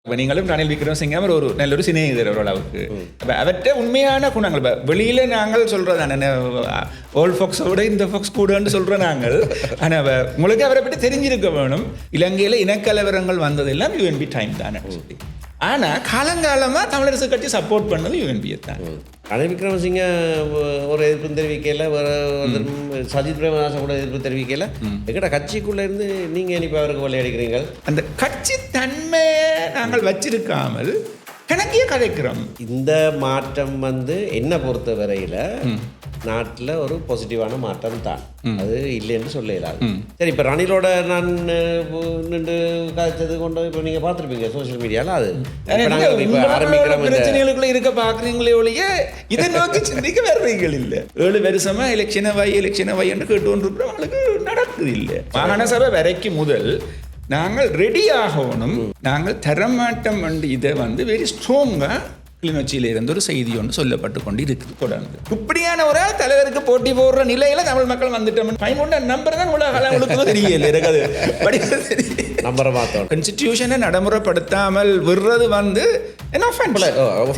இப்போ நீங்களும் ரணில் விக்ரமசிங்க ஒரு நல்லொரு சிநேகிதர் ஓரளவுக்கு. அப்போ அவற்றை உண்மையான குணங்கள் இப்போ வெளியில் நாங்கள் சொல்கிறதான ஓல்ட் ஃபாக்ஸோட இந்த ஃபாக்ஸ் கூடன்னு சொல்கிறோம் நாங்கள். ஆனால் உங்களுக்கு அவரை பற்றி தெரிஞ்சிருக்க வேணும். இலங்கையில் இனக்கலவரங்கள் வந்ததெல்லாம் யூஎன்பி டைம் தானே சொல்லி. ஆனால் காலங்காலமாக தமிழரசு கட்சி சப்போர்ட் பண்ணது யூஎன்பியை தான். ரணில் விக்ரமசிங்க ஒரு எதிர்ப்பு தெரிவிக்கல, சஜித் பிரேமதாசன் கூட எதிர்ப்பு தெரிவிக்கல. எங்கட கட்சிக்குள்ளே இருந்து நீங்கள் இப்போ அவருக்கு விளையாடுகிறீங்க. அந்த கட்சி தன்மையை நாங்கள் வச்சிருக்காமல் கணக்கிய கதைக்கிறோம். இந்த மாற்றம் என்ன பொறுத்த வரையில் நாட்டில் ஒரு பாசிட்டிவான மாற்றம் தான், அது இல்லைன்னு சொல்ல இயலாது. சரி, இப்போ ரணிலோட நான் நின்று காய்ச்சது கொண்டு இப்போ நீங்கள் பார்த்துருப்பீங்க சோசியல் மீடியாவில். அது இப்போ ஆரம்பிக்கிற பிரச்சனைகளுக்குள்ள இருக்க பார்க்குறீங்களே ஒழிய இதை நோக்கி சிந்திக்க வர்றீங்கள் இல்லை. 7 வருஷமாக எலெக்ஷனை வைன்னு கேட்டுக்கொண்டிருக்கிறவங்களுக்கு நடக்குது இல்லை. மாகாண சபை வரைக்கும் முதல் நாங்கள் ரெடி ஆகணும். நாங்கள் தரமாட்டம் இதை வெரி ஸ்ட்ராங்காக கிளிநொச்சியில இருந்து ஒரு செய்தி ஒன்று சொல்லப்பட்டு கொண்டு இருக்குது தொடர்ந்து. இப்படியான ஒரு தலைவருக்கு போட்டி போடுற நிலையில தமிழ் மக்கள் வந்துட்டோம். நம்பர் தான் உங்களுக்கு தெரியல இருக்காது. நம்பரை மாற்றோம். கான்ஸ்டிடியூஷனை நடைமுறைப்படுத்தாமல் விடுறது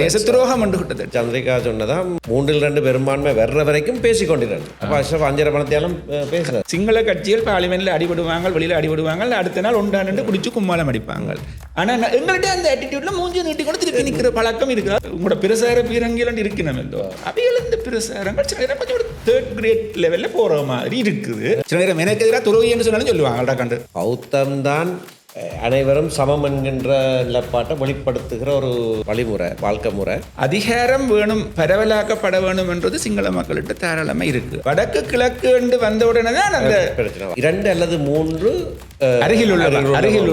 தேச துரோகம் என்று விட்டது. சந்திரிகா சொன்னதான் 3-2 பெரும்பான்மை வர்ற வரைக்கும் பேசிக்கொண்டிருக்காங்க. அப்போ அஷ்ரப் அஞ்சரை பணத்தையாலும் பேசுறாரு. சிங்கள கட்சிகள் பார்லிமெண்ட்ல அடிபடுவாங்க, வெளியில அடிபடுவாங்க, அடுத்த நாள் ஒன்றாண்டு குடிச்சு கும்மாலம் அடிப்பாங்க. ஆனா எங்கள்கிட்ட அந்த ஆட்டிடியூட்ல மூஞ்சி நீட்டி கொண்டு திருப்பி நிற்கிற பழக்கம் இருக்கு. உங்களோட பிரசார பீரங்கில இருக்கணுமோ அவையில் இந்த பிரசாரங்கள் சில நேரம் கொஞ்சம் 3rd grade லெவல்ல போற மாதிரி இருக்குது. சில நேரம் எனக்கு எதிராக துறவின்னு சொன்னாலும் சொல்லுவாங்க. கண்டு பௌத்தம் தான் அனைவரும் சமம் என்கின்ற நிலப்பாட்டை வெளிப்படுத்துகிற ஒரு வழிமுறை, வாழ்க்கை முறை. அதிகாரம் வேணும், பரவலாக்கப்பட வேணும் என்றது சிங்கள மக்கள்கிட்ட தாராளமா இருக்கு. வடக்கு கிழக்கு என்று வந்த உடனே தான் அந்த பிரச்சனை. 2 அல்லது 3 அருகில் உள்ள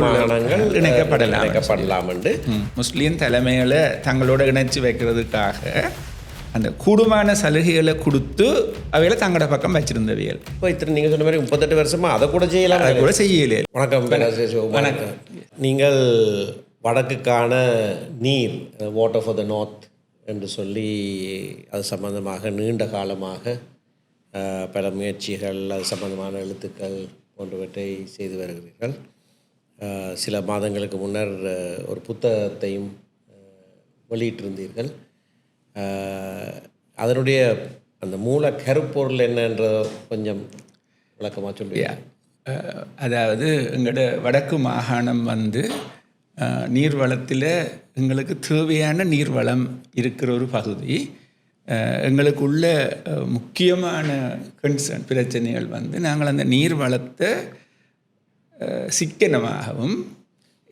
மாகாணங்கள் இணைக்கப்படலாம் என்று முஸ்லீம் தலைமையில தங்களோட இணைச்சு வைக்கிறதுக்காக அந்த கூடுமான சலுகைகளை கொடுத்து அவையில தங்களோட பக்கம் வச்சிருந்தவியல். இப்போ இத்தனை நீங்கள் சொன்ன மாதிரி 38 வருஷமா அதை கூட செய்யலாம், அதை கூட செய்யலையே. வணக்கம். வணக்கம். நீங்கள் வடக்குக்கான நீர், வாட்டர் ஃபார் த நார்த் என்று சொல்லி அது சம்பந்தமாக நீண்ட காலமாக பல முயற்சிகள், அது சம்பந்தமான எழுத்துக்கள் போன்றவற்றை செய்து வருகிறீர்கள். சில மாதங்களுக்கு முன்னர் ஒரு புத்தகத்தையும் வெளியிட்டிருந்தீர்கள். அதனுடைய அந்த மூல கருப்பொருள் என்னன்ற கொஞ்சம் விளக்கமாக சொல்லுவியா? அதாவது எங்களோட வடக்கு மாகாணம் நீர்வளத்தில் எங்களுக்கு தேவையான நீர்வளம் இருக்கிற ஒரு பகுதி. எங்களுக்கு உள்ள முக்கியமான கன்சர்ன் பிரச்சனைகள் நாங்கள் அந்த நீர்வளத்தை சிக்கனமாகவும்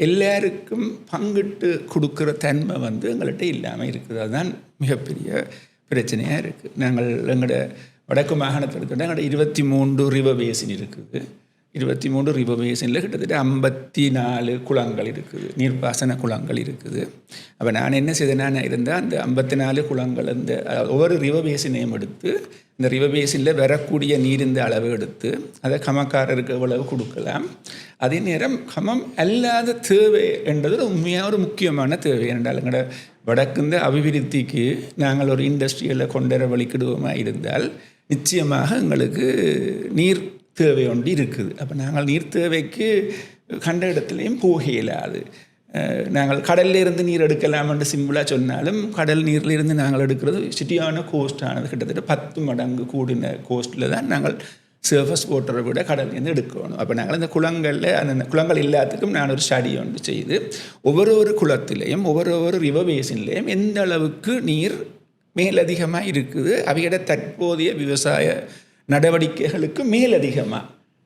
எல்லாருக்கும் பங்கிட்டு கொடுக்குற தன்மை எங்கள்கிட்ட இல்லாமல் இருக்குது. அதுதான் மிகப்பெரிய பிரச்சனையாக இருக்குது. நாங்கள் எங்களோட வடக்கு மாகாணத்தில் எடுத்துகிட்டா எங்களோட 23 ரிவர் பேசின் இருக்குது. 23 ரிவர் பேசினில் கிட்டத்தட்ட 54 குளங்கள் இருக்குது, நீர்ப்பாசன குளங்கள் இருக்குது. அப்போ நான் என்ன செய்தேன்னா இருந்தால் அந்த 54 குளங்கள் இந்த ஒவ்வொரு ரிவர் பேசினையும் எடுத்து இந்த ரிவர் பேசினில் வரக்கூடிய நீரிந்த அளவு எடுத்து அதை கமக்காரருக்கு எவ்வளவு கொடுக்கலாம். அதே நேரம் கமம் அல்லாத தேவை என்றது உண்மையாக ஒரு முக்கியமான தேவை. என்றால் எங்களோட வடக்குந்த அபிவிருத்திக்கு நாங்கள் ஒரு இண்டஸ்ட்ரியலில் கொண்டுவர வழிக்கிடுவோமாக இருந்தால் நிச்சயமாக எங்களுக்கு நீர் தேவை ஒன்று இருக்குது. அப்போ நாங்கள் நீர் தேவைக்கு கண்ட இடத்துலையும் போக இயலாது. நாங்கள் கடலில் இருந்து நீர் எடுக்கலாம் என்று சிம்பிளாக சொன்னாலும் கடல் நீரில் இருந்து நாங்கள் எடுக்கிறது சிட்டியான கோஸ்டானது கிட்டத்தட்ட 10 மடங்கு கூடின கோஸ்ட்டில் தான் நாங்கள் சர்ஃபஸ் வாட்டரை விட கடல்லேருந்து எடுக்கணும். அப்போ நாங்கள் அந்த குளங்களில் அந்த குளங்கள் எல்லாத்துக்கும் நான் ஒரு ஸ்டடி ஒன்று செய்து ஒவ்வொரு குளத்திலையும் ஒவ்வொரு ரிவர் பேசின்லேயும் எந்த அளவுக்கு நீர் மேலதிகமாக இருக்குது, அவையோட தற்போதைய விவசாய நடவடிக்கைகளுக்கு மேலதிகமாக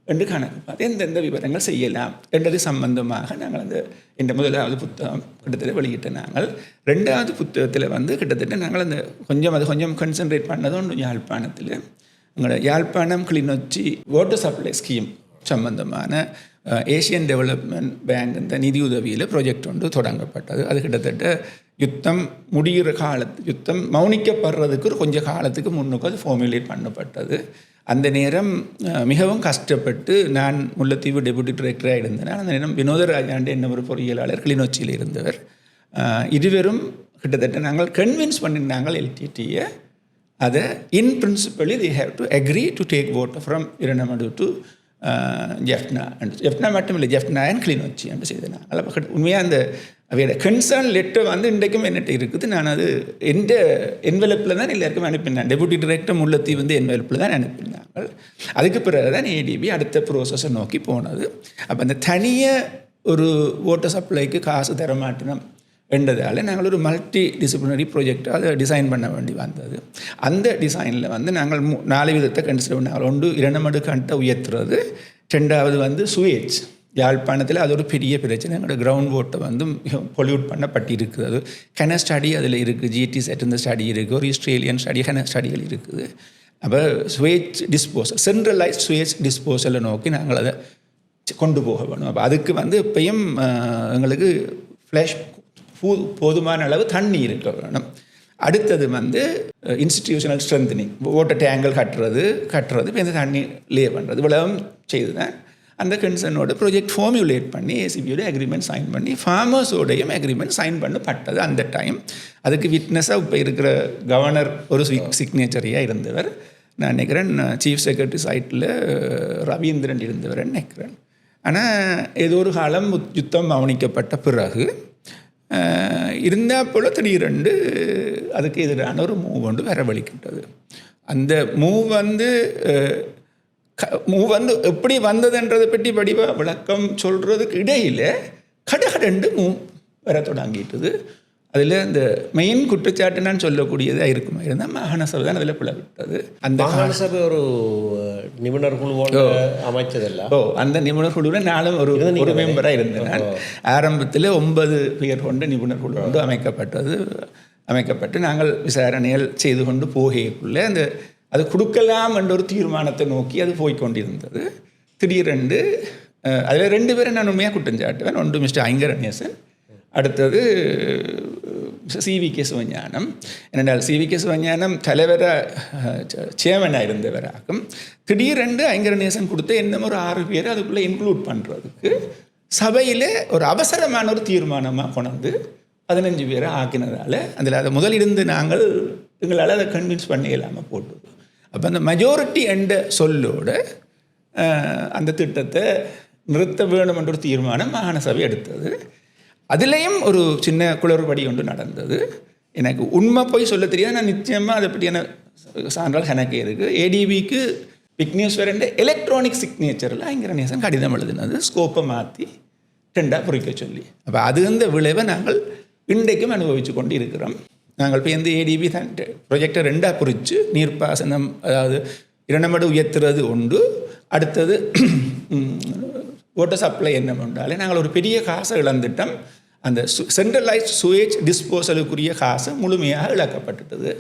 என்று கணக்கு பார்த்து எந்தெந்த விவரங்கள் செய்யலாம் என்றது சம்பந்தமாக நாங்கள் இந்த முதலாவது புத்தகம் கிட்டத்தட்ட வெளியிட்ட. நாங்கள் 2வது புத்தகத்தில் கிட்டத்தட்ட நாங்கள் அந்த கொஞ்சம் கான்சன்ட்ரேட் பண்ணது ஒன்று யாழ்ப்பாணத்தில் எங்களோட Jaffna Kilinochchi water supply scheme சம்பந்தமான ஏசியன் டெவலப்மெண்ட் பேங்க் இந்த நிதியுதவியில் ப்ராஜெக்ட் ஒன்று தொடங்கப்பட்டது. அது கிட்டத்தட்ட யுத்தம் முடிகிற யுத்தம் மௌனிக்கப்படுறதுக்கு ஒரு கொஞ்சம் காலத்துக்கு முன்னுக்கு அது ஃபார்முலேட் பண்ணப்பட்டது. அந்த நேரம் மிகவும் கஷ்டப்பட்டு நான் முல்லைத்தீவு டெபுட்டி டைரக்டராக இருந்தேன். அந்த நேரம் வினோதராஜாண்டு என்ன ஒரு பொறியியலாளர் கிளிநொச்சியில் இருந்தவர். இருவரும் கிட்டத்தட்ட நாங்கள் கன்வின்ஸ் பண்ணியிருந்தாங்க எல்டிடியை அதை in principally they have to agree to take water from Iranamadu to Jaffna மட்டும் இல்லை, ஜெஃப்னா அண்ட் கிளிநொச்சி என்று செய்தேன். உண்மையாக அந்த அவையோட கன்சர்ன் லெட்டர் வந்து இன்றைக்கும் என்னட்டு இருக்குது. நான் அது எந்த என்வெலப்பில் தான் எல்லாருக்கும் அனுப்பினேன். டெபுட்டி டைரக்டர் முல்லைத்தீவு வந்து என்வெலப்பில் தான் அனுப்பினாங்க. அதுக்கு பிறகு தான் ஏடிபி அடுத்த ப்ரோசஸை நோக்கி போனது. அப்போ அந்த தனியாக ஒரு வாட்டர் சப்ளைக்கு காசு தரமாட்டினோம் என்றதால் நாங்கள் ஒரு மல்டி டிசிப்ளினரி ப்ராஜெக்டாக அதை டிசைன் பண்ண வேண்டி வந்தது. அந்த டிசைனில் வந்து நாங்கள் 4 விதத்தை கன்சிடர் பண்ணாங்க. 1 2 மடுக்கண்டை உயர்த்துறது, 2வது வந்து சுவேஜ். யாழ்ப்பாணத்தில் அது ஒரு பெரிய பிரச்சனை. எங்களோட கிரவுண்ட் வாட்டர் வந்து பொல்யூட் பண்ணப்பட்டு இருக்குது. அது கென ஸ்டடி அதில் இருக்குது, ஜிடி செட் இந்த ஸ்டடி இருக்குது, ஒரு ஆஸ்திரேலியன் ஸ்டடி கென ஸ்டடிகள் இருக்குது. அப்போ சுவேஜ் டிஸ்போசல், சென்ட்ரலைஸ்ட் சுவேஜ் டிஸ்போசலை நோக்கி நாங்கள் அதை கொண்டு போக வேணும். அப்போ அதுக்கு வந்து இப்பயும் எங்களுக்கு ஃப்ளஷ் போதுமான அளவு தண்ணி இருக்க வேணும். அடுத்தது வந்து இன்ஸ்டிடியூஷனல் ஸ்ட்ரென்தனிங், வாட்டர் டேங்கல் கட்டுறது இப்போ இந்த தண்ணி லே பண்ணுறது இவ்வளவும் செய்து தான் அந்த கன்சர்னோட ப்ராஜெக்ட் ஃபார்முலேட் பண்ணி ஏசிபியோட அக்ரிமெண்ட் சைன் பண்ணி ஃபார்மர்ஸோடையும் அக்ரிமெண்ட் சைன் பண்ணப்பட்டது அந்த டைம். அதுக்கு விட்னஸாக இப்போ இருக்கிற கவர்னர் ஒரு சிக்னேச்சரியாக இருந்தவர். நான் நினைக்கிறேன் சீஃப் செக்ரட்டரி சைட்டில் ரவீந்திரன் இருந்தவர் நினைக்கிறேன். ஆனால் ஏதோ ஒரு காலம் யுத்தம் கவனிக்கப்பட்ட பிறகு இருந்தால் போல் திடீரென்று அதுக்கு எதிரான ஒரு மூவ் ஒன்று வரவழைக்கிட்டது. அந்த மூவ் வந்து எப்படி வந்ததுன்றதை பற்றி படிவாக விளக்கம் சொல்கிறதுக்கு இடையில் கடகடண்டு மூவ் வர தொடங்கிட்டது. அதில் இந்த மெயின் குற்றச்சாட்டு நான் சொல்லக்கூடியதாக இருக்குமா இருந்தால் மாகாண சபை தான் அதில் பிளவிட்டது. அந்த மாகாண சபை ஒரு நிபுணர் குழு அமைச்சதில்லை. அந்த நிபுணர் குழுவில் நானும் ஒரு மெம்பராக இருந்தேன். ஆரம்பத்தில் 9 பேர் கொண்ட நிபுணர் குழு கொண்டு அமைக்கப்பட்டு நாங்கள் விசாரணைகள் செய்து கொண்டு போகக்குள்ளே அது கொடுக்கலாம் என்ற ஒரு தீர்மானத்தை நோக்கி அது போய்கொண்டிருந்தது. திடீரென்று அதில் 2 பேரை நான் உண்மையாக குற்றஞ்சாட்டுவேன். ஒன்று மிஸ்டர் ஐங்கரநேசன், அடுத்தது சிவிகே சிவஞானம். ஏனென்றால் சிவிகே சிவஞானம் தலைவராக சேர்மனாக இருந்தவராகும். திடீரென்று ஐங்கரநேசன் கொடுத்த இன்னும் ஒரு 6 பேரை அதுக்குள்ளே இன்க்ளூட் பண்ணுறதுக்கு சபையில் ஒரு அவசரமான ஒரு தீர்மானமாக கொண்டு 15 பேரை ஆக்கினதால் அதில் அதை முதலிருந்து நாங்கள் எங்களால் அதை கன்வின்ஸ் பண்ண இல்லாமல் போட்டது. அப்போ அந்த மெஜாரிட்டி என்ற சொல்லோடு அந்த திட்டத்தை நிறுத்த வேணும் என்ற ஒரு தீர்மானம் மாகாண சபை எடுத்தது. அதுலேயும் ஒரு சின்ன குளறுபடி ஒன்று நடந்தது. எனக்கு உண்மை போய் சொல்ல தெரியாது. நான் நிச்சயமாக அதை பற்றியான சான்றால் கணக்கே இருக்குது. ஏடிபிக்கு விக்னேஸ்வரன் எலக்ட்ரானிக் சிக்னேச்சரில் ஐங்கரநேசன் கடிதம் எழுதினது ஸ்கோப்பை மாற்றி 2ஆக குறிக்க சொல்லி. அப்போ அது அந்த விளைவை நாங்கள் இன்றைக்கும் அனுபவித்து கொண்டு இருக்கிறோம். நாங்கள் இப்போ இந்த ஏடிபி ப்ரொஜெக்டை 2ஆக குறித்து நீர்ப்பாசனம், அதாவது 2 மடு உயர்த்துறது உண்டு, அடுத்தது வாட்டர் சப்ளை என்ன பண்ணாலே நாங்கள் ஒரு பெரிய காசை இழந்துட்டோம். அந்த சென்ட்ரலைஸ்ட் சுவேஜ் டிஸ்போசலுக்குரிய காசு முழுமையாக இழக்கப்பட்டுட்டது.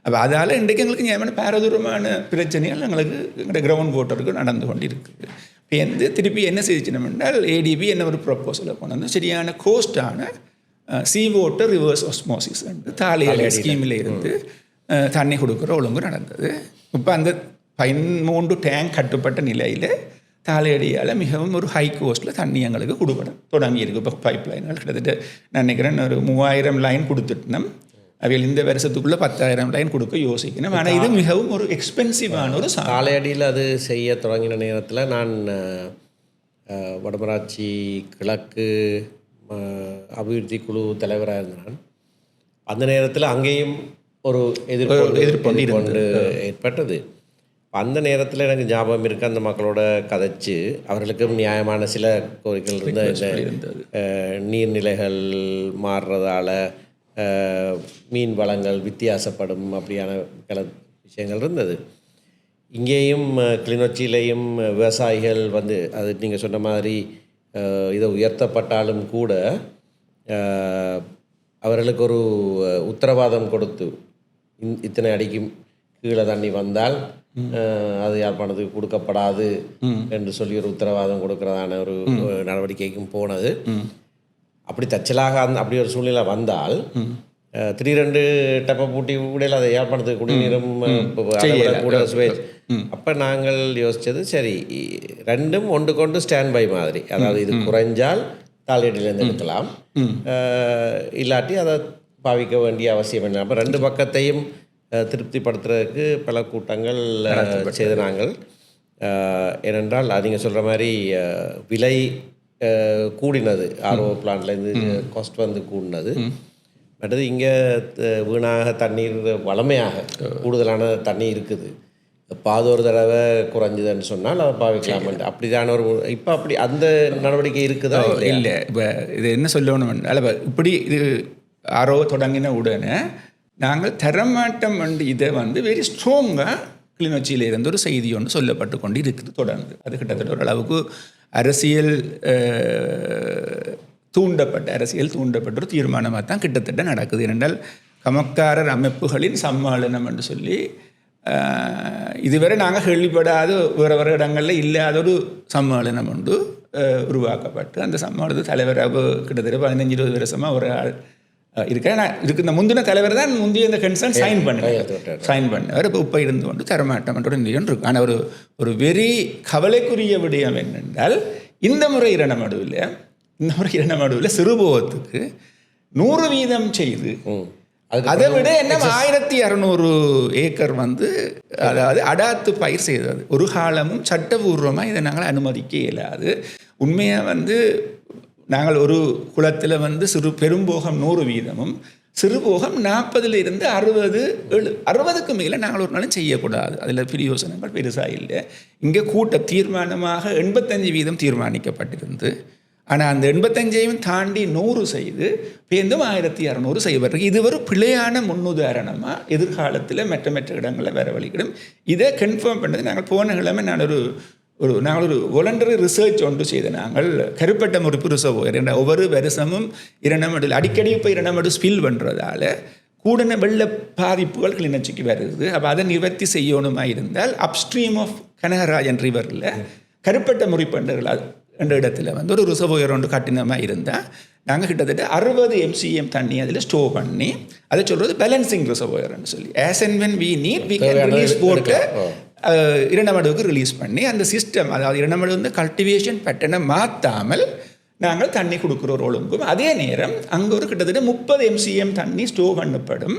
அப்போ அதால் இன்றைக்கு எங்களுக்கு நியமன பாரதூரமான பிரச்சனைகள் எங்களுடைய கிரவுண்ட் வாட்டருக்கு நடந்து கொண்டு இருக்குது. இப்போ திருப்பி என்ன செய்யணும் என்றால் ஏடிபி என்ன ஒரு ப்ரொப்போசலை கொண்டு வந்து சரியான கோஸ்டான சீ வாட்டர் ரிவர்ஸ் ஆஸ்மோசிஸ் தாலியல் ஸ்கீமில் இருந்து தண்ணி கொடுக்குற ஒழுங்கு நடந்தது. இப்போ அந்த 13 டேங்க் கட்டுப்பட்ட நிலையில் தாலையடியால் மிகவும் ஒரு ஹை கோஸ்ட்டில் தண்ணி எங்களுக்கு கொடுக்கணும் தொடங்கியிருக்கு. இப்போ பைப் லைன்கள் கிட்டத்தட்ட நான் நினைக்கிறேன் ஒரு 3000 லைன் கொடுத்துட்டோம். அவையில் இந்த வருஷத்துக்குள்ளே 10,000 லைன் கொடுக்க யோசிக்கணும். ஆனால் இது மிகவும் ஒரு எக்ஸ்பென்சிவான ஒரு தாலையடியில் அது செய்ய தொடங்கின நேரத்தில் நான் வடமராட்சி கிழக்கு அபிவிருத்தி குழு தலைவராக இருந்தேன். அந்த நேரத்தில் அங்கேயும் ஒரு எதிர்ப்பு ஏற்பட்டது. அந்த நேரத்தில் எனக்கு ஞாபகம் இருக்குது, அந்த மக்களோட கதைச்சு அவர்களுக்கும் நியாயமான சில கோரிக்கைகள் இருந்தது. நீர்நிலைகள் மாறுறதால மீன் வளங்கள் வித்தியாசப்படும், அப்படியான பல விஷயங்கள் இருந்தது. இங்கேயும் கிளிநொச்சியிலையும் விவசாயிகள் வந்து அது நீங்கள் சொன்ன மாதிரி இதை உயர்த்தப்பட்டாலும் கூட அவர்களுக்கு ஒரு உத்தரவாதம் கொடுத்து இத்தனை அடிக்கும் கீழே தண்ணி வந்தால் அது யாழ்ப்பாணத்துக்கு கொடுக்கப்படாது என்று சொல்லி ஒரு உத்தரவாதம் கொடுக்கறதான ஒரு நடவடிக்கைக்கும் போனது. அப்படி தச்சலாக அப்படி ஒரு சூழ்நிலை வந்தால் திடீரென்று டப்பை பூட்டி உடையில் அதை யாழ்ப்பாணத்துக்கு குடிநீரும் கூட சுவேஜ். அப்போ நாங்கள் யோசித்தது சரி, 2ம் ஒன்று கொண்டு ஸ்டாண்ட் பை மாதிரி, அதாவது இது குறைஞ்சால் தாலியடியிலேருந்து எடுக்கலாம், இல்லாட்டி அதை பாவிக்க வேண்டிய அவசியம் என்ன. அப்போ 2 பக்கத்தையும் திருப்திப்படுத்துறதுக்கு பல கூட்டங்கள் செய்து நாங்கள். ஏனென்றால் நீங்கள் சொல்கிற மாதிரி விலை கூடினது. ஆர்ஓ பிளான்ட்லேருந்து காஸ்ட் வந்து கூடினது. மற்றது இங்கே வீணாக தண்ணீர் வளமையாக கூடுதலான தண்ணி இருக்குது. பாதொரு தடவை குறைஞ்சதுன்னு சொன்னால் அதை பாவிக்கலாம். அப்படிதான ஒரு இப்போ அப்படி அந்த நடவடிக்கை இருக்குதா? இல்லை. இப்போ இது என்ன சொல்லணும் அல்ல, இப்படி இது ஆரோ தொடங்கின உடனே நாங்கள் தரமாட்டம் இதை வெரி ஸ்ட்ராங்காக கிளிநொச்சியிலிருந்து ஒரு செய்தி ஒன்று சொல்லப்பட்டு கொண்டு இருக்குது தொடர்ந்து. அது கிட்டத்தட்ட ஓரளவுக்கு அரசியல் தூண்டப்பட்ட ஒரு தீர்மானமாக தான் கிட்டத்தட்ட நடக்குது. ஏனென்றால் கமக்காரர் அமைப்புகளின் சம்மாளனம் என்று சொல்லி இதுவரை நாங்கள் கேள்விப்படாத வேறு இடங்களில் இல்லாத ஒரு சம்மேளனம் ஒன்று உருவாக்கப்பட்டு அந்த சம்மேளனத்து தலைவராக கிட்டத்தட்ட 15-20 வருஷமாக ஒரு ஆள் இருக்கு. இந்த முந்தின தலைவர் தான் முந்தைய இந்த கன்சர்ன் சைன் பண்ணார். இப்போ இருந்து கொண்டு தரமாட்டம்ன்ற நிலையம் இருக்கு. ஆனால் ஒரு வெறி கவலைக்குரிய விடயம் என்னென்றால் இந்த முறை இரணமடுவில் சிறுபோகத்துக்கு 100% செய்து அதை விட என்ன 1600 ஏக்கர் அதாவது அடாத்து பயிர் செய்தது. ஒரு காலமும் சட்டபூர்வமாக இதை நாங்கள் அனுமதிக்க இயலாது. உண்மையாக நாங்கள் ஒரு குளத்தில் சிறு பெரும்போகம் 100%, சிறுபோகம் 40% 60க்கு மேலே நாங்கள் ஒரு நாளும் செய்யக்கூடாது. அதில் பிரயோசனங்கள் பெருசாக இல்லை. இங்கே தீர்மானமாக 85% தீர்மானிக்கப்பட்டிருந்து, ஆனால் அந்த 85ஐயும் தாண்டி 100 செய்து பேருந்தும் 1600 செய்யப்பட்டிருக்கு. இது ஒரு பிழையான முன்னுதாரணமாக எதிர்காலத்தில் மற்ற இடங்களில் வரவழிக்கிடும். இதை கன்ஃபார்ம் பண்ணது நாங்கள் போன கிழமை நாங்கள் ஒரு வாலண்டரி ரிசர்ச் ஒன்று செய்த நாங்கள் கருப்பட்ட முறிப்பு ரிசர்வோயர் என்ற ஒவ்வொரு வருஷமும் இரணமடு அடிக்கடி இப்போ இரணமடு ஸ்பில் பண்ணுறதால கூடின வெள்ள பாதிப்புகள் கிளிநொச்சிக்கு வருது. அப்போ அதை நிவர்த்தி செய்யணுமா இருந்தால் அப்ஸ்ட்ரீம் ஆஃப் கனகராஜன் ரிவரில் கருப்பட்ட முறிப்பண்டுகள் என்ற இடத்துல ஒரு ரிசர்வோயர் ஒன்று கட்டினமாக இருந்தால் நாங்கள் கிட்டத்தட்ட 60 MCM தண்ணி அதில் ஸ்டோர் பண்ணி அதை சொல்கிறது பேலன்சிங் ரிசர்வோயர்னு சொல்லி as and when we need we can release போட்டு இரணமடுவுக்கு ரிலீஸ் பண்ணி அந்த சிஸ்டம், அதாவது இரணமடு கல்டிவேஷன் பேட்டர்னை மாற்றாமல் நாங்கள் தண்ணி கொடுக்குற ஒரு ஒழுங்கும். அதே நேரம் அங்கே ஒரு கிட்டத்தட்ட 30 MCM தண்ணி ஸ்டோர் பண்ணப்படும்.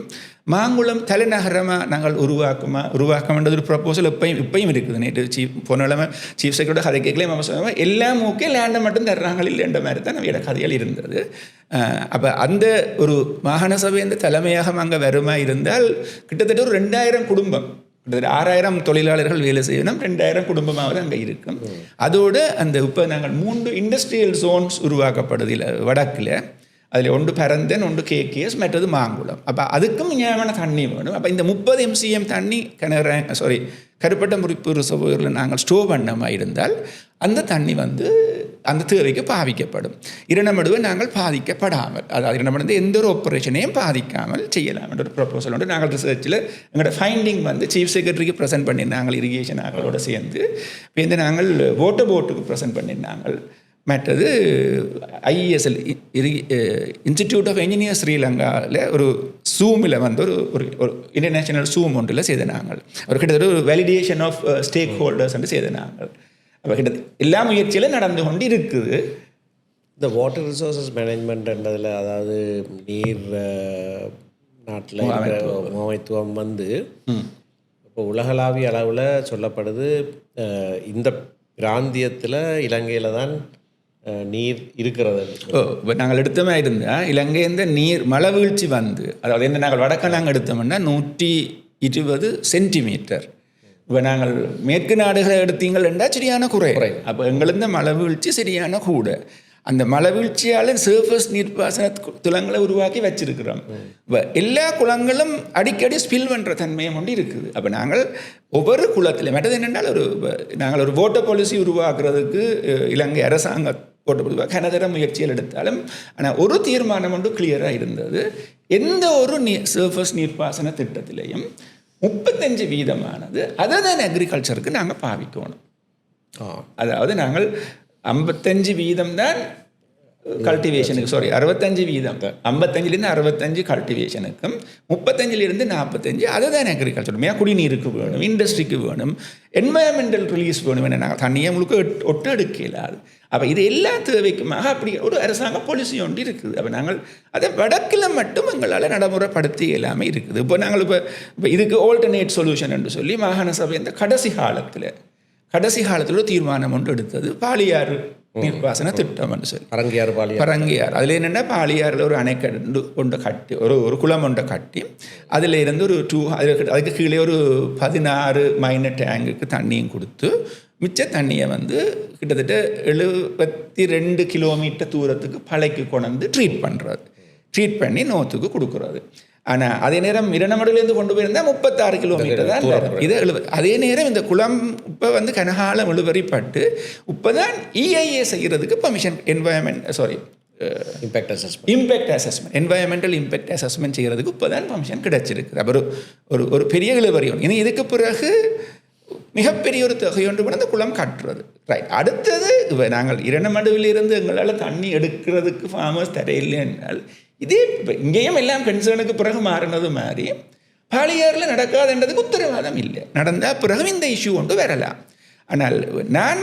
மாங்குளம் தலைநகரமாக நாங்கள் உருவாக்கம்ன்றது ஒரு ப்ரப்போசல் இப்பையும் இருக்குது. நேற்று போன கிழமை சீஃப் செக்ரட்டரி கதை கேட்கலையும் அவசரமாக எல்லாம் ஓகே, லேண்டை மட்டும் தர்றாங்க இல்லைன்ற மாதிரி தான் நம்ம கதைகள் இருந்தது. அப்போ அந்த ஒரு மாகாண சபை அந்த தலைமையகம் அங்கே வருமா இருந்தால் கிட்டத்தட்ட ஒரு 2000 குடும்பம், 6000 தொழிலாளர்கள் வேலை செய்யணும், 2000 குடும்பமாவது அங்கே இருக்கும். அதோடு இப்போ நாங்கள் 3 இண்டஸ்ட்ரியல் ஜோன்ஸ் உருவாக்கப்படுது வடக்கில். அதில் ஒன்று பரந்தன், ஒன்று KKS, மற்றது மாங்குளம். அப்போ அதுக்கும் நியாயமான தண்ணி வேணும். அப்போ இந்த 30 MCM தண்ணி கருப்பட்ட முறிப்பு ரிசர்வோயரில் நாங்கள் ஸ்டோர் பண்ணமாக இருந்தால் அந்த தண்ணி அந்த தேவைக்கு பாவிக்கப்படும். இரணமடுவை நாங்கள் பாதிக்கப்படாமல், அதாவது இரணமடு எந்த ஒரு ஆப்ரேஷனையும் பாதிக்காமல் செய்யலாம் என்ற ஒரு ப்ரொப்போசல் ஒன்று நாங்கள் ரிசர்ச்சில் எங்களோட ஃபைண்டிங் சீஃப் செக்ரட்டரிக்கு ப்ரெசென்ட் பண்ணியிருந்தாங்க. இரிகேஷன் ஆக்களோடு சேர்ந்து இப்போ நாங்கள் போட்டுக்கு ப்ரெசென்ட் பண்ணியிருந்தாங்க. மற்றது IESL இன்ஸ்டிடியூட் ஆஃப் இன்ஜினியர் ஸ்ரீலங்காவில் ஒரு சூமில் ஒரு இன்டர்நேஷ்னல் சூம் ஒன்றில் செய்த நாங்கள் கிட்டத்தட்ட ஒரு வேலிடேஷன் ஆஃப் ஸ்டேக் ஹோல்டர்ஸ் என்று செய்த நாங்கள். அப்போ கிட்டத்தட்ட எல்லா முயற்சியிலும் நடந்து கொண்டு இருக்குது. இந்த வாட்டர் ரிசோர்ஸஸ் மேனேஜ்மெண்ட்ன்றதில், அதாவது நீர் நாட்டில் முகாமைத்துவம் இப்போ உலகளாவிய அளவில் சொல்லப்படுது. இந்த பிராந்தியத்தில் இலங்கையில் தான் நீர் இருக்கிறது. இப்போ நாங்கள் எடுத்தோமே இருந்தால் இலங்கை இந்த நீர் மழை வீழ்ச்சி அதாவது என்ன நாங்கள் வடக்க நாங்கள் எடுத்தோம்னா 120 சென்டிமீட்டர். இப்போ நாங்கள் மேற்கு நாடுகளை எடுத்தீங்கள் என்றால் சரியான குறை. அப்போ எங்களுக்கு மழை வீழ்ச்சி சரியான கூட. அந்த மழை வீழ்ச்சியால் சர்ஃபஸ் நீர்ப்பாசன குளங்களை உருவாக்கி வச்சிருக்கிறோம். இப்போ எல்லா குளங்களும் அடிக்கடி ஸ்பில் பண்ணுற தன்மையை கொண்டு இருக்குது. அப்போ நாங்கள் ஒவ்வொரு குளத்திலையும் மற்றது என்னென்றால் நாங்கள் ஒரு வாட்டர் பாலிசி உருவாக்குறதுக்கு இலங்கை அரசாங்கம் கனதர முயற்சிகள் எடுத்தாலும், ஆனால் ஒரு தீர்மானம் ஒன்று கிளியராக இருந்தது. எந்த ஒரு சர்ஃபஸ் நீர்ப்பாசன திட்டத்திலையும் 35% அதை தான் அக்ரிகல்ச்சருக்கு நாங்கள் பாவிக்கணும். அதாவது நாங்கள் 55% தான் கல்டிவேஷனுக்கு, 65%, 55லேருந்து 65 கல்டிவேஷனுக்கும், 35லேருந்து 45 அதுதான் அக்ரிகல்ச்சர். குடிநீருக்கு வேணும், இண்டஸ்ட்ரிக்கு வேணும், என்வயர்மெண்டல் ரிலீஸ் வேணும். என்ன நாங்கள் தண்ணியை முழுக்க ஒட்டு எடுக்க இல்லாது. அப்போ இது எல்லா தேவைக்குமாக அப்படி ஒரு அரசாங்க பாலிசி ஒன்று இருக்குது. அப்போ நாங்கள் அதை வடக்கில் மட்டும் எங்களால் நடைமுறைப்படுத்தி எல்லாமே இருக்குது. இப்போ நாங்கள் இப்போ இதுக்கு ஆல்டர்னேட் சொல்யூஷன் என்று சொல்லி மாகாண சபை இந்த கடைசி காலத்தில் கடைசி காலத்தில் ஒரு தீர்மானம் ஒன்று எடுத்தது பாலியாறு நீர்ப்பாசன திட்டம் என்று சொல்லி பரங்கியார். அதில் என்னென்னா பாலியாறில் ஒரு அணைக்கட்டு ஒன்றை கட்டி ஒரு குளம் ஒன்றை கட்டி அதில் இருந்து ஒரு அதுக்கு கீழே ஒரு 16 மைனர் டேங்குக்கு தண்ணியும் கொடுத்து மிச்ச தண்ணியை வந்து கிட்டத்தட்ட 72 கிலோமீட்டர் தூரத்துக்கு பழைக்கு கொண்டு ட்ரீட் பண்ணி நோத்துக்கு கொடுக்குறது. ஆனால் அதே நேரம் இரண்டமடுலேருந்து கொண்டு போயிருந்தால் 36 கிலோமீட்டர் தான் இது 70. அதே நேரம் இந்த குளம் இப்போ வந்து கனகாலம் இழுவறிப்பட்டு இப்போ தான் EIA செய்கிறதுக்கு permission impact assessment environmental impact assessment செய்கிறதுக்கு இப்போ தான் பர்மிஷன் கிடைச்சிருக்கு. அப்புறம் ஒரு பெரிய இழுவறி ஒன்று. இனி இதுக்கு பிறகு மிகப்பெரிய ஒரு தொகை ஒன்று கூட அந்த குளம் கட்டுறது. ரைட். அடுத்தது நாங்கள் இரண்டமடுவிலிருந்து எங்களால் தண்ணி எடுக்கிறதுக்கு ஃபார்மர்ஸ் தரையில்லை என்றால் இதே இப்போ இங்கேயும் எல்லாம் கன்சர்னுக்கு பிறகு மாறினது மாதிரி பாலியாறில் நடக்காதுன்றதுக்கு உத்தரவாதம் இல்லை. நடந்தால் பிறகு இந்த இஷ்யூ ஒன்று வரலாம். ஆனால் நான்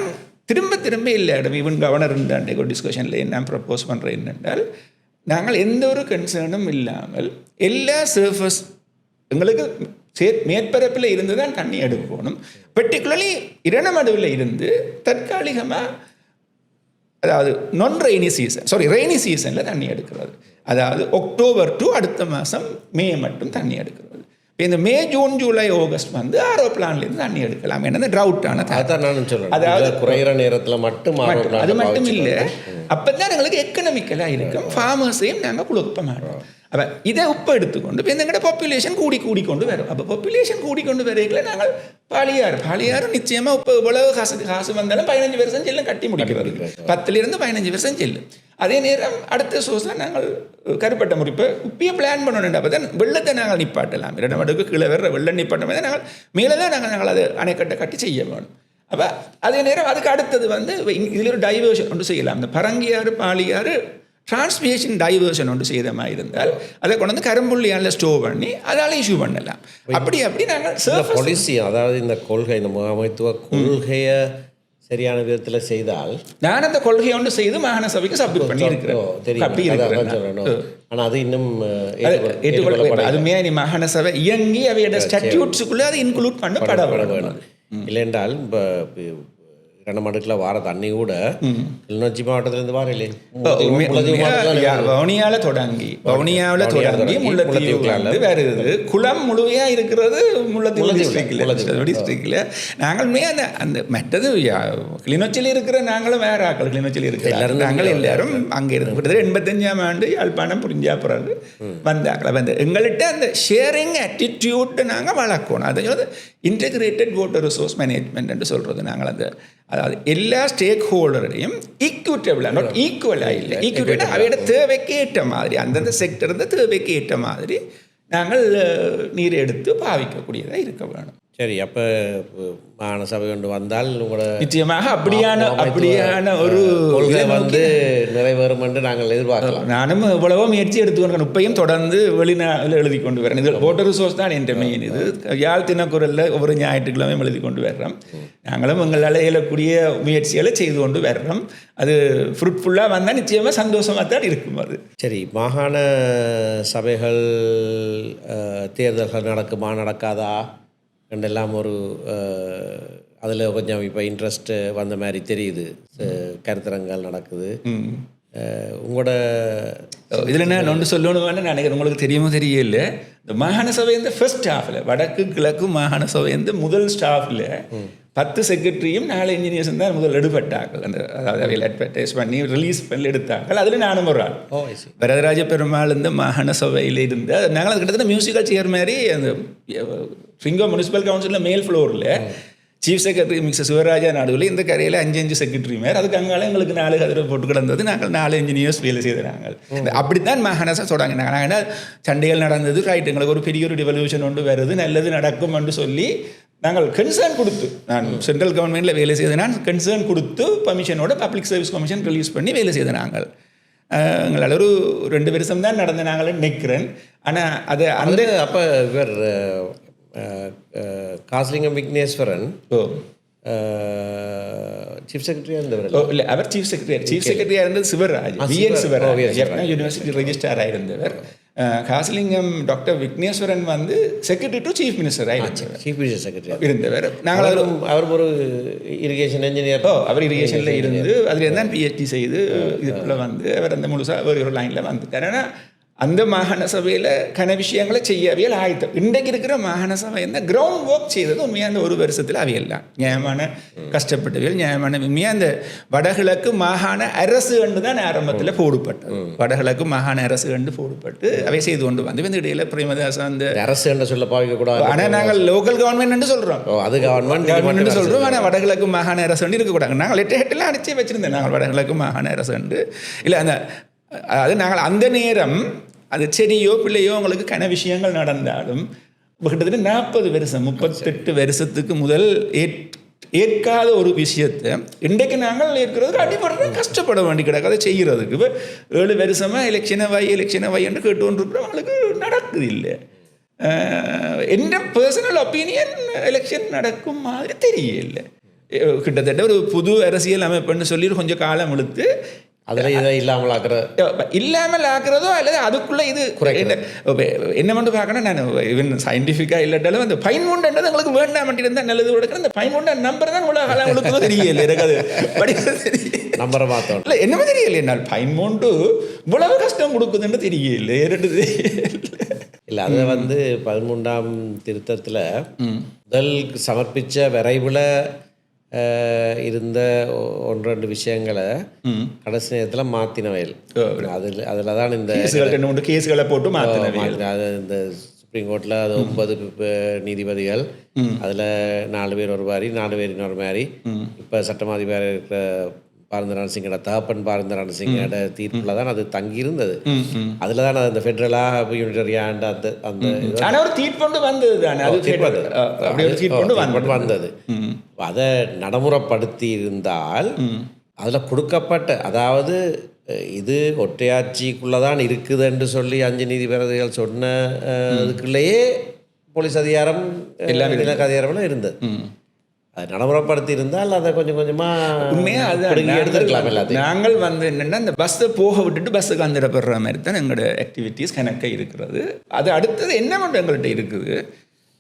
திரும்ப இல்லை ஈவன் கவர்னர் இருந்தாண்டே ஒரு டிஸ்கஷனில் என்ன ப்ரப்போஸ் பண்ணுறேன் என்னென்றால் நாங்கள் எந்த ஒரு கன்சர்னும் இல்லாமல் எல்லா சர்ஃபஸ் எங்களுக்கு மேற்பரப்பில் இருந்து தான் தண்ணி எடுக்கணும். பர்டிகுலர்லி இரண்டமடுவில் இருந்து தற்காலிகமாக அதாவது ரெய்னி சீசனில் தண்ணி எடுக்கிறது. அதாவது அக்டோபர் டு அடுத்த மாதம் மே மட்டும் தண்ணி எடுக்கிறது. இப்போ இந்த மே ஜூன் ஜூலை ஆகஸ்ட் வந்து ஆரோ பிளான்லேருந்து தண்ணி எடுக்கலாம். என்னென்ன ட்ரவுட்டான அதாவது குறையிற நேரத்தில் மட்டும் அது மட்டும் இல்லை. அப்போ தான் எங்களுக்கு எக்கனாமிக்கலாக இருக்கும். ஃபார்மர்ஸையும் நாங்கள் குழப்ப மாட்டோம். அப்போ இதை உப்பு எடுத்துக்கொண்டு இப்போ எங்கள்கிட்ட பாப்புலேஷன் கூடிக்கொண்டு வரும். அப்போ பாப்புலேஷன் கூடிக்கொண்டு வரையில நாங்கள் பாலியாறு நிச்சயமாக இப்போ இவ்வளவு காசு வந்தாலும் 15 வருஷம் செல்லும் கட்டி முடிக்கிறது. 10லிருந்து 15 வருஷம் செல்லும். அதே நேரம் அடுத்த சோர்ஸில் நாங்கள் கருப்பட்ட முறிப்பை உப்பியை பிளான் பண்ணணும். அப்போ தான் வெள்ளத்தை நாங்கள் நிப்பாட்டலாம். இரண்டமடுக்கு கீழே வர்ற வெள்ளம் நிப்பாட்டும் போது நாங்கள் மேலே தான் நாங்கள் அதை அணைக்கட்டை கட்டி செய்ய வேணும். அப்போ அதே நேரம் அதுக்கு அடுத்தது வந்து இதில் ஒரு டைவர்ஷன் ஒன்று செய்யலாம். இந்த பரங்கியாறு பாலியாறு டிரான்ஸ்மிஷன் டைவர்ஷன் ஒன்று செய்த மாதிரி இருந்தால் அதை கொண்டு வந்து கரும்புள்ளியால் ஸ்டோர் பண்ணி அதால் இஷ்யூ பண்ணலாம். அப்படி நாங்கள் பாலிசி, அதாவது இந்த கொள்கை, இந்த முகாமைத்துவ கொள்கையை சரியான விதத்தில் செய்தால் நான் அந்த கொள்கையை ஒன்று செய்து மாகாண சபைக்கு சப்மிட் பண்ணியிருக்கிறேன். ஆனால் அது இன்னும் அதுமே நீ மாகாண சபை இயங்கி அவையோட ஸ்டாட்யூட்ஸுக்குள்ளே அதை இன்க்ளூட் பண்ணப்பட வேணும். இல்லைன்றால் இப்போ இரண்டமடுக்கில் வார தண்ணி கூட கிளிநொச்சி மாவட்டத்திலேருந்து வார இல்லை, வவுனியாவில் தொடங்கி முல்லைத்தீவுல வருது. குளம் முழுமையாக இருக்கிறது முல்லைத்தீவு டிஸ்ட்ரிக்டில். நாங்களுமே அந்த மற்றது கிளிநொச்சியில் இருக்கிற நாங்களும் வேற ஆக்கள் கிளிநொச்சியில் இருக்கிற நாங்கள் எல்லாரும் அங்கே இருந்து கிட்டத்தட்ட 85ஆம் ஆண்டு யாழ்ப்பாணம் புரிஞ்சா பிறகு வந்தாக்கள் வந்து எங்கள்கிட்ட அந்த ஷேரிங் ஆட்டிடியூட் நாங்கள் வளர்க்கணும். அதை சொல்றது இன்டெகிரேட்டட் வாட்டர் ரிசோர்ஸ் மேனேஜ்மெண்ட் என்று சொல்கிறது. நாங்கள் அந்த அதாவது எல்லா ஸ்டேக் ஹோல்டரையும் ஈக்குவிட்டபிளாக, நாட் ஈக்குவலாக இல்லை, ஈக்குவிட்டாக அவையோட தேவைக்கு ஏற்ற மாதிரி அந்தந்த செக்டர் இருந்த தேவைக்கு ஏற்ற மாதிரி நாங்கள் நீர் எடுத்து பாவிக்கக்கூடியதாக இருக்க வேணும். சரி, அப்போ மாகாண சபை கொண்டு வந்தால் உங்களோட நிச்சயமாக அப்படியான ஒரு கொள்கை வந்து நிறைவேறும் என்று நாங்கள் எதிர்பார்க்கலாம். நானும் இவ்வளவோ முயற்சி எடுத்துக்கொண்டு இப்பையும் தொடர்ந்து வெளிநாளில் எழுதி கொண்டு வரேன். இது வாட்டர் ரிசோர்ஸ் தான் என் மெயின். இது யாழ் தினக்குரலில் ஒவ்வொரு ஞாயிற்றுக்கிழமையும் எழுதி கொண்டு வர்றோம். நாங்களும் எங்களால் இயலக்கூடிய முயற்சிகளை செய்து கொண்டு வர்றோம். அது ஃப்ரூட்ஃபுல்லாக வந்தால் நிச்சயமாக சந்தோஷமாக தான் இருக்கும். அது சரி, மாகாண சபைகள் தேர்தல்கள் நடக்காதா என்றெல்லாம் ஒரு அதில் கொஞ்சம் இப்போ இன்ட்ரெஸ்ட் வந்த மாதிரி தெரியுது. கருத்தரங்கள் நடக்குது. உங்களோட இதில் நான் ஒன்று சொல்லணும்னு நினைக்கிறேன். உங்களுக்கு தெரியுமோ தெரியல, இந்த மாகாண சபை இந்த ஃபர்ஸ்ட் ஸ்டாஃபில் வடக்கு கிழக்கு மாகாண சபை இந்த முதல் ஸ்டாஃபில் 10 செக்ரட்டரியும் 4 இன்ஜினியர்ஸும் தான் முதல் எடுபட்டார்கள். அந்த அதாவது அவையில் அட்வர்டைஸ் பண்ணி ரிலீஸ் பண்ணி எடுத்தார்கள். அதில் நானும் ஒரு ஆள். வரதராஜ பெருமாள் இந்த மாகாண சபையில் இருந்த நாங்கள் கிட்டத்தட்ட மியூசிக்கல் சேர் மாதிரி அந்த ரிங்கோ முனிசிபல் கவுன்சிலில் மேல் ஃப்ளோரில் சீஃப் செக்ரட்டரி மிக்சர் சிவராஜா நடுவில் இந்த கரையில் 5 செக்ரட்டரி மேர், அதுக்கு அங்கால எங்களுக்கு 4 கதிரை போட்டு கிடந்தது. நாங்கள் 4 இன்ஜினியர்ஸ் வேலை செய்தாங்க. அப்படித்தான் மாகாண சபை தொடங்கினாங்க. நாங்கள் சண்டைகள் நடந்தது, ரைட், எங்களுக்கு ஒரு பெரிய ஒரு டிவல்யூஷன் ஒன்று வருது, நல்லது நடக்கும் என்று சொல்லி நாங்கள் கன்சர்ன் கொடுத்து, நான் சென்ட்ரல் கவர்மெண்ட்டில் வேலை செய்த நான் கன்சர்ன் கொடுத்து பர்மிஷனோட பப்ளிக் சர்வீஸ் கமிஷன் ரிலீஸ் பண்ணி வேலை செய்த நாங்கள். எங்களால் ஒரு 2 வருஷம் தான் நடந்த நாங்களே நிற்கிறேன். ஆனால் அது அந்த அப்போ இவர் காசிலிங்கம் விக்னேஸ்வரன் சீஃப் செக்ரட்டரியாக இருந்தவர் இல்லை, அவர் சீஃப் செக்ரட்டரியாக இருந்தது சிவராஜ், விஎன் சிவராஜ் யூனிவர்சிட்டி ரெஜிஸ்ட்ராராக இருந்தவர். காசிலிங்கம் டாக்டர் விக்னேஸ்வரன் வந்து secretary to chief minister chief minister secretary இருந்தவர். நாங்கள் அவர் ஒரு இரிகேஷன் இன்ஜினியர். அவர் இரிகேஷனில் இருந்து அதில் தான் பிஹெச்டி செய்து இதுக்குள்ளே வந்து அவர் அந்த முழுசாக ஒரு லைனில் வந்துட்டார். ஆனால் அந்த மாகாண சபையில் கன விஷயங்களை செய்யவியல் ஆயத்தம். இன்றைக்கு இருக்கிற மாகாண சபை இந்த கிரவுண்ட் ஒர்க் செய்தது உண்மையாக அந்த ஒரு வருஷத்தில் அவையெல்லாம் நியாயமான கஷ்டப்பட்டவியல் நியாயமான உண்மையாக அந்த வடகிழக்கு மாகாண அரசு கண்டு தான் ஆரம்பத்தில் போடப்பட்டது. வடகிழக்கு மாகாண அரசு கண்டு போடப்பட்டு அவை செய்து கொண்டு வந்து இந்த இடையில பிரேமதாசன் அந்த அரசு என்று சொல்ல பாவிக்கக்கூடாது. ஆனால் நாங்கள் லோக்கல் கவர்மெண்ட் சொல்கிறோம், அது கவர்மெண்ட் சொல்கிறோம். ஆனால் வடகிழக்கு மாகாண அரசு கண்டு இருக்கக்கூடாது. நாங்கள் லெட்டர்லாம் அடிச்சே வச்சுருந்தேன். நாங்கள் வடகிழக்கு மாகாண அரசு கண்டு இல்லை அந்த அது நாங்கள் அந்த நேரம் அது சரியோ பிள்ளையோ உங்களுக்கு கன விஷயங்கள் நடந்தாலும் கிட்டத்தட்ட 40 வருஷம் 38 வருஷத்துக்கு முதல் ஏற்காத ஒரு விஷயத்தை இன்றைக்கு நாங்கள் ஏற்கிறதுக்கு அடிப்படை கஷ்டப்பட வேண்டி கிடக்கு. அதை செய்கிறதுக்கு இப்போ 7 வருஷமாக எலெக்ஷனை வை என்று கேட்டுக்கொண்டிருக்கிறோம். அவங்களுக்கு நடக்குது இல்லை. என்ன பர்சனல் ஒப்பீனியன் எலெக்ஷன் நடக்கும் மாதிரி தெரியல. கிட்டத்தட்ட ஒரு புது அரசியல் அமைப்புன்னு சொல்லி கொஞ்சம் காலம் இழுத்து அதில் இதை இல்லாமல் ஆக்குறதோ அல்லது அதுக்குள்ளே இது என்ன மட்டும் பார்க்கணும். நான் ஈவன் சயின்டிஃபிக்காக இல்லாட்டாலும் அந்த பயன்மூண்டன்றது எங்களுக்கு வேண்டாம் மட்டும் இருந்தால் நல்லது கொடுக்குற அந்த பயன்மூண்ட நம்பர் தான் உங்களுக்கு தெரியல. எனக்கு அது படிக்கிறது தெரியல, நம்பரை பார்த்தோம் இல்லை என்னமே தெரியல. என்னால் பயன்மூண்டு இவ்வளவு கஷ்டம் கொடுக்குதுன்னு தெரியல. இல்லை அதை வந்து 13ஆம் திருத்தத்தில் முதல் சமர்ப்பித்த விரைவில் இருந்த 1-2 விஷயங்களை கடைசி நேரத்தில் மாற்றினவையில் அதில் தான் இந்த கேஸுகளை போட்டு மாற்றினவையில். அது இந்த சுப்ரீம் கோர்ட்டில் அது 9 நீதிபதிகள், அதில் 4 பேர் ஒரு மாதிரி 4 பேர் இன்னொரு மாதிரி. இப்போ சட்டமாதிபர் இருக்கிற பாரந்தரான் சிங்கோட தகப்பன் பாரந்தரான் சிங்கோட தீர்ப்பில் தான் அது தங்கியிருந்தது. அதில் தான் அந்த ஃபெட்ரலாக யூனிட்டரியா அந்த ஒரு தீர்ப்பு வந்தது. அதை நடைமுறைப்படுத்தி இருந்தால் அதில் கொடுக்கப்பட்ட, அதாவது இது ஒற்றையாட்சிக்குள்ளே தான் இருக்குது என்று சொல்லி 5 நீதிபதிகள் சொன்ன இதுக்குள்ளேயே போலீஸ் அதிகாரம் அதிகாரம்லாம் இருந்தது. அது நடைமுறைப்படுத்தி இருந்தால் அதை கொஞ்சம் கொஞ்சமாக உண்மையாக அது எடுத்துருக்கலாம். எல்லாத்தையும் நாங்கள் வந்து என்னென்னா இந்த பஸ்ஸை போக விட்டுட்டு பஸ்ஸுக்கு வந்துடப்படுற மாதிரி தான் எங்களோட ஆக்டிவிட்டீஸ் கணக்காக இருக்கிறது. அது அடுத்தது என்ன மட்டும் எங்கள்கிட்ட இருக்குது.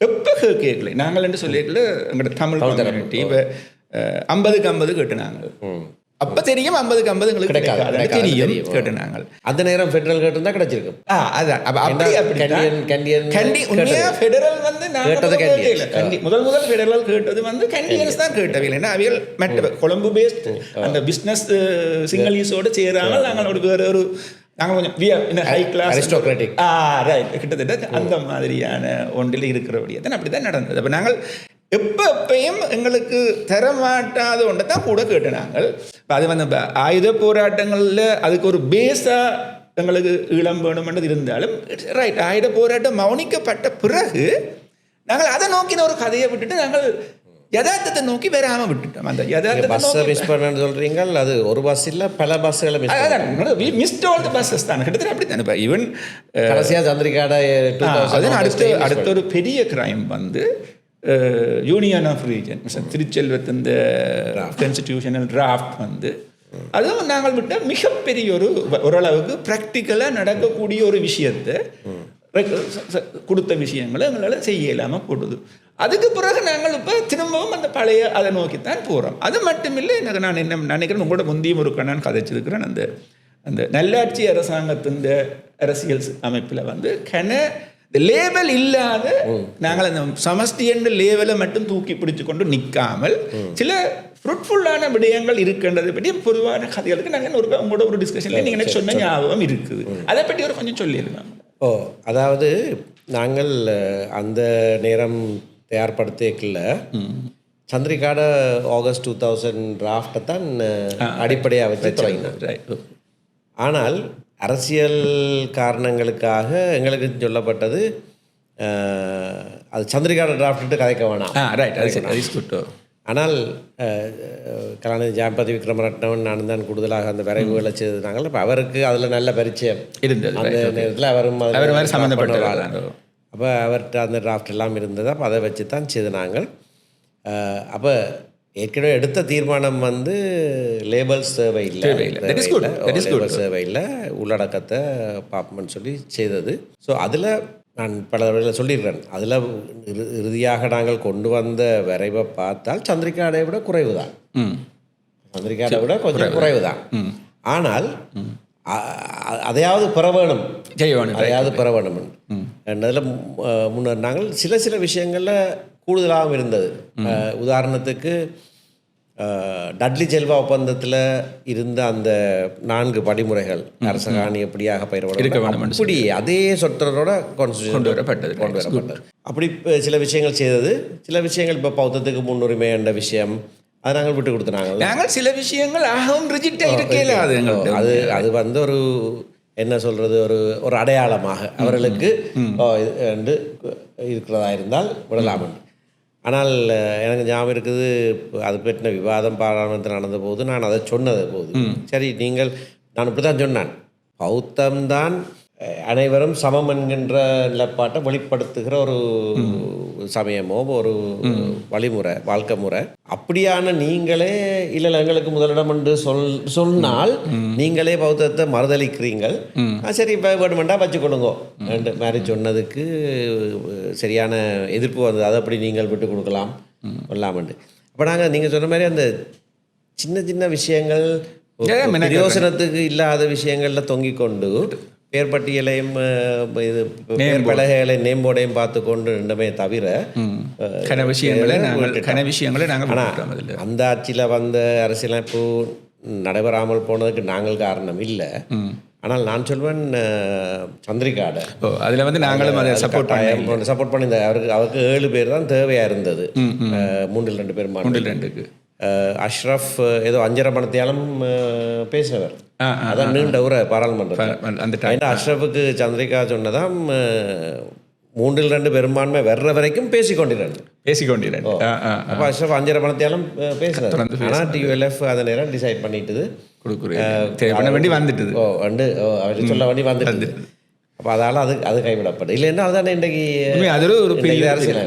எப்போ கேட்கல நாங்கள் என்று சொல்லியிருக்கல எங்களோட தமிழ் கம்யூனிட்டி இப்போ 50க்கு 50 கேட்டுனாங்க. அப்போ தெரியும் 50க்கு 50 எங்களுக்கு கிடைக்காது தெரியும் கேட்டுனாங்க. அந்த நேரம் ஃபெடரல் கேட்டிருந்தா கிடைச்சிருக்கும். அதான் ஃபெடரல் வந்து முதல் ஃபெடரல் கேட்டது வந்து கண்டியன்ஸ் தான் கேட்டவில்லை. ஏன்னா அவைகள் மற்ற கொழும்பு பேஸ்ட் அந்த பிஸ்னஸ் சிங்களீஸோடு சேராமல் நாங்கள் வேற ஒரு நாங்கள் கொஞ்சம் ஹை கிளாஸ் அரிஸ்டோக்ராட்டிக் கிட்டத்தட்ட அந்த மாதிரியான ஒன்றில் இருக்கிறபடியே தான் அப்படி தான் நடந்தது. அப்போ நாங்கள் எப்பயும் எங்களுக்கு தரமாட்டாத ஒன்றை தான் கூட கேட்டுனாங்க. அது வந்து ஆயுத போராட்டங்களில் அதுக்கு ஒரு பேஸாக எங்களுக்கு ஈழம் வேணுமென்றது இருந்தாலும் ரைட் ஆயுத போராட்டம் மௌனிக்கப்பட்ட பிறகு நாங்கள் அதை நோக்கின ஒரு கதையை விட்டுட்டு நாங்கள் யதார்த்தத்தை நோக்கி வராமல் விட்டுட்டோம். அந்த யதார்த்தத்தை மிஸ் பண்ணு சொல்கிறீங்க. அது ஒரு பஸ் இல்லை பல பஸ்ஸுகளை மிஸ்ட் ஆல் தி பஸ்ஸஸ் தான் கிட்டத்தட்ட அப்படி தானே. இப்போ ஈவன் கடைசியாக சந்திரிகாடை அடுத்த ஒரு பெரிய கிரைம் வந்து யூனியன் ஆஃப் ரீஜன் திருச்செல்வத்தின் இந்த கான்ஸ்டிடியூஷனல் டிராஃப்ட் வந்து அதுவும் நாங்கள் விட்ட மிகப்பெரிய ஓரளவுக்கு ப்ராக்டிக்கலாக நடக்கக்கூடிய ஒரு விஷயத்தை கொடுத்த விஷயங்களை எங்களால் செய்ய இல்லாமல் போடுது. அதுக்கு பிறகு நாங்கள் இப்போ திரும்பவும் அந்த பழைய அதை நோக்கித்தான் போகிறோம். அது மட்டும் இல்லை, எனக்கு நான் என்ன நினைக்கிறேன், உங்களோட முந்தியும் ஒரு நான் கதைச்சிருக்கிறேன். அந்த நல்லாட்சி அரசாங்கத்தின் அரசியல் அமைப்பில் வந்து இந்த லேவல் இல்லாத நாங்கள் அந்த சமஷ்டி என்ற லேவலை மட்டும் தூக்கி பிடிச்சு கொண்டு நிற்காமல் சில ஃப்ரூட்ஃபுல்லான விடயங்கள் இருக்கின்றதை பற்றி பொதுவான கதைகளுக்கு நாங்கள் உங்களோட ஒரு டிஸ்கஷனில் நீங்கள் எனக்கு சொன்ன ஞாபகம் இருக்குது. அதை பற்றி ஒரு கொஞ்சம் சொல்லியிருக்காங்க. அதாவது நாங்கள் அந்த நேரம் தயார்படுத்திக்கல சந்திரிகாட ஆகஸ்ட் 2000 டிராஃப்டை தான் அடிப்படையாக வச்சு தொடங்கினாங்க. ஆனால் அரசியல் காரணங்களுக்காக எங்களுக்கு சொல்லப்பட்டது அது சந்திரிகாட டிராஃப்ட்டு கதைக்க வேணாம். ஆனால் கலாநிதி ஜாம்பதி விக்ரமரட்னவன் நான் தான் கூடுதலாக அந்த வரைவுகளை செய்ததுனாங்க. இப்போ அவருக்கு அதில் நல்ல பரிச்சயம் இருந்தது. அந்த நேரத்தில் அவரும் சம்மந்தப்பட்ட அப்போ அவர்கிட்ட அந்த டிராஃப்ட் எல்லாம் இருந்தது. அப்போ அதை வச்சு தான் செய்தனாங்க. அப்போ ஏற்கனவே எடுத்த தீர்மானம் வந்து லேபல்ஸ் தேவையில்லை, லேபல் தேவையில்லை, உள்ளடக்கத்தை பார்ப்போம்னு சொல்லி செய்தது. ஸோ அதில் நான் பல வழியில் சொல்லியிருக்கிறேன். அதில் இறுதியாக நாங்கள் கொண்டு வந்த வரைவை பார்த்தால் சந்திரிகாடை விட குறைவு தான், சந்திரிகாடை விட கொஞ்சம் குறைவு தான். ஆனால் அதையாவது பெற வேணும், அதையாவது பெற வேணும் என்றதில் முன்னர் நாங்கள் சில விஷயங்களில் கூடுதலாகவும் இருந்தது. உதாரணத்துக்கு டட்லி செல்வா ஒப்பந்தத்தில் இருந்த அந்த 4 படிமுறைகள், அரசகாணி எப்படியாக பயிரப்படும் அப்படி அதே சொற்றரோட கொண்டு வரப்பட்டது. அப்படி சில விஷயங்கள் செய்தது. சில விஷயங்கள் இப்போ பௌத்தத்துக்கு முன்னுரிமை என்ற விஷயம் அதை நாங்கள் விட்டு கொடுத்துனாங்க. நாங்கள் சில விஷயங்கள் அது வந்து ஒரு என்ன சொல்கிறது, ஒரு அடையாளமாக அவர்களுக்கு இருக்கிறதா இருந்தால் விடலாம். ஆனால் எனக்கு ஞாபகம் இருக்குது, அது பற்றின விவாதம் பாராளுமன்றத்தில் நடந்த போது நான் அதை சொன்னது போது, சரி நீங்கள், நான் இப்படி தான் சொன்னேன், பௌத்தம்தான் அனைவரும் சமம் என்கின்ற நிலப்பாட்டை வெளிப்படுத்துகிற ஒரு சமயமோ ஒரு வழிமுறை, வாழ்க்கை முறை. அப்படியான நீங்களே இல்லை எங்களுக்கு முதலிடம் என்று சொன்னால் நீங்களே பௌத்தத்தை மறுதளிக்கிறீங்கள், சரி இப்போ வேணுமெண்டா வச்சுக்கொள்ளுங்கோ ரெண்டு மாதிரி சொன்னதுக்கு சரியான எதிர்ப்பு வந்தது. அதை அப்படி நீங்கள் விட்டு கொடுக்கலாம் கொள்ளாமண்டு. அப்போ நாங்கள் நீங்கள் சொன்ன மாதிரி அந்த சின்ன சின்ன விஷயங்கள், பிரயோசனத்துக்கு இல்லாத விஷயங்களில் தொங்கிக் கொண்டு பேர் பட்டியலையும் இது பலகைகளை நேம்போடையும் பார்த்து கொண்டு நின்றமே தவிர விஷயங்களை அந்த ஆட்சியில் வந்த அரசியலமைப்பு நடைபெறாமல் போனதுக்கு நாங்கள் காரணம் இல்லை. ஆனால் நான் சொல்வேன், சந்திரிகாடை அதில் வந்து நாங்களும் அதை சப்போர்ட் பண்ணி அவருக்கு 7 பேர் தான் தேவையாக இருந்தது, 3-2 பேர் 2க்கு. அஷ்ரஃப் ஏதோ 5.5 மணித்தியாலம் பேசினவர், அதான் நீண்ட உரை பாராளுமன்றத்தில். அஷ்ரஃபுக்கு சந்திரிகா சொன்னதான் 3-2 பெரும்பான்மை வர்ற வரைக்கும் பேசிக்கொண்டிருந்தேன். அப்போ அஷ்ரஃப் 5.5 மணித்தியாலம் பேசுகிறார். ஆனால் டியூஎல்எஃப் அதை நேரம் டிசைட் பண்ணிட்டுது, வந்துட்டு அவர் சொல்ல வேண்டி வந்துட்டு. அப்போ அதால் அது கைவிடப்படும். இல்லைன்னா அதுதானே இன்றைக்கு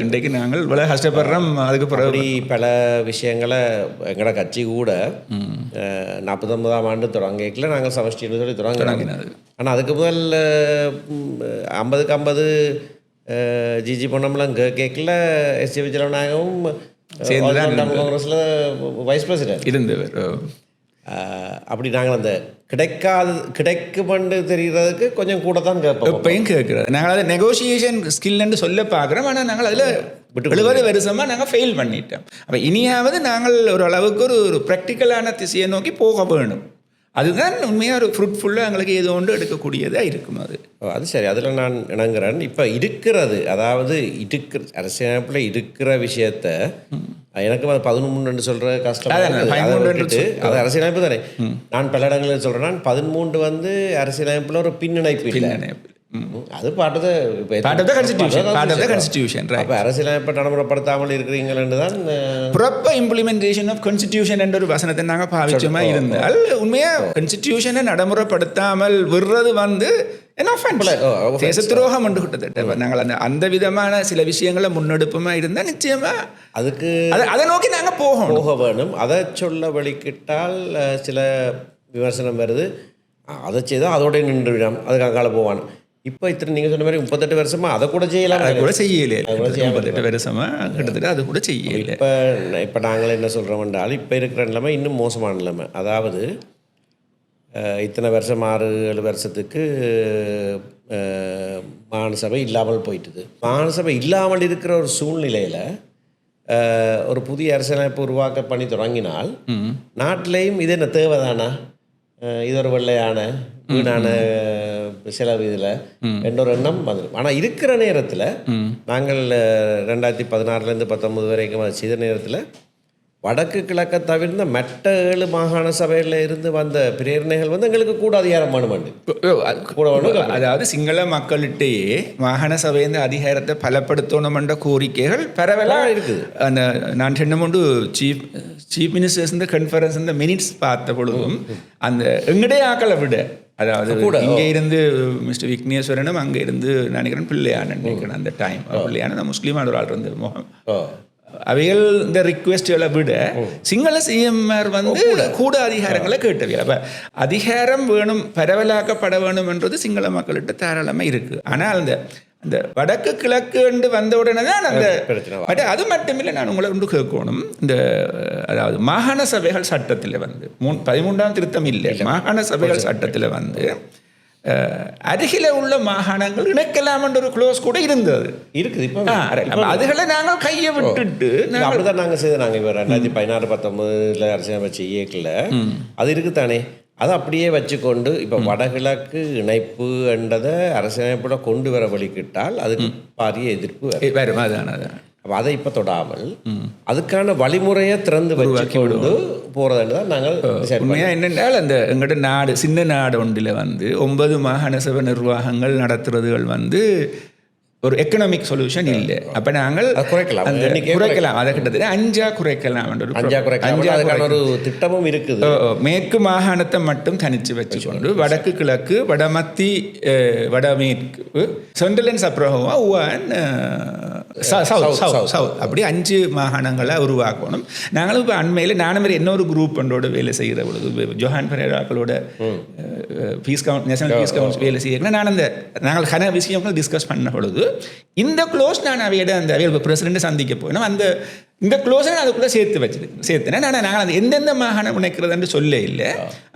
இன்றைக்கு நாங்கள் இவ்வளோ கஷ்டப்படுறோம். அதுக்கு பிறகு பல விஷயங்களை எங்களோட கட்சி கூட 49ஆம் ஆண்டு தொடங்கிக்கல நாங்கள் சமஷ்டின்னு சொல்லி தொடங்கினது. ஆனால் அதுக்கு முதல் 50க்கு 50 ஜிஜி பொன்னம்பலம் கேட்கல, எஸ்ஜி விஜயநாயகவும் காங்கிரஸில் வைஸ் பிரசிடென்ட் இருந்தவர். அப்படி நாங்கள் அந்த கிடைக்குமென்று தெரிகிறதுக்கு கொஞ்சம் கூட தான் கேட்போம். இப்பயும் கேட்குறது நாங்கள் அதை நெகோசியேஷன் ஸ்கில்ன்னு சொல்ல பார்க்குறோம். ஆனால் நாங்கள் அதில் 70 வருஷமாக நாங்கள் ஃபெயில் பண்ணிட்டோம். அப்போ இனியாவது நாங்கள் ஒரு அளவுக்கு ஒரு ப்ராக்டிக்கலான திசையை நோக்கி போக வேணும். அதுதான் உண்மையாக ஒரு ஃப்ரூட்ஃபுல்லாக எங்களுக்கு ஏதோ ஒன்று எடுக்கக்கூடியதாக இருக்கும். அது சரி, அதில் நான் இணங்குறேன். இப்போ இருக்கிறது, அதாவது அரசியலமைப்பில் இருக்கிற விஷயத்த எனக்கு 13 சொல்கிற கஷ்டம், அது அரசியலமைப்பு தானே. நான் பல இடங்களில் சொல்கிறேன், 13 வந்து அரசியலமைப்பில் ஒரு பின்னிணைப்பு இல்லை, அது அரசியலமைப்பை நடைமுறைப்படுத்தாமல் இருக்கிறீங்கள் தான். ப்ராப்பர் இம்ப்ளிமெண்டேஷன் ஆஃப் கான்ஸ்டிடியூஷன் என்ற ஒரு வசனத்தை நாங்கள் பாவிச்சோமா இருந்தால் உண்மையாக கான்ஸ்டிடியூஷனை நடைமுறைப்படுத்தாமல் விடுறது வந்து தேச துரோகம் என்று கிட்டத்தட்ட நாங்கள் அந்த விதமான சில விஷயங்களை முன்னெடுப்புமா இருந்தால் நிச்சயமா அதுக்கு அதை நோக்கி நாங்கள் போக வேணும். அதை சொல்ல வழிக்கிட்டால் சில விமர்சனம் வருது, அதை செய்தால் அதோட நின்று விடாம அதுக்கு அங்கால போவான். இப்போ இத்தனை நீங்கள் சொன்ன மாதிரி 38 வருஷமா அதை கூட செய்யலாம், அதை கூட செய்யலை. 38 வருஷமா கிட்டத்தட்ட அது கூட செய்யலை. இப்போ நாங்கள் என்ன சொல்கிறோம் என்றால், இப்போ இருக்கிற நிலைமை இன்னும் மோசமான நிலைமை. அதாவது இத்தனை வருஷம் 6-7 வருஷத்துக்கு மாகாண சபை இல்லாமல் போயிட்டுது. மாகாண சபை இல்லாமல் இருக்கிற ஒரு சூழ்நிலையில் ஒரு புதிய அரசியலமைப்பு உருவாக்க பண்ணி தொடங்கினால் நாட்டிலையும் இது என்ன தேவைதானா, இது ஒரு வெள்ளையான வீணான செலவு இதில் என்னொரு எண்ணம் வந்துடும். ஆனால் இருக்கிற நேரத்தில் நாங்கள் 2016 19 வரைக்கும் அது செய்த நேரத்தில் வடக்கு கிழக்க தவிர்ந்த மற்ற 7 மாகாண சபையில் இருந்து வந்த பிரேரணைகள் வந்து எங்களுக்கு கூட அதிகாரம் வேணுமாண்டு கூட வேணும். அதாவது சிங்கள மக்கள்கிட்டயே மாகாண சபையின் அதிகாரத்தை பலப்படுத்தணும் என்ற கோரிக்கைகள் பரவலாக இருக்குது. அந்த நான் சொன்னமுண்டு சீஃப் மினிஸ்டர்ஸ் இந்த கான்ஃபரன்ஸ் இந்த மினிட்ஸ் பார்த்த பொழுதும் அந்த எங்கடைய ஆக்களை விட, அதாவது இங்கே இருந்து மிஸ்டர் விக்னேஸ்வரனும் அங்கே இருந்து நினைக்கிறேன் பிள்ளையான நினைக்கிறேன் அந்த டைம் பிள்ளையான முஸ்லீமான ஒரு ஆள் இருந்து முகம் அவைகள் இந்த ரிக்வெஸ்ட்களை விட சிங்கள சிஎம்ஆர் வந்து கூட அதிகாரங்களை கேட்டவைகள். அப்போ அதிகாரம் வேணும், பரவலாக்கப்பட வேணும் என்றது சிங்கள மக்கள்கிட்ட தாராளமாக இருக்குது. ஆனால் அந்த வடக்கு கிழக்கு என்று வந்த உடனே தான் அந்த பிரச்சனை. அது மட்டுமில்லை, நான் உங்களை ஒன்று கேட்கணும். அதாவது மாகாண சபைகள் சட்டத்தில் வந்து 13ஆம் திருத்தம் இல்லை, மாகாண சபைகள் சட்டத்தில் வந்து அருகில உள்ள மாகாணங்கள் இணைக்கலாம் என்ற ஒரு க்ளோஸ் கூட இருக்குது. இப்போ அதுகளை நாங்கள் கையை விட்டுட்டு அப்படிதான் நாங்கள் செய்த. நாங்கள் இப்போ 2016-19 அரசியலமைச்சு இயக்கல அது இருக்குதானே, அதை அப்படியே வச்சுக்கொண்டு இப்போ வடகிழக்கு இணைப்பு என்றதை அரசியலமைப்போட கொண்டு வர வழிக்கிட்டால் அதுக்கு பாரிய எதிர்ப்பு வரும். அதான் அப்போ அதை இப்போ தொடாமல் அதுக்கான வழிமுறையை திறந்து வச்சுக்கொண்டு போகிறதுன்னு தான் நாங்கள் உண்மையாக என்னென்றால் அந்த எங்களோட நாடு சின்ன நாடு ஒன்றில் வந்து 9 மாகாண சபை நிர்வாகங்கள் நடத்துறதுகள் வந்து ஒரு எக்கனாமிக் சொல்யூஷன் இல்லை. அப்போ நாங்கள் குறைக்கலாம், அதை கிட்டத்தட்ட 5 குறைக்கலாம் ஒரு திட்டமும் இருக்குது. மேற்கு மாகாணத்தை மட்டும் தனித்து வச்சுக்கொண்டு வடக்கு கிழக்கு வடமத்தி வடமேற்கு சென்ட்ரல் அண்ட் சப்ரஹோவா சவுத் அப்படி 5 மாகாணங்களை உருவாக்கணும். நாங்களும் இப்போ அண்மையில் நானும் இன்னொரு குரூப் ஒன்றோட வேலை செய்கிற பொழுது ஜோஹான் பெரேராக்களோட நேஷனல் பீஸ் கவுன்சில் வேலை செய்யணும். நாங்கள் கன விஷயங்கள் டிஸ்கஸ் பண்ண பொழுது இந்த க்ளோஸ் நான் அவையிட அந்த அவையில் பிரசிடென்ட் சந்திக்க போயினோம். இந்த க்ளோஸை நான் அதுக்குள்ளே சேர்த்துனேன். நாங்கள் அந்த எந்தெந்த மாகாணம் இணைக்கிறதுன்னு சொல்ல இல்லை.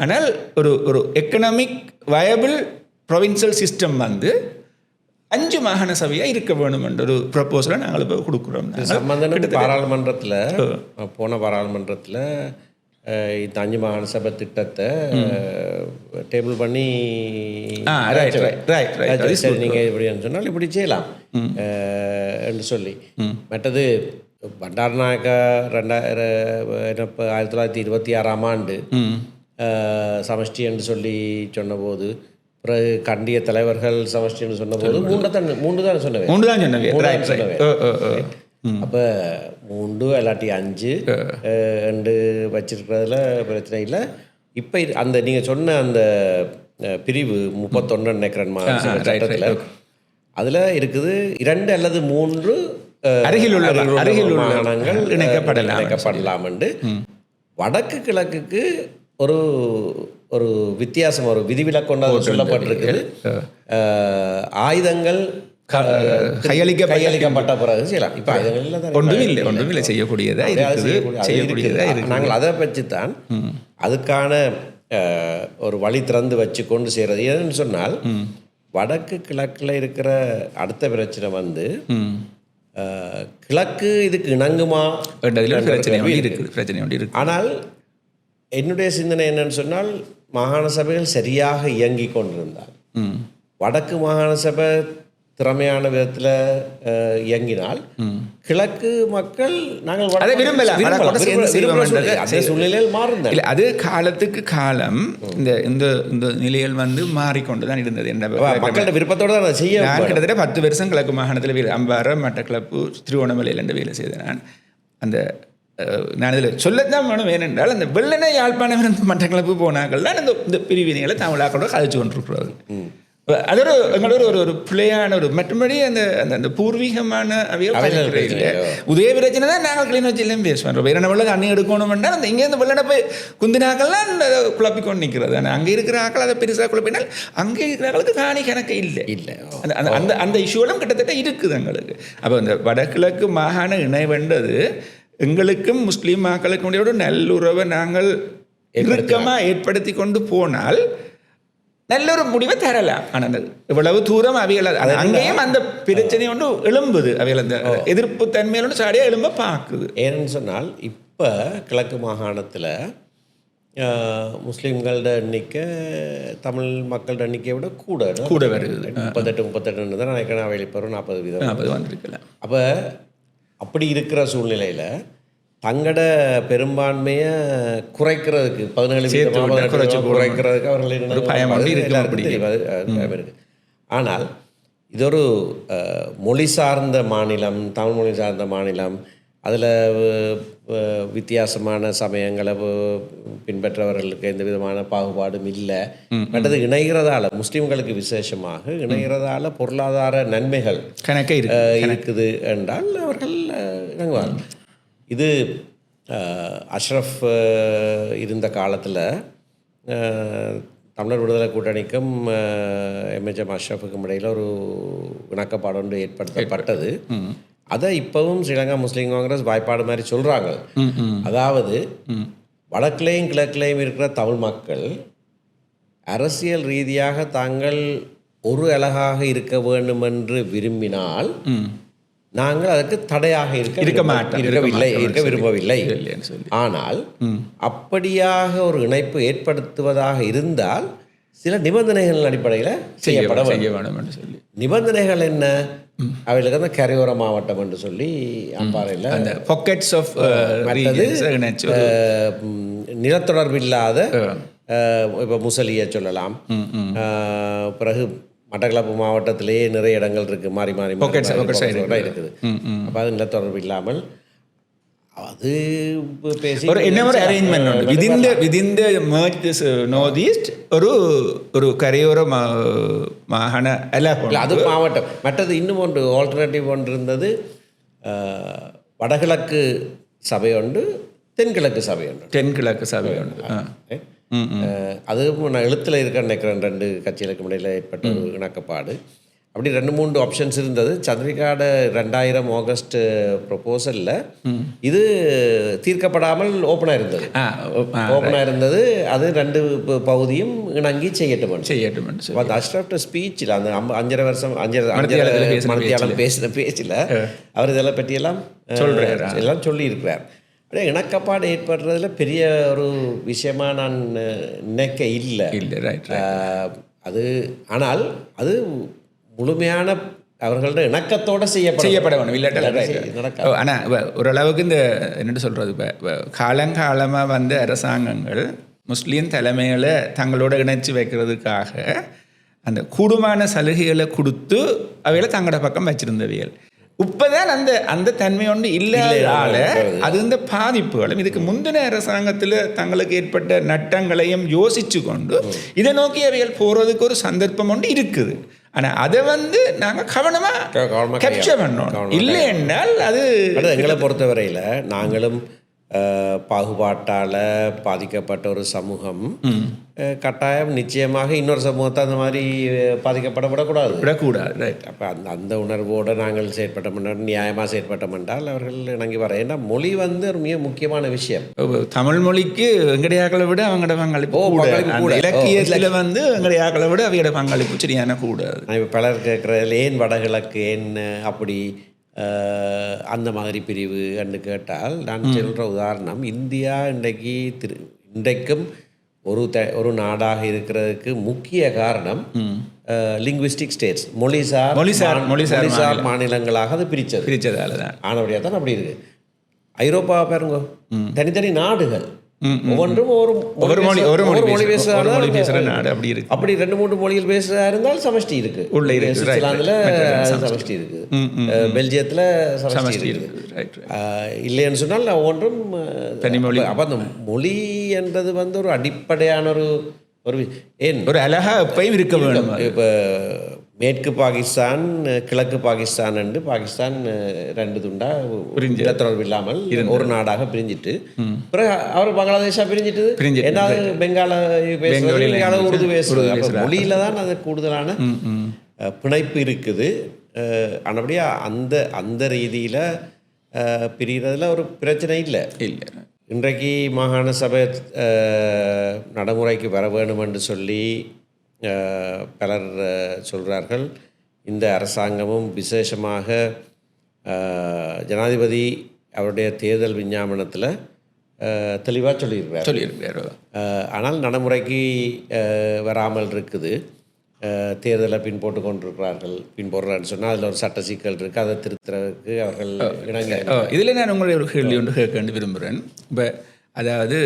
ஆனால் ஒரு எக்கனாமிக் வயபிள் ப்ரொவின்சியல் சிஸ்டம் வந்து 5 மாகாண சபையாக இருக்க வேணும் என்ற ஒரு ப்ரப்போசலை நாங்கள் இப்போ கொடுக்குறோம். பாராளுமன்றத்தில் போன பாராளுமன்றத்தில் இந்த 5 மாகாண சபை திட்டத்தை டேபிள் பண்ணி நீங்கள் இப்படின்னு சொன்னால் இப்படி செய்யலாம் என்று சொல்லி. மற்றது பண்டாரநாயக்கா 1926ஆம் ஆண்டு சமஷ்டி என்று சொல்லி சொன்னபோது, பிறகு கண்டிய தலைவர்கள் சமஷ்டி என்று சொன்னபோது 3 தான் சொன்னேன். அப்போ 3 இல்லாட்டி 5 ரெண்டு வச்சிருக்கிறதுல பிரச்சனை இல்லை. இப்போ அந்த நீங்கள் சொன்ன அந்த பிரிவு 31 நினைக்கிறேன் சட்டத்தில், அதில் இருக்குது 2 அல்லது 3 அருகில் உள்ள மாகாணங்கள் இணைக்கப்படலாம் என்று. வடக்கு கிழக்குக்கு ஒரு வித்தியாசம், ஒரு விதிவிலக்கு சொல்லப்பட்டிருக்குது. ஆயுதங்கள் கையளிக்கப்பட்ட பிறகு செய்யலாம். இப்போ ஒன்றும் இல்லை செய்யக்கூடியதா. நாங்கள் அதை பற்றித்தான் அதுக்கான ஒரு வழி திறந்து வச்சு கொண்டு செய்கிறது. ஏன்னு சொன்னால் வடக்கு கிழக்கில் இருக்கிற அடுத்த பிரச்சனை வந்து கிழக்கு இதுக்கு இணங்குமா பிரச்சனை. ஆனால் என்னுடைய சிந்தனை என்னன்னு சொன்னால், மாகாண சபைகள் சரியாக இயங்கி கொண்டிருந்தால், வடக்கு மாகாண சபை திறமையான விதத்தில் இயங்கினால் கிழக்கு மக்கள் நாங்கள் சூழ்நிலையில் மாறும். இல்லை, அது காலத்துக்கு காலம் இந்த நிலையில் வந்து மாறிக்கொண்டுதான் இருந்தது. மக்களோட விருப்பத்தோடு தான் செய்ய. நான் கிட்டத்தட்ட 10 வருஷம் கிழக்கு மாகாணத்தில் அம்பாறை, மட்டக்களப்பு, திருவோணமலையில் என்று வேலை செய்தேன். நான் இதில் சொல்லத்தான் வேணும். ஏனென்றால் அந்த வெள்ளனை யாழ்ப்பாணம் இருந்து மட்டக்களப்பு போனார்கள் தான் இந்த பிரிவினைகளை தமிழாக்களோட கழிச்சு கொண்டிருக்கிறது. அது எங்களோட ஒரு பிள்ளையான மற்றபடி அந்த பூர்வீகமான இல்லை. உதய பிரச்சனை தான் நாங்கள் கிளிநொச்சியிலையும் பேசுவோம். வேற வெள்ளை தண்ணி எடுக்கணும்னா அந்த இங்கேருந்து வெள்ளனை போய் குந்தினாக்கள்லாம் குழப்பிக்கொண்டு நிற்கிறது. ஆனால் அங்கே இருக்கிற ஆக்கள் அதை பெருசாக குழப்பினால் அங்கே இருக்கிறவங்களுக்கு காணி கணக்கு இல்லை. அந்த இஷ்யூலாம் கிட்டத்தட்ட இருக்குது எங்களுக்கு. அப்போ இந்த வடகிழக்கு மாகாண இணைவென்றது எங்களுக்கும் முஸ்லீம் மக்களுக்கும் ஒரு நல்லுறவை நாங்கள் இறுக்கமாக ஏற்படுத்தி கொண்டு போனால் நல்ல ஒரு முடிவை தரலாம். ஆனால் இவ்வளவு தூரம் அவைகள் அங்கேயும் அந்த பிரச்சனை ஒன்று எழும்புது. அவைகள் அந்த எதிர்ப்பு தன்மையில சாடியாக எழும்ப பார்க்குது. ஏன்னு சொன்னால் இப்போ கிழக்கு மாகாணத்தில் முஸ்லீம்களோட எண்ணிக்கை தமிழ் மக்களோட எண்ணிக்கையை விட கூட வருது. 38 தான் நினைக்கிறேன். அவையில் இப்போ 40% வந்திருக்கலாம். அப்போ அப்படி இருக்கிற சூழ்நிலையில் தங்களோட பெரும்பான்மையை குறைக்கிறதுக்கு 17% குறைக்கிறதுக்கு அவர்கள் இருக்கு. ஆனால் இது ஒரு மொழி சார்ந்த மாநிலம், தமிழ் மொழி சார்ந்த மாநிலம். அதில் வித்தியாசமான சமயங்களை பின்பற்றவர்களுக்கு எந்த விதமான பாகுபாடும் இல்லை. மற்றது இணைகிறதால முஸ்லீம்களுக்கு விசேஷமாக இணைகிறதால பொருளாதார நன்மைகள் கணக்கே இருக்குது என்றால் அவர்கள் இணங்குவார்கள். இது அஷ்ரஃப் இருந்த காலத்தில் தமிழர் விடுதலை கூட்டணிக்கும் எம்எச்எம் அஷ்ரஃபுக்கும் இடையில் ஒரு இணக்கப்பாடு ஒன்று ஏற்படுத்தப்பட்டது. அதை இப்போவும் ஸ்ரீலங்கா முஸ்லீம் காங்கிரஸ் வாய்ப்பாடு மாதிரி சொல்கிறாங்க. அதாவது வடக்கிலையும் கிழக்கிலையும் இருக்கிற தமிழ் மக்கள் அரசியல் ரீதியாக தாங்கள் ஒரு அழகாக இருக்க வேண்டும் என்று விரும்பினால் நாங்கள் அதற்கு தடையாக இருக்க விரும்பவில்லை. ஆனால் அப்படியாக ஒரு இணைப்பு ஏற்படுத்துவதாக இருந்தால் சில நிபந்தனைகள் அடிப்படையில் செய்யப்பட வேண்டும் என்று சொல்லி. நிபந்தனைகள் என்ன? அவைகளுக்கு வந்து கரையோர மாவட்டம் என்று சொல்லி அம்பாறையில் நிலத்தொடர்பில்லாத இப்போ முசலியை சொல்லலாம். பிறகு மட்டக்களப்பு மாவட்டத்திலேயே நிறைய இடங்கள் இருக்குது, மாறி மாறி இருக்குது. அப்போ அது நிலத்தொடர்பு இல்லாமல் அது பேசி ஒரு arrangement within the merged northeast ஒரு கரையோர மாகாண அது மாவட்டம். மற்றது இன்னும் ஒன்று ஆல்டர்னேட்டிவ் ஒன்று இருந்தது. வடகிழக்கு சபை ஒன்று, தென்கிழக்கு சபை ஒன்று. அது நான் எழுத்தில் இருக்க நினைக்கிறேன். 2 கட்சிகளுக்கு இடையில் ஏற்பட்ட ஒரு இணக்கப்பாடு. அப்படி 2-3 ஆப்ஷன்ஸ் இருந்தது. சந்திரிகாட 2000 ஆகஸ்ட் ப்ரொபோசலில் இது தீர்க்கப்படாமல் ஓப்பனாக இருந்தது. அது 2 பகுதியும் இணங்கி செய்யட்டும். அந்த அஷ்ரஃப்ட ஸ்பீச்சில் அந்த 5.5 வருஷம் மணித்தியாலம் பேசின பேச்சில் அவர் இதெல்லாம் பற்றியெல்லாம் எல்லாம் சொல்லியிருக்கிறார். அப்படியே இணக்கப்பாடு ஏற்படுறதுல பெரிய ஒரு விஷயமா நான் நினைக்க இல்லை. அது ஆனால் அது முழுமையான அவர்களோட இணக்கத்தோடு செய்யப்பட வேணும். இல்லாட்ட ஆனால் ஓரளவுக்கு இந்த என்ன சொல்கிறது, இப்போ காலங்காலமாக வந்த அரசாங்கங்கள் முஸ்லீம் தலைமையில் தங்களோட இணைச்சி வைக்கிறதுக்காக அந்த கூடுமான சலுகைகளை கொடுத்து அவைகளை தங்களோட பக்கம் வச்சிருந்தவியல். இப்போதான் அந்த தன்மை ஒன்று இல்லாத அது இந்த பாதிப்புகளும் இதுக்கு முந்தின அரசாங்கத்தில் தங்களுக்கு ஏற்பட்ட நட்டங்களையும் யோசித்து கொண்டு இதை நோக்கி அவைகள் போகிறதுக்கு ஒரு சந்தர்ப்பம் ஒன்று இருக்குது. ஆனால் அதை நாங்கள் கவனமாக கேப்சர் பண்ணோம். இல்லை என்றால் அது எங்களை பொறுத்தவரையில் நாங்களும் பாகுபாட்டால் பாதிக்கப்பட்ட ஒரு சமூகம் கட்டாயம் நிச்சயமாக இன்னொரு சமூகத்தை அந்த மாதிரி விடக்கூடாது. ரைட். அப்போ அந்த உணர்வோடு நாங்கள் செயற்பட்டோம், நியாயமாக செயற்பட்டோம் என்றால் அவர்கள் இணங்கி வர. ஏன்னா மொழி ஒரு மிக முக்கியமான விஷயம். தமிழ் மொழிக்கு எங்கடையாக்களை விட அவங்களோட பங்களிப்பு இலக்கியத்தில் எங்கடையாக்களை விட அவங்களோட பங்களிப்பு சரியான கூடாது. இப்போ பலர் கேட்குறதுல ஏன் வடகிழக்கு, ஏன் அப்படி அந்த மாதிரி பிரிவு என்று கேட்டால் நான் சொல்கிற உதாரணம், இந்தியா இன்றைக்கும் ஒரு நாடாக இருக்கிறதுக்கு முக்கிய காரணம் லிங்குவிஸ்டிக் ஸ்டேட்ஸ், மொழிசார் மாநிலங்களாக அது பிரித்ததால தான். ஆனபடியாக தான் அப்படி இருக்குது. ஐரோப்பா பாருங்க, தனித்தனி நாடுகள், ஒவ்வொன்றும் ஒரு மொழி பேசுகிற நாடு. அப்படி 2-3 மொழிகள் பேசுகிறதா இருந்தால் சமஷ்டி இருக்கு. சுவிட்சர்லாந்தில் சமஷ்டி இருக்கு, பெல்ஜியத்தில் சமஷ்டி இருக்கு. இல்லைன்னு சொன்னால் ஒவ்வொன்றும் தனிமொழி. அப்போ அந்த மொழி என்பது ஒரு அடிப்படையான ஒரு அழகா எப்பயும் இருக்க வேண்டும். இப்போ மேற்கு பாகிஸ்தான், கிழக்கு பாகிஸ்தான் என்று பாகிஸ்தான் 2 துண்டா நிலத்தொடர்பு இல்லாமல் ஒரு நாடாக பிரிஞ்சிட்டு, பிறகு அவர் பங்களாதேஷா பிரிஞ்சிட்டு ஏதாவது பெங்கால பேசுறது, உருது பேசுறது. மொழியில தான் அது கூடுதலான பிணைப்பு இருக்குது. ஆனபடியா அந்த ரீதியில் பிரிகிறதுல ஒரு பிரச்சனை இல்லை. இன்றைக்கு மாகாண சபை நடைமுறைக்கு வர வேண்டும் என்று சொல்லி பலர் சொல்கிறார்கள். இந்த அரசாங்கமும் விசேஷமாக ஜனாதிபதி அவருடைய தேர்தல் விஞ்ஞாபனத்தில் தெளிவாக சொல்லியிருக்கிறார். ஆனால் நடைமுறைக்கு வராமல் இருக்குது. தேர்தலை பின்போட்டு கொண்டிருக்கிறார்கள். பின்போடுறான்னு சொன்னால் அதில் ஒரு சட்ட சிக்கல் இருக்குது. அதை திருத்துறதுக்கு அவர்கள் இணங்க. இதில் நான் உங்களுடைய ஒரு கேள்வி ஒன்று கேட்க விரும்புகிறேன். இப்போ அதாவது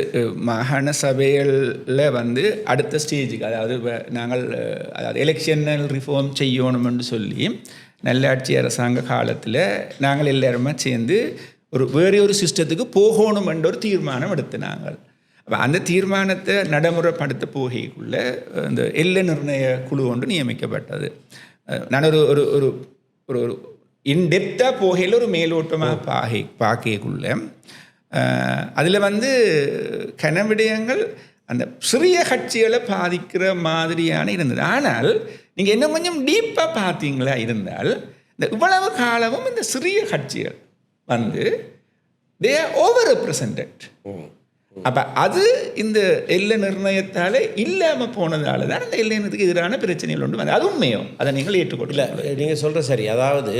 மாகாண சபைகளில் அடுத்த ஸ்டேஜுக்கு, அதாவது நாங்கள் எலெக்ஷனல் ரிஃபார்ம் செய்யணும்னு சொல்லி நல்லாட்சி அரசாங்க காலத்தில் நாங்கள் எல்லாருமே சேர்ந்து வேறு ஒரு சிஸ்டத்துக்கு போகணும் என்ற ஒரு தீர்மானம் எடுத்து நாங்கள் அப்போ அந்த தீர்மானத்தை நடைமுறைப்படுத்த போகைக்குள்ள இந்த எல்லை நிர்ணய குழு ஒன்று நியமிக்கப்பட்டது. நான் ஒரு இன்டெப்த்தாக போகையில் ஒரு மேலோட்டமாக பார்க்கக்குள்ள அதில் வந்து கனவிடயங்கள் அந்த சிறிய கட்சிகளை பாதிக்கிற மாதிரியான இருந்தது. ஆனால் நீங்கள் என்ன கொஞ்சம் டீப்பாக பார்த்தீங்களா இருந்தால் இந்த இவ்வளவு காலமும் இந்த சிறிய கட்சிகள் வந்து தே ஆர் ஓவர் ரெப்ரசன்டட். அப்போ அது இந்த எல்லை நிர்ணயத்தால் இல்லாமல் போனதால தான் அந்த எல்லை நிர்ணயத்துக்கு எதிரான பிரச்சனைகள் ஒன்று வந்து அது உண்மையோ அதை நீங்கள் ஏற்றுக்கொள்ள. நீங்கள் சொல்கிற சரி. அதாவது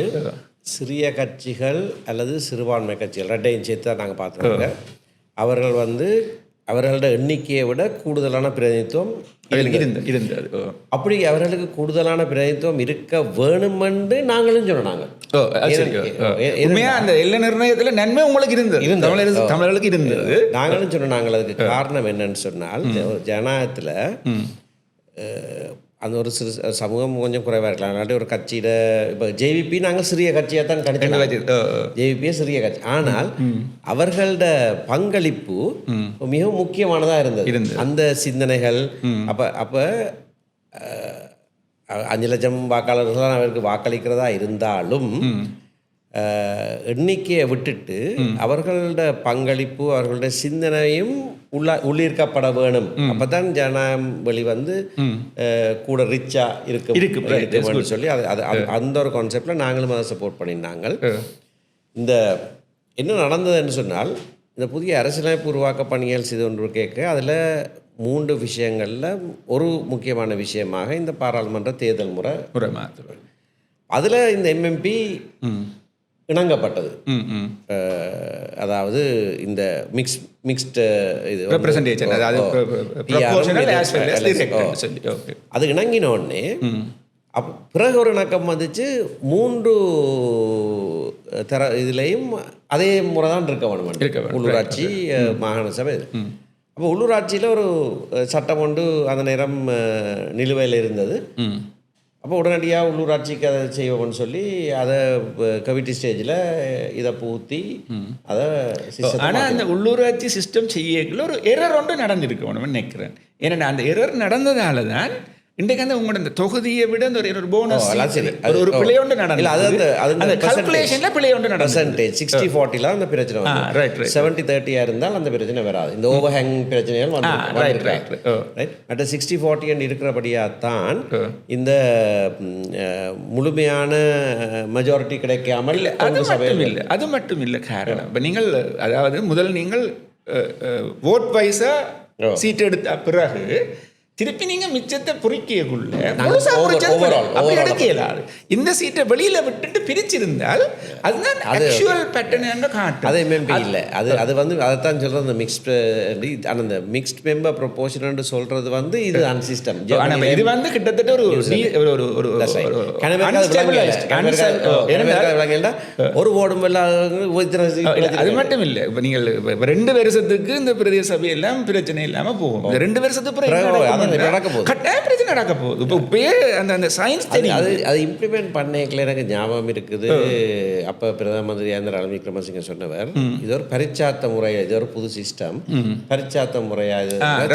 சிறிய கட்சிகள் அல்லது சிறுபான்மை கட்சிகள் ரெண்டையும் சேர்த்து தான் நாங்கள் பார்த்துருக்கோங்க. அவர்கள் வந்து அவர்களோட எண்ணிக்கையை விட கூடுதலான பிரதிநிதித்துவம் இருந்தது. அப்படி அவர்களுக்கு கூடுதலான பிரதிநிதித்துவம் இருக்க வேணுமென்று நாங்களும் சொன்னாங்க. அந்த எல்லை நிர்ணயத்தில் நன்மை உங்களுக்கு இருந்தது, தமிழர்களுக்கு இருந்தது. நாங்களும் சொன்னாங்க. அதுக்கு காரணம் என்னன்னு சொன்னால் ஜனநாயகத்தில் அந்த ஒரு சிறு சமூகம் கொஞ்சம் குறைவாக இருக்கலாம். அதனால ஒரு கட்சியில் இப்போ ஜேவிபி நாங்கள் சிறிய கட்சியாக தான் கணிச்சு, ஜேவிபியே சிறிய கட்சி. ஆனால் அவர்களோட பங்களிப்பு மிகவும் முக்கியமானதாக இருந்தது. அந்த சிந்தனைகள் அப்போ 5 லட்சம் வாக்காளர்கள் அவருக்கு வாக்களிக்கிறதா இருந்தாலும் எண்ணிக்கையை விட்டுட்டு அவர்களோட பங்களிப்பு அவர்களுடைய சிந்தனையும் உள்ளீர்க்கப்பட வேணும். அப்பதான் ஜனநாயகம் வெளி வந்து கூட ரிச்சா இருக்கு சொல்லி அந்த ஒரு கான்செப்ட்ல நாங்களும் அதை சப்போர்ட் பண்ணியிருந்தாங்க. இந்த என்ன நடந்ததுன்னு சொன்னால் இந்த புதிய அரசியலமைப்பு உருவாக்க பணிகள் செய்து ஒன்று கேட்க அதில் 3 விஷயங்களில் ஒரு முக்கியமான விஷயமாக இந்த பாராளுமன்ற தேர்தல் முறை அதில் இந்த எம்எம்பி இணங்கப்பட்டது. அதாவது இந்த மிக்ஸ்டு இது ரெப்ரசன்டேஷன், அது இணங்கினோடனே பிறகு ஒரு இணக்கம் வந்துச்சு. 3 இதுலேயும் அதே முறை தான் இருக்க வேணும். உள்ளூராட்சி, மாகாண சபை. அப்போ உள்ளூராட்சியில் ஒரு சட்டம் ஒன்று அந்த நேரம் நிலுவையில் இருந்தது. அப்போ உடனடியாக உள்ளூராட்சிக்கு அதை செய்வோம்னு சொல்லி அதை கமிட்டி ஸ்டேஜில் இதை பூத்தி அதை சிஸ்டம். ஆனால் அந்த உள்ளூராட்சி சிஸ்டம் செய்யக்குள்ள ஒரு எரர் ஒன்று நடந்திருக்கணும்னு நினைக்கிறேன். ஏன்னா அந்த எரர் நடந்ததால தான் இன்றைக்கு அந்த உங்களோட இந்த தொகுதியை விட அந்த ஒரு போனஸ் ஒரு பிள்ளையோண்டு நடந்தது. அந்த கால்குலேஷன்ல பிள்ளையோண்டு நடந்தது. 60-40 அந்த பிரச்சனை வந்து 70-30 இருந்தால் அந்த பிரச்சனை வராது. இந்த ஓவர்ஹேங் பிரச்சனைகள் வந்து அட் 60-40 இருக்கிறபடியாத்தான் இந்த முழுமையான மெஜாரிட்டி கிடைக்காமல் அது மட்டும் இல்லை காரணம். இப்போ நீங்கள் அதாவது முதல் நீங்கள் ஓட் வைஸா சீட் எடுத்த பிறகு திருப்பி நீங்க மிச்சத்தை பொறிக்கக்குள்ள இந்த சீட்டை வெளியில விட்டுட்டு பிரிச்சிருந்தால் அதுதான் ஆக்சுவல் பேட்டர்ன் காட்டும். அது எம்எம்பி இல்லை. அது வந்து அதைத்தான் சொல்றது. அந்த மிக்ஸ்டு அந்த மிக்ஸ்ட் மெம்பர் ப்ரொபோர்ஷன் சொல்றது வந்து இது அன் சிஸ்டம். இது வந்து கிட்டத்தட்ட ஒரு ஓடும் அது மட்டும் இல்லை. இப்ப நீங்கள் 2 வருஷத்துக்கு இந்த பிரதேச சபை எல்லாம் பிரச்சனை இல்லாம போகும். 2 வருஷத்துக்கு பிறகு நடக்க போகுது. இப்போ இப்பயே அந்த சயின்ஸ் தெரியும். அது இம்ப்ளிமெண்ட் பண்ணேக்கல எனக்கு ஞாபகம் இருக்குது. அப்போ பிரதம மந்திரி ரணில் விக்ரமசிங்க சொன்னவர், இது ஒரு பரிச்சாத்த முறை, இது ஒரு புது சிஸ்டம், பரிச்சாத்த முறையாக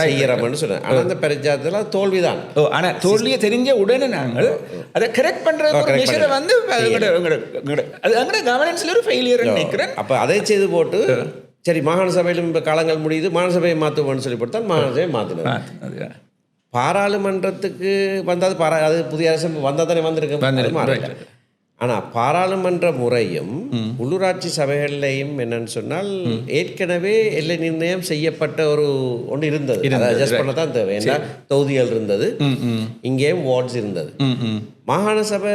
செய்யறோம்னு சொன்னார். ஆனால் அந்த பரிச்சாத்தத்தில் தோல்விதான். ஆனால் தோல்வியை தெரிஞ்ச உடனே நாங்கள் அதை கரெக்ட் பண்ணுறது மெஷரை வந்து அங்கே கவர்னன்ஸில் ஒரு ஃபெயிலியர் நினைக்கிறேன். அப்போ அதை செய்து போட்டு சரி மாகாண சபையிலும் இப்போ காலங்கள் முடியுது, மாகாண சபையை மாற்றுவோம்னு சொல்லி போட்டு தான் மாகாண சபையை மாற்றினார். பாராளுமன்றத்துக்கு வந்தாது அது புதிய அரசு வந்தால் தானே வந்திருக்கு. ஆனால் பாராளுமன்ற முறையும் உள்ளூராட்சி சபைகள்லையும் என்னன்னு சொன்னால் ஏற்கனவே எல்லை நிர்ணயம் செய்யப்பட்ட ஒரு ஒன்று இருந்தது. அதை அட்ஜஸ்ட் பண்ண தான் தேவை. ஏன்னா தொகுதிகள் இருந்தது, இங்கேயும் வார்ட்ஸ் இருந்தது. மாகாண சபை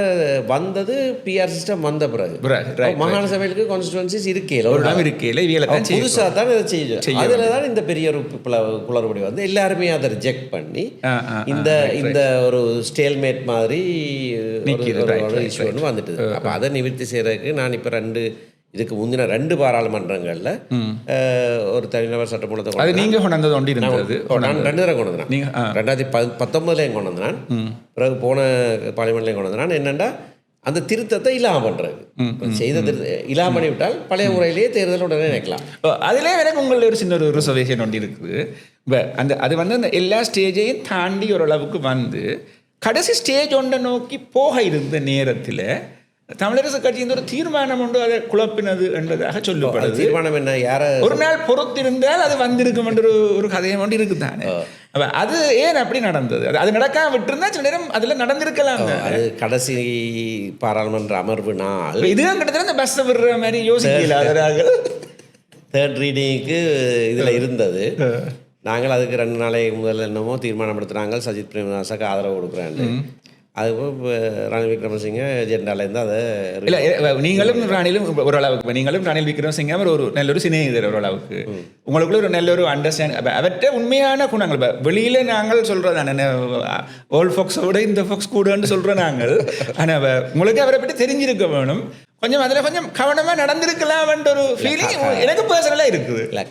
வந்தது பிஆர் சிஸ்டம் வந்த பிறகு மாகாண சபைகளுக்கு கான்ஸ்டிடுவன்சிஸ் இருக்கையில் புதுசாக தான் இதை செய்யும். அதில் தான் இந்த பெரிய ஒரு குளறுபடி வந்து எல்லாருமே அதை ரிஜெக்ட் பண்ணி இந்த ஒரு ஸ்டேல்மேட் மாதிரி இஷ்யூ ஒன்று வந்துட்டு. அப்போ அதை நிவர்த்தி செய்கிறதுக்கு நான் இப்போ இதுக்கு முந்தின 2 பாராளுமன்றங்களில் ஒரு தனிநபர் சட்டமூலத்தை நீங்கள் கொண்டு வந்தது நான் 2 தடவை கொண்டு வந்தேன். 2019 கொண்டு வந்தேன். பிறகு போன பார்லிமெண்ட்லேயும் கொண்டு வந்தேன். என்னென்னா அந்த திருத்தத்தை இல்லாமல் பண்ணுறது, செய்த இல்லாமல் பண்ணிவிட்டால் பழைய முறையிலேயே தேர்தல் உடனே நினைக்கலாம். அதிலே எனக்கு உங்களில் ஒரு சின்ன ஒரு ரிசர்வேஷன் ஒன்று இருக்குது. அது வந்து அந்த எல்லா ஸ்டேஜையும் தாண்டி ஓரளவுக்கு வந்து கடைசி ஸ்டேஜ் ஒன்றை நோக்கி போக இருந்த நேரத்தில் தமிழரசு கட்சியின் ஒரு தீர்மானம் உண்டு அதை குழப்பினது என்பதாக சொல்லப்படுது. தீர்மானம் என்ன? யார ஒரு நாள் பொறுத்திருந்தால் அது வந்திருக்கும் என்ற ஒரு கதையை ஒன்று இருக்குதானே. அப்ப அது ஏன் அப்படி நடந்தது? அது நடக்காம விட்டுருந்தா சில நேரம் அதுல நடந்திருக்கலாம். அது கடைசி பாராளுமன்ற அமர்வு நாள். இதுதான் கிட்டத்தட்ட இந்த பஸ் விடுற மாதிரி யோசிக்கல. தேர்ட் ரீடிங்க்கு இதில் இருந்தது. நாங்கள் அதுக்கு 2 நாளைக்கு முதல்ல என்னமோ தீர்மானம் எடுத்துனாங்க, சஜித் பிரேமதாஸுக்கு ஆதரவு கொடுக்குறாங்க. அதுபோல் ரணில் விக்ரமசிங்க ஜெண்டாலேருந்து அதை இல்லை, நீங்களும் ராணிலும் ஓரளவுக்கு, நீங்களும் ரணில் விக்ரமசிங்க ஒரு நல்ல ஒரு சிநேகிதர் ஓரளவுக்கு, உங்களுக்குள்ள ஒரு நல்ல ஒரு அண்டர்ஸ்டாண்ட். அவற்றை உண்மையான குணங்கள் இப்போ வெளியில் நாங்கள் சொல்கிறோம், ஓல்ட் ஃபோக்ஸோட இந்த ஃபோக்ஸ் கூடன்னு சொல்கிறோம் நாங்கள். ஆனால் உங்களுக்கு அவரை பற்றி தெரிஞ்சிருக்க வேணும். கொஞ்சம் அதில் கொஞ்சம் கவனமாக நடந்திருக்கலாம்ன்ற ஒரு ஃபீலிங் எனக்கு பர்சனலாக இருக்குது. இல்லை,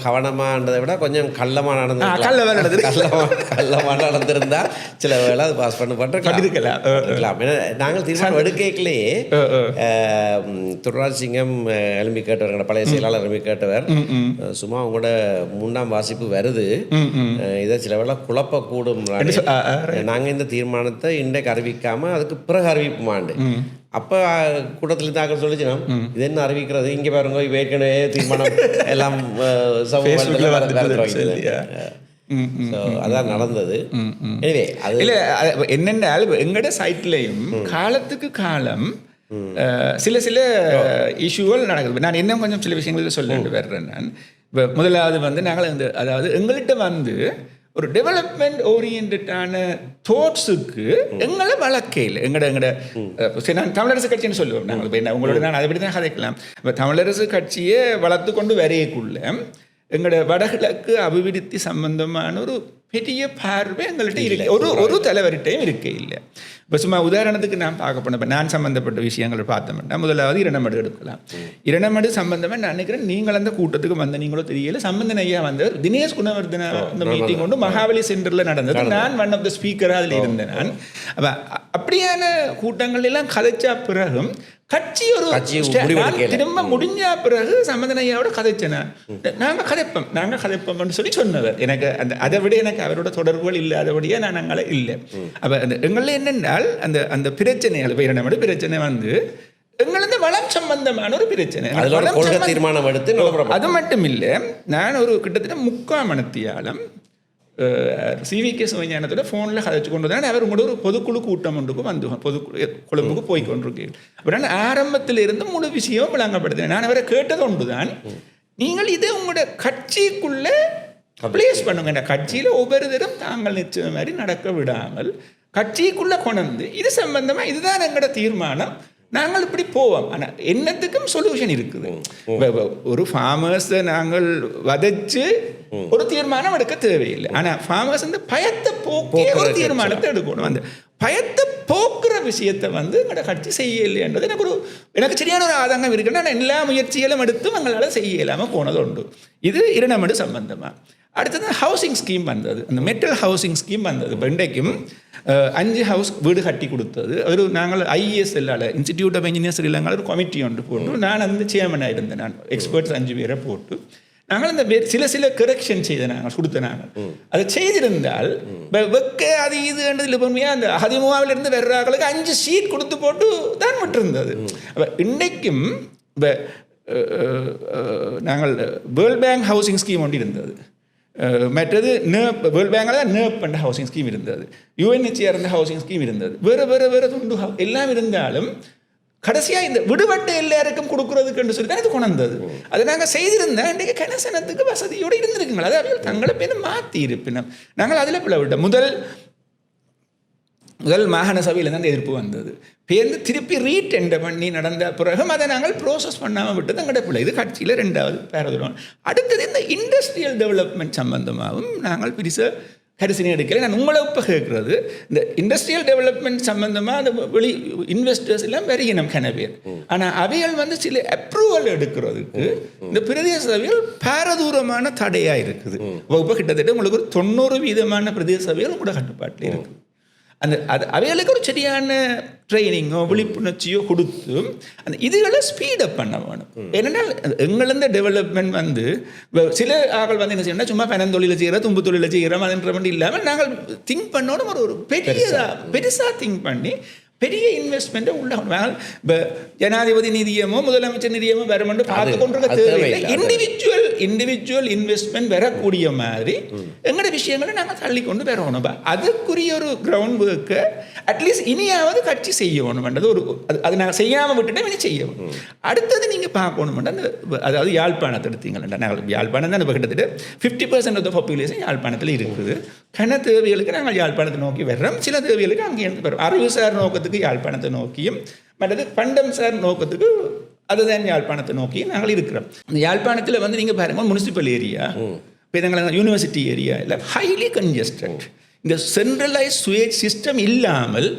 கவனமான்றதை விட கொஞ்சம் கள்ளமாக நடந்திருந்தா சில வேலை அது பாஸ் பண்ணிருக்கலாம். நாங்கள் தீர்மானம் எடுக்கலையே. துர்ராஜ் சிங்கம் எழுப்பி கேட்டவர், பழைய செயலாளர் எழுப்பி கேட்டவர், சும்மா அவங்களோட 3ஆம் வாசிப்பு வருது, இதை சில வேலை குழப்பக்கூடும், நாங்கள் இந்த தீர்மானத்தை இன்றைக்கு அறிவிக்காமல் அதுக்கு பிறகு அறிவிப்புமாண்டு. அப்போ கூட்டத்தில் தாக்கல் சொல்லிச்சுனா இது என்ன அறிவிக்கிறது, இங்கே பாருங்க ஏற்கனவே தீர்மானம் எல்லாம் அதான் நடந்தது. எனவே அது இல்லை என்னென்ன எங்கட சைட்லையும் காலத்துக்கு காலம் சில இஷ்யூகள் நடக்குது. நான் இன்னும் கொஞ்சம் சில விஷயங்கள் சொல்லிட்டு வர்றேன். நான் இப்போ முதலாவது நாங்கள் அதாவது எங்கள்கிட்ட ஒரு டெவலப்மெண்ட் ஓரியன்டான தாட்ஸுக்கு எங்களை வளர்க்கையில் நான் தமிழரசு கட்சின்னு சொல்லுவோம். நாங்கள் இப்போ உங்களோட நான் அதை பற்றி தான் கதைக்கலாம். இப்போ தமிழரசு கட்சியை வளர்த்து கொண்டு வரையக்குள்ள எங்களோட வடகிழக்கு அபிவிருத்தி சம்பந்தமான ஒரு பெரிய பார்வை எங்கள்கிட்ட இல்லை, ஒரு தலைவர்கிட்டையும் இருக்க இல்லை. இப்போ சும்மா உதாரணத்துக்கு நான் பார்க்க போனேன், நான் சம்மந்தப்பட்ட விஷயங்கள் பார்த்தோம்னா முதலாவது இரணமடு எடுக்கலாம். இரணமடு சம்பந்தமாக நான் நினைக்கிறேன் நீங்கள் அந்த கூட்டத்துக்கு நீங்களோ தெரியல, சம்பந்தன் ஐயா வந்தவர் தினேஷ் குணவர்தன இந்த மீட்டிங் கொண்டு மகாபலி சென்டரில் நடந்தது. நான் ஒன் ஆஃப் த ஸ்பீக்கராக அதில் இருந்தேன். நான் அப்போ அப்படியான கூட்டங்கள் எல்லாம் கதைச்சா பிறகும் கட்சி ஒரு திரும்ப முடிஞ்ச பிறகு சம்பந்தனையோட கதைச்சேன். நாங்கள் கதைப்போம்னு சொல்லி சொன்னவர். எனக்கு அதை விட எனக்கு அவரோட தொடர்புகள் இல்லாதபடியே நான் அங்கே இல்லை. அப்போ எங்களில் என்னென்றால் அந்த பிரச்சனைகள் இப்போ 2 பிரச்சனை எங்களது வளம் சம்பந்தமான ஒரு பிரச்சனை. தீர்மானம் எடுத்து அது மட்டும் இல்லை, நான் ஒரு கிட்டத்தட்ட 3/4 மணித்தியாலம் சிவிகே சிவஞானத்தோட ஃபோனில் கதைச்சு கொண்டு தான் அவர் உங்களோட ஒரு பொதுக்குழு கூட்டம் ஒன்றுக்கும் பொதுக்குழு கொழும்புக்கு போய் கொண்டிருக்கேன். அப்புறம் நான் ஆரம்பத்தில் இருந்து முழு விஷயம் விளங்கப்படுத்தினேன். நான் அவரை கேட்டது ஒன்று தான், நீங்கள் இதை உங்களோட கட்சிக்குள்ளே பிளேஸ் பண்ணுங்க. கட்சியில் ஒவ்வொருத்தரும் தாங்கள் நிச்சய மாதிரி நடக்க விடாமல் கட்சிக்குள்ளே கொண்டு இது சம்பந்தமாக இதுதான் எங்களோட தீர்மானம், நாங்கள் இப்படி போவோம். ஆனால் என்னத்துக்கும் சொல்யூஷன் இருக்குது. ஒரு ஃபார்மர்ஸை நாங்கள் வதைச்சு ஒரு தீர்மானம் எடுக்க தேவையில்லை. ஆனால் ஃபார்மர்ஸ் பயத்தை போக்கே ஒரு தீர்மானத்தை எடுக்கணும். அந்த பயத்தை போக்குற விஷயத்தை எங்களோட கட்சி செய்யலைன்றது எனக்கு சரியான ஒரு ஆதங்கம் இருக்குன்னா நான் எல்லா முயற்சிகளும் எடுத்தும் எங்களால் செய்ய இல்லாமல் போனது உண்டு. இது இரணமடு சம்பந்தமாக. அடுத்தது ஹவுசிங் ஸ்கீம் வந்தது, அந்த மெட்டல் ஹவுசிங் ஸ்கீம் வந்தது. இப்போ இன்றைக்கும் 5 ஹவுஸ் வீடு கட்டி கொடுத்தது. நாங்கள் IESL இன்ஸ்டிடியூட் ஆஃப் இன்ஜினியர்ஸ் இல்லைங்க ஒரு கமிட்டி ஒன்று போட்டு நான் சேர்மனாக இருந்தேன். நான் எக்ஸ்பர்ட்ஸ் 5 பேரை போட்டு நாங்கள் அந்த சில கரெக்ஷன் கொடுத்த நாங்கள் அதை செய்திருந்தால் வெக்க அது இதுன்றதுல பொறுமையாக அந்த 13லேருந்து வர்றாங்களுக்கு 5 சீட் கொடுத்து போட்டு தான் விட்டுருந்தது. அப்போ இன்றைக்கும் இப்போ நாங்கள் வேர்ல்ட் பேங்க் ஹவுசிங் ஸ்கீம் ஒன்று இருந்தது, மற்றது வேர்ல்ட் பேங்கில் தான் NERP என்ற ஹவுசிங் ஸ்கீம் இருந்தது, UNHCR என்ற ஹவுசிங் ஸ்கீம் இருந்தது, வேறு துண்டு எல்லாம் இருந்தாலும் கடைசியாக இந்த விடுபட்டு எல்லாருக்கும் கொடுக்குறதுக்குன்னு சொல்லி தான் இது கொண்டது. அதை நாங்கள் செய்திருந்தேன் இன்றைக்கு கனசனத்துக்கு வசதியோடு இருந்திருக்குங்களா, அதை அவர்கள் தங்களை பேர் மாற்றி இருப்பினோம். நாங்கள் அதில் பிள்ளை விட்டோம். முதல் மாகாண சபையில் தான் எதிர்ப்பு வந்தது. பேருந்து திருப்பி ரீடெண்டர் பண்ணி நடந்த பிறகும் அதை நாங்கள் ப்ரோசஸ் பண்ணாமல் விட்டது எங்கள்ட பிள்ளை. இது கட்சியில் 2வது பேரதுடன். அடுத்தது இந்த இண்டஸ்ட்ரியல் டெவலப்மெண்ட் சம்பந்தமாகவும் நாங்கள் பெருசாக கரிசனை எடுக்கலை. நான் உங்களை இப்போ கேட்குறது இந்த இண்டஸ்ட்ரியல் டெவலப்மெண்ட் சம்பந்தமாக அந்த வெளி இன்வெஸ்டர்ஸ் எல்லாம் வருகினம் கனவேர். ஆனால் அவைகள் சில அப்ரூவல் எடுக்கிறதுக்கு இந்த பிரதேச சபைகள் பாரதூரமான தடையாக இருக்குது. இப்போ கிட்டத்தட்ட உங்களுக்கு ஒரு 90% பிரதேச சபைகள் கூட கட்டுப்பாட்டில் இருக்குது. அவைகளுக்கு ஒரு சரியான ட்ரைனிங்கோ விழிப்புணர்ச்சியோ கொடுத்து அந்த இதுகளை ஸ்பீடப் பண்ண வேணும். ஏனென்றால் எங்களந்த டெவலப்மெண்ட் சில ஆக்கள் என்ன செய்யணும்னா சும்மா பனந்தொழிலை செய்கிறோம், தும்பு தொழிலை செய்கிறோம் அதுன்ற மட்டும் இல்லாமல் நாங்கள் திங்க் பண்ணோன்னு ஒரு பெருசாக திங்க் பண்ணி பெரிய இன்வெஸ்ட்மெண்ட்டை உள்ள இப்போ ஜனாதிபதி நிதியமோ முதலமைச்சர் நிதியமோ வருமென்று பார்த்து கொண்டிருக்க தேவையில்லை. இண்டிவிஜுவல் இன்வெஸ்ட்மெண்ட் வரக்கூடிய மாதிரி எங்களோட விஷயங்களை நாங்கள் தள்ளி கொண்டு வரணும். அதுக்குரிய ஒரு கிரவுண்ட் ஒர்க்கை அட்லீஸ்ட் இனியாவது கட்சி செய்யணும்ன்றது ஒரு அது நாங்கள் செய்யாமல் விட்டுட்டோம், இனி செய்யணும். அடுத்தது நீங்கள் பார்க்கணுமெண்டா அதாவது யாழ்ப்பாணத்தை எடுத்தீங்களா, நாங்கள் யாழ்ப்பாணம் தான் இப்போ கிட்டத்தட்ட 50% ஆஃப் த பாப்புலேஷன் யாழ்ப்பாணத்தில் இருக்குது. கன தேவைகளுக்கு நாங்கள் யாழ்ப்பாணத்தை நோக்கி வர்றோம், சில தேவைகளுக்கு அங்கேருந்து வரோம். அறிவுசார் நோக்கத்துக்கு யாழ்ப்பாணத்தை நோக்கியும் மற்றது பண்டம் சார் நோக்கத்துக்கு அதுதான் யாழ்ப்பாணத்தை நோக்கியும் நாங்கள் இருக்கிறோம். இந்த யாழ்ப்பாணத்தில் வந்து நீங்கள் பாருங்க முனிசிபல் ஏரியா, இப்போ எங்களை யூனிவர்சிட்டி ஏரியா இல்லை ஹைலி கன்ஜஸ்டட். இந்த சென்ட்ரலைஸ் சுவேஜ் சிஸ்டம் இல்லாமல்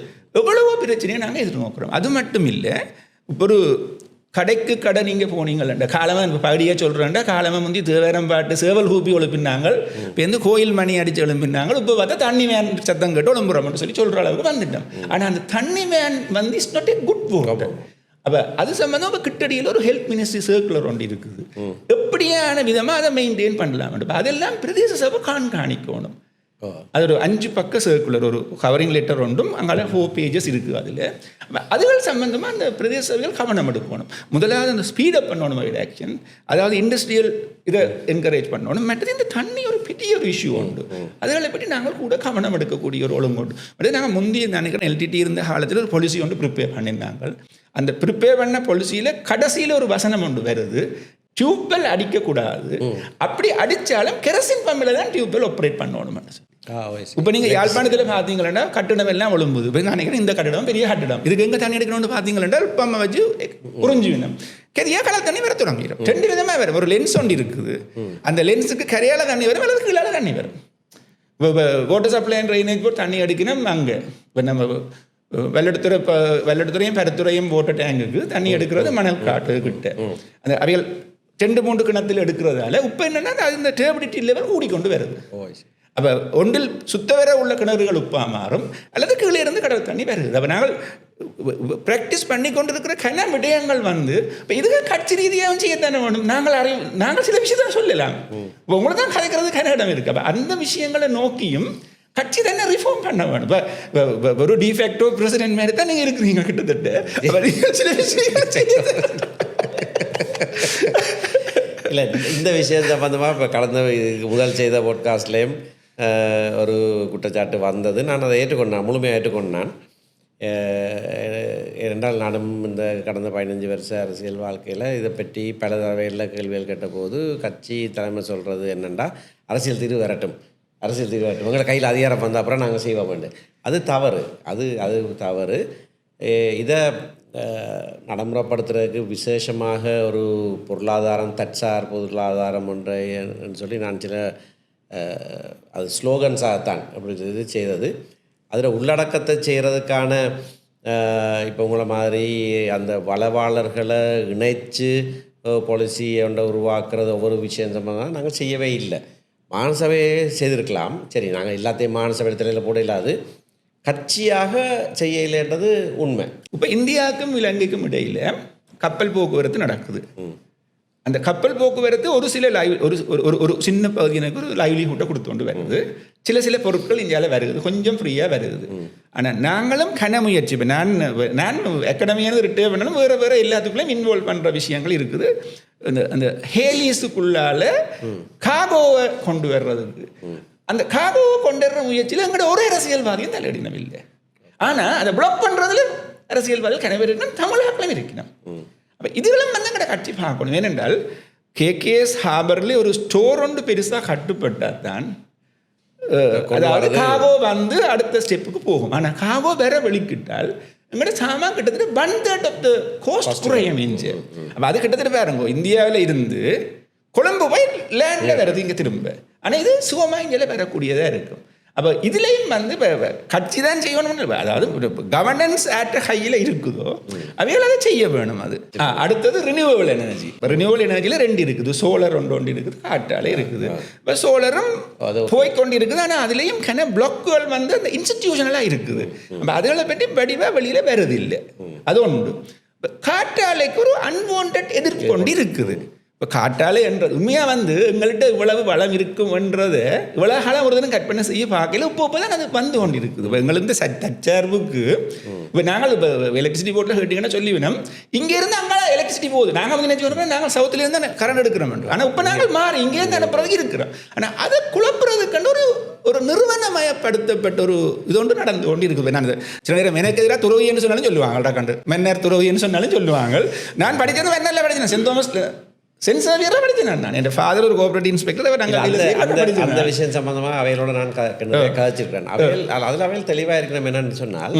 எவ்வளவோ பிரச்சனையை நாங்கள் எதிர்நோக்கிறோம். அது மட்டும் இல்லை, இப்போ ஒரு கடைக்கு கடை நீங்கள் போனீங்கள்ண்ட காலமாக இப்போ பகுதியாக சொல்கிறேன்டா, காலமாக முந்தி தேவரம்பாட்டு சேவல் கூப்பி ஒழுப்பினாங்க, இப்போ வந்து கோயில் மணி அடித்து எழுப்பினாங்க, இப்போ பார்த்தா தண்ணி வேன் சத்தம் கேட்டு ஒழும்புறோம்னு சொல்லி சொல்கிற அளவுக்கு வந்துட்டோம். ஆனால் அந்த தண்ணி வேன் வந்து it's not a good work. அப்போ அது சம்பந்தம் இப்போ கிட்டடியில் ஒரு ஹெல்த் மினிஸ்ட்ரி சர்க்குலர் ஒன்று இருக்குது, எப்படியான விதமாக அதை மெயின்டைன் பண்ணலாம். அதெல்லாம் பிரதேச சபை கண்காணிக்கணும். அது ஒரு 5 பக்க சர்க்குலர், ஒரு கவரிங் லெட்டர் ஒன்றும் அங்கே 4 பேஜஸ் இருக்குது. அதுகள் சம்பந்தமாக அந்த பிரதேச சபைகள் கவனம் எடுக்கணும். முதலாவது அந்த ஸ்பீடப் பண்ணணும் ஆக்ஷன், அதாவது இண்டஸ்ட்ரியல் இதை என்கரேஜ் பண்ணணும். மற்றது இந்த தண்ணி ஒரு பெரிய ஒரு இஷ்யூ உண்டு, அதுகளை பற்றி நாங்கள் கூட கவனம் எடுக்கக்கூடிய ஒரு ஒழுங்கோடு. மற்றது நாங்கள் முந்தைய நினைக்கிறேன் எல்டிடி இருந்த காலத்தில் ஒரு பாலிசி ஒன்று ப்ரிப்பேர் பண்ணியிருந்தாங்க. அந்த ப்ரிப்பேர் பண்ண பாலிசியில் கடைசியில் ஒரு வசனம் ஒன்று வருது, டியூப்வெல் அடிக்கக்கூடாது, அப்படி அடித்தாலும் கெரசின் பம்பில் தான் டியூப்வெல் ஆப்ரேட் பண்ணணும். இப்போ நீங்கள் யாழ்ப்பாணத்தில் பார்த்தீங்கன்னா கட்டிடம் எல்லாம் ஒழும்புது. இப்போ நான் நினைக்கிறேன் இந்த கட்டிடம் பெரிய கட்டிடம், இதுக்கு எங்கே தண்ணி எடுக்கணும்னு பார்த்தீங்கன்னா பம்மை வச்சு உறிஞ்சி வினம் கரியா கடல் தண்ணி வர தொடங்கிடும். 2 விதமாக வரும். ஒரு லென்ஸ் ஒன்று இருக்குது, அந்த லென்ஸுக்கு கரையால் தண்ணி வரும் அல்லது கீழால் தண்ணி வரும். இப்போ water supply and drainage board தண்ணி அடிக்கணும் அங்கே. இப்போ நம்ம வெள்ளத்துறையும் பருத்துறையும் போட்ட டேங்குக்கு தண்ணி எடுக்கிறது மணல் காட்டு கிட்ட அந்த அவைகள் 2-3 கிணத்தில் எடுக்கிறதால இப்போ என்னென்னா அது இந்த டேபிலிட்டி லெவல் கூடிக்கொண்டு வருது. அப்போ ஒன்றில் சுத்தவர உள்ள கிணறுகள் உப்பாக மாறும் அல்லது கீழே இருந்து கடல் தண்ணி வருது. அப்போ நாங்கள் ப்ராக்டிஸ் பண்ணி கொண்டு இருக்கிற கன விடயங்கள் வந்து இப்போ இதுக்கு கட்சி ரீதியாகவும் செய்யத்தானே வேணும். நாங்கள் சில விஷயத்தான் சொல்லலாம், இப்போ உங்களை தான் கதைக்கிறது கன இடம் இருக்குது. அப்போ அந்த விஷயங்களை நோக்கியும் கட்சி தானே ரிஃபார்ம் பண்ண வேணும். இப்போ ஒரு டிஃபேக்டோ பிரசிடென்ட் மாதிரி தான் நீங்கள் இருக்கிறீங்க கிட்டத்தட்ட. சில விஷயங்கள் செய்ய இல்லை, இந்த விஷயம் சம்பந்தமாக இப்போ கடந்த முதல் செய்த பாட்காஸ்ட்லேயும் ஒரு குற்றச்சாட்டு வந்தது. நான் அதை ஏற்றுக்கொண்டேன், முழுமையாக ஏற்றுக்கொண்டான். ஏனென்றால் நானும் இந்த கடந்த 15 வருஷ அரசியல் வாழ்க்கையில் இதை பற்றி பல தடவைகளில் கேள்விகள் கேட்டபோது கட்சி தலைமை சொல்கிறது என்னென்னா அரசியல் தீர்வு வரட்டும், அரசியல் தீர்வு வரட்டும், எங்களை கையில் அதிகாரம் வந்த அப்புறம் நாங்கள் செய்வோம். அது தவறு, அது தவறு. இதை நடைமுறைப்படுத்துறதுக்கு விசேஷமாக ஒரு பொருளாதாரம், தற்சார் பொருளாதாரம் ஒன்றைன்னு சொல்லி நான் சில அது ஸ்லோகன்ஸாகத்தான் அப்படி இது செய்தது. அதில் உள்ளடக்கத்தை செய்கிறதுக்கான இப்போ உங்களை மாதிரி அந்த வளவாளர்களை இணைச்சு பாலிசியை உருவாக்குறது ஒவ்வொரு விஷயம் சம்பந்தமாக நாங்கள் செய்யவே இல்லை. மாநசபையை செய்திருக்கலாம், சரி, நாங்கள் எல்லாத்தையும் மாநசபை தலையில் போட இல்லாது கட்சியாக செய்யலைன்றது உண்மை. இப்போ இந்தியாவுக்கும் இலங்கைக்கும் இடையில் கப்பல் போக்குவரத்து நடக்குது. அந்த கப்பல் போக்குவரத்து ஒரு சில ஒரு சின்ன பகுதியினருக்கு ஒரு லைவ்லிஹுட்டை கொடுத்து கொண்டு வருது. சில பொருட்கள் இந்தியாவில் வருது, கொஞ்சம் ஃப்ரீயாக வருது. ஆனால் நாங்களும் கன முயற்சி, இப்போ நான் அகாடமியான ரிட்டையர் பண்ணாலும் வேறு எல்லாத்துக்குள்ளேயும் இன்வால்வ் பண்ணுற விஷயங்கள் இருக்குது. அந்த ஹேலிஸுக்குள்ளால காகோவை கொண்டு வர்றதுக்கு, அந்த காகோவை கொண்டு வர்ற முயற்சியில் எங்களோட ஒரு அரசியல்வாதியும் தலையிடவில்லை. ஆனால் அதை பிளாக் பண்ணுறதுல அரசியல்வாதிகள் கனவேறினா தமிழர்களும் இருக்கணும். அப்போ இதுகளும் வந்து எங்களோட கட்சி பார்க்கணும். ஏனென்றால் கேகேஎஸ் ஹார்பர்லேயே ஒரு ஸ்டோர் ஒன்று பெருசாக கட்டுப்பட்டால் தான் அதாவது காகோ வந்து அடுத்த ஸ்டெப்புக்கு போகும். ஆனால் காகோ வேற வெளிக்கிட்டால் எங்களோட சாமான் கிட்டத்தட்ட 1/3 ஆஃப் த கோஸ்ட் குறையும் இஞ்சி. அப்போ அது கிட்டத்தட்ட வேறுங்கோ இந்தியாவில் இருந்து கொழும்பு போய் லேண்டில் வருது இங்கே திரும்ப. ஆனால் இது சுகமாக இங்கே வரக்கூடியதாக இருக்கும். அப்போ இதுலேயும் வந்து இப்போ கட்சி தான் செய்யணும்னு, அதாவது கவர்னன்ஸ் ஆக்ட் ஹையில் இருக்குதோ அவைகள் அதை செய்ய வேணும். அது அடுத்தது ரினியூவபிள் எனர்ஜி. இப்போ ரினியூவபிள் எனர்ஜியில் 2 இருக்குது, சோலர் ஒன்று இருக்குது, காற்றாலே இருக்குது. இப்போ சோலரும் போய்கொண்டு இருக்குது. ஆனால் அதுலேயும் பிளாக்குகள் வந்து அந்த இன்ஸ்டிடியூஷனலாக இருக்குது. அப்போ அதுகளை பற்றி வடிவாக வெளியில் வருது இல்லை. அது ஒன்று. காற்றாலைக்கு ஒரு அன்வான்ட் எதிர்ப்பு கொண்டு இருக்குது. இப்போ காட்டாலே என்றது உண்மையாக வந்து எங்கள்கிட்ட இவ்வளவு வளம் இருக்கும்ன்றது இவ்வளவு காலம் ஒரு தினம் கற்பனை செய்ய பார்க்கல இப்போ தான் அது வந்து கொண்டு இருக்குது. இப்போ எங்களுக்கு தற்சார்புக்கு இப்போ நாங்கள் இப்போ எலக்ட்ரிசிட்டி போர்ட்டில் கேட்டிங்கன்னா சொல்லிவினோம் இங்கேருந்து அங்கே எலக்ட்ரிசிட்டி போகுது. நாங்கள் வந்து நினைச்சு வரோம் நாங்கள் சவுத்துலேருந்து கரண்ட் எடுக்கிறோம். ஆனால் இப்போ நாங்கள் மாறி இங்கேருந்து அனுப்புறதுக்கு இருக்கிறோம். ஆனால் அதை குழப்புறதுக்கு ஒரு நிறுவனமயப்படுத்தப்பட்ட ஒரு இது ஒன்று நடந்து கொண்டு இருக்குது. நான் சில நேரம் எனக்கு எதிராக துறவின்னு சொன்னாலும் சொல்லுவாங்க, கண்டு மென்னர் துறவின்னு சொன்னாலும் சொல்லுவாங்க. நான் படிக்கிறது மென்னரில் படித்தேன், சென்ட் தாமஸ் சென்ட் சேவியரில் படித்தேன். நான் என் ஃபாதர் ஒரு கோஆபரேட்டிவ் இன்ஸ்பெக்டர். அந்த விஷயம் சம்பந்தமாக அவைகளோட நான் கதைச்சிருக்கேன். அதில் அவையில் தெளிவாக இருக்கிறோம். என்னன்னு சொன்னால்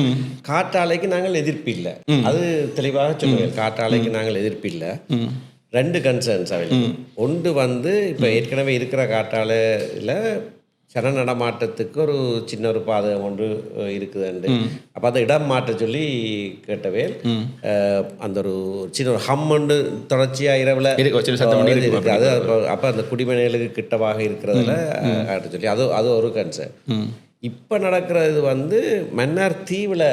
காற்றாலைக்கு நாங்கள் எதிர்ப்பு இல்லை, அது தெளிவாக சொல்லுவேன். காற்றாலைக்கு நாங்கள் எதிர்ப்பு இல்லை. 2 கன்சர்ன்ஸ் அவையில். ஒன்று வந்து இப்போ ஏற்கனவே இருக்கிற காற்றாலையில் சன நடமாட்டத்துக்கு ஒரு சின்ன ஒரு பாதகம் ஒன்று இருக்குதுண்டு. அப்போ அதை இடம் மாற்ற சொல்லி கேட்டவே அந்த ஒரு சின்ன ஒரு ஹம் ஒன்று தொடர்ச்சியாக இரவில் இருக்குது. அது அப்போ அந்த குடிமனைகளுக்கு கிட்டவாக இருக்கிறதுல காட்ட சொல்லி அது ஒரு கன்சர்ன். இப்போ நடக்கிறது வந்து மன்னார் தீவில்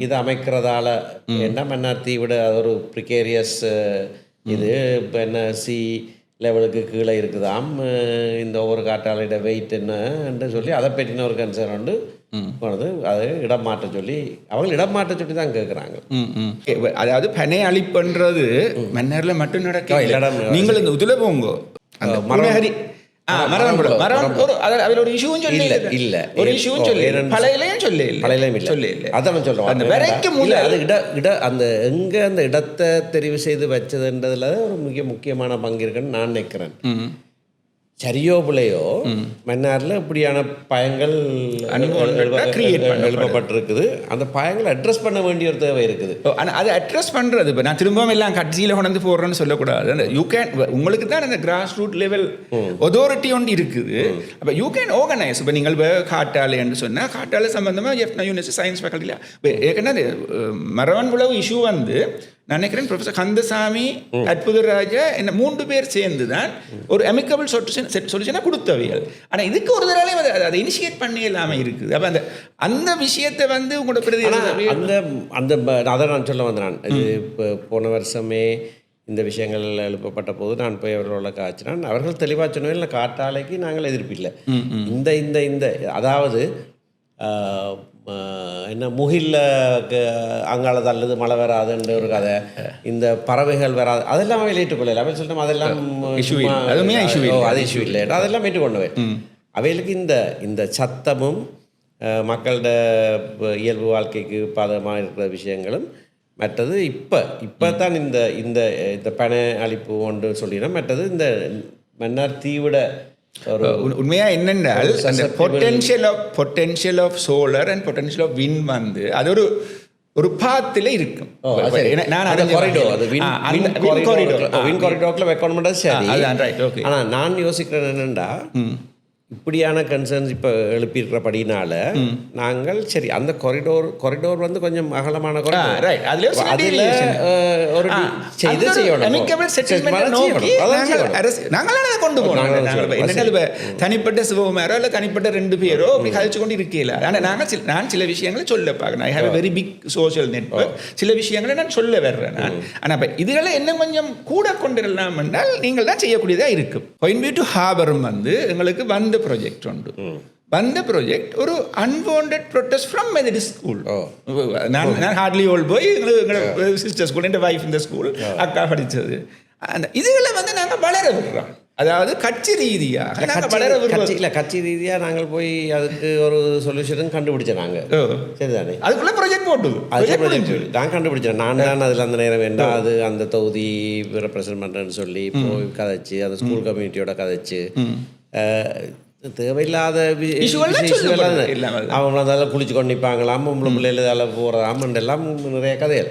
இது அமைக்கிறதால என்ன, மன்னார் தீவிட அது ஒரு ப்ரிகேரியஸ் இது இப்போ என்ன சி லெவலுக்கு கீழே இருக்குதாம், இந்த ஒவ்வொரு காற்றாலையோட வெயிட் என்னன்னு சொல்லி அதை பற்றின ஒரு கன்சர்ன் உண்டு போனது. அது இடம் மாற்ற சொல்லி அவங்க இடம் மாற்ற சொல்லி தான் கேட்குறாங்க. அதாவது பனை அழிப்புன்றது மன்னரில் மட்டும் நடக்க இடம். நீங்கள் இந்த உதில போங்க மரஹரி ஒரு இஷ்யூவும் சொல்லி இல்லை, ஒரு இஷ்யூவும் சொல்லி பழையிலையும் சொல்லி இல்லை. அதான் சொல்லுவாங்க அந்த எங்கே அந்த இடத்தை தெரிவு செய்து வச்சதுன்றதுல ஒரு மிக முக்கியமான பங்கு இருக்குன்னு நான் நினைக்கிறேன். சரியோ பிள்ளையோ மன்னாரில் இப்படியான பயங்கள் எழுப்பப்பட்டிருக்குது. அந்த பயங்களை அட்ரஸ் பண்ண வேண்டிய ஒரு தேவை இருக்குது. ஆனால் அதை அட்ரஸ் பண்ணுறது இப்போ நான் திரும்பவும் எல்லாம் கட்சியில் கொண்டு போடுறேன்னு சொல்லக்கூடாது. யூ கேன் உங்களுக்கு தான் அந்த கிராஸ் ரூட் லெவல் அத்தாரிட்டி ஒன்று இருக்குது. அப்போ யூ கேன் ஆர்கனைஸ். இப்போ நீங்கள் இப்போ காட்டாலைன்னு சொன்னால் காட்டாலை சம்பந்தமாக யூனிவர்சிட்டி சயின்ஸ் ஃபேக்கல்ட்டியில் ஏற்கனவே மரவன் உழவு இஷ்யூ வந்து நான் நினைக்கிறேன் ப்ரொஃபஸர் கந்தசாமி, அற்புதராஜா என்ன 3 பேர் சேர்ந்து தான் ஒரு அமிக்கபிள் சொல்யூஷனை கொடுத்தவைகள். ஆனால் இதுக்கு ஒரு தடவை அதை இனிஷியேட் பண்ணி இல்லாமல் இருக்குது. அப்போ அந்த விஷயத்தை வந்து உங்களோட பிரதி அந்த அதை நான் சொல்ல வந்தேன். நான் இது இப்போ போன வருஷமே இந்த விஷயங்கள் எழுப்பப்பட்ட போது நான் போய் அவர்களோட காய்ச்சினான். அவர்கள் தெளிவாக சொன்னவர்கள் காற்றாலைக்கு நாங்கள் எதிர்ப்பில்லை. இந்த இந்த இந்த அதாவது என்ன முகில்ல அங்காள தள்ளுது மழை வராதுன்ற ஒரு கதை, இந்த பறவைகள் வராது, அதெல்லாம் அவையில் ஏற்றுக்கொள்ளல. அவை சொல்லிட்டோம் அதெல்லாம் அது இஷ்யூ இல்லை, அதெல்லாம் ஏற்றுக்கொண்டவை. அவைகளுக்கு இந்த சத்தமும் மக்களோட இயல்பு வாழ்க்கைக்கு பாதகமாக இருக்கிற விஷயங்களும் மற்றது இப்போ தான் இந்த பனை அழிப்பு ஒன்று சொல்லினோம். மற்றது இந்த மன்னார் தீவிட உண்மையா என்னென்றால் அந்த potential of solar and potential of wind வந்து அது ஒரு பாத்தில் இருக்கும். ஆனால் நான் யோசிக்கிறேன் என்னென்னா இப்படியான கன்சர்ன்ஸ் இப்போ எழுப்பியிருக்கிறபடினால நாங்கள் சரி அந்த கொரிடோர் வந்து கொஞ்சம் அகலமான அதில் ஒரு செய்து செய்யணும். தனிப்பட்ட சிவகுமாரோ இல்லை தனிப்பட்ட 2 பேரோ அப்படி கழிச்சு கொண்டு இருக்கல. ஆனால் நான் சில விஷயங்களை சொல்ல பார்க்கணும். I have a very big social network. சில விஷயங்களை நான் சொல்ல வர்றேன் நான். ஆனால் இப்போ இதுகளை என்ன கொஞ்சம் கூட கொண்டிடலாம் என்றால் நீங்கள் தான் செய்யக்கூடியதாக இருக்கும். பாயிண்ட் டு ஹார்பரும் வந்து எங்களுக்கு வந்த ப்ராஜெக்ட் உண்டு. வந்த ப்ராஜெக்ட் ஒரு unwanted protest from Methodist school. நான் ஹார்ட்லி ஓல்ட் போய் எங்களோட சிஸ்டர் ஸ்கூல், என் வைஃப் இந்த ஸ்கூல் அக்கா படித்தது. அந்த இதுகளை வந்து நாங்கள் வளர விடுறோம். அதாவது கட்சி ரீதியாக கட்சி ரீதியாக நாங்கள் போய் அதுக்கு ஒரு சொல்யூஷன் கண்டுபிடிச்சோம். நாங்கள் சரிதானே அதுக்குள்ள ப்ராஜெக்ட் போட்டு நான் கண்டுபிடிச்சேன். நான் தான் அதில் அந்த நேரம் வேண்டாம் அது அந்த தொகுதி ரெப்ரசன்ட் பண்ணுறேன்னு சொல்லி போய் கதைச்சு அந்த ஸ்கூல் கம்யூனிட்டியோட கதைச்சு தேவையில்லாத அவங்க அதெல்லாம் குளிச்சு கொண்டு நிற்பாங்களாம், பொம்பளை பிள்ளைகள் அதில் போகிறாமண்டெல்லாம் நிறைய கதைகள்.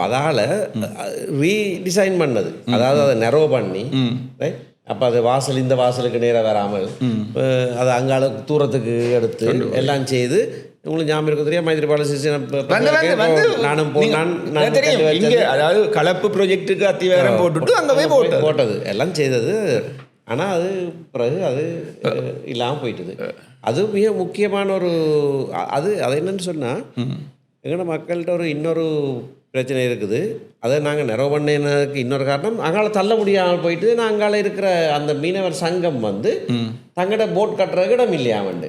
அதால் ரீடிசைன் பண்ணது, அதாவது அதை நெரோ பண்ணி அப்போ அது வாசல் இந்த வாசலுக்கு நேராக வராமல் அதை அங்கால தூரத்துக்கு எடுத்து எல்லாம் செய்து உங்களுக்கு ஞாபகம் இருக்க தெரியும் மைத்திரிபால சிறிசேன நானும் அதாவது கலப்பு ப்ராஜெக்டுக்கு அத்திவாரம் போட்டுட்டு அங்கே போட்டது எல்லாம் செய்தது. ஆனால் அது பிறகு அது இல்லாமல் போயிட்டுது. அது மிக முக்கியமான ஒரு அது என்னன்னு சொன்னால் எங்களோட மக்கள்கிட்ட இன்னொரு பிரச்சனை இருக்குது. அதை நாங்கள் நிறைவு பண்ணினதுக்கு இன்னொரு காரணம் அங்கால தள்ள முடியாமல் போயிட்டு நாங்கள் இருக்கிற அந்த மீனவர் சங்கம் வந்து தங்கட போட் கட்டுறதுக்கு இடம் இல்லையா வந்து.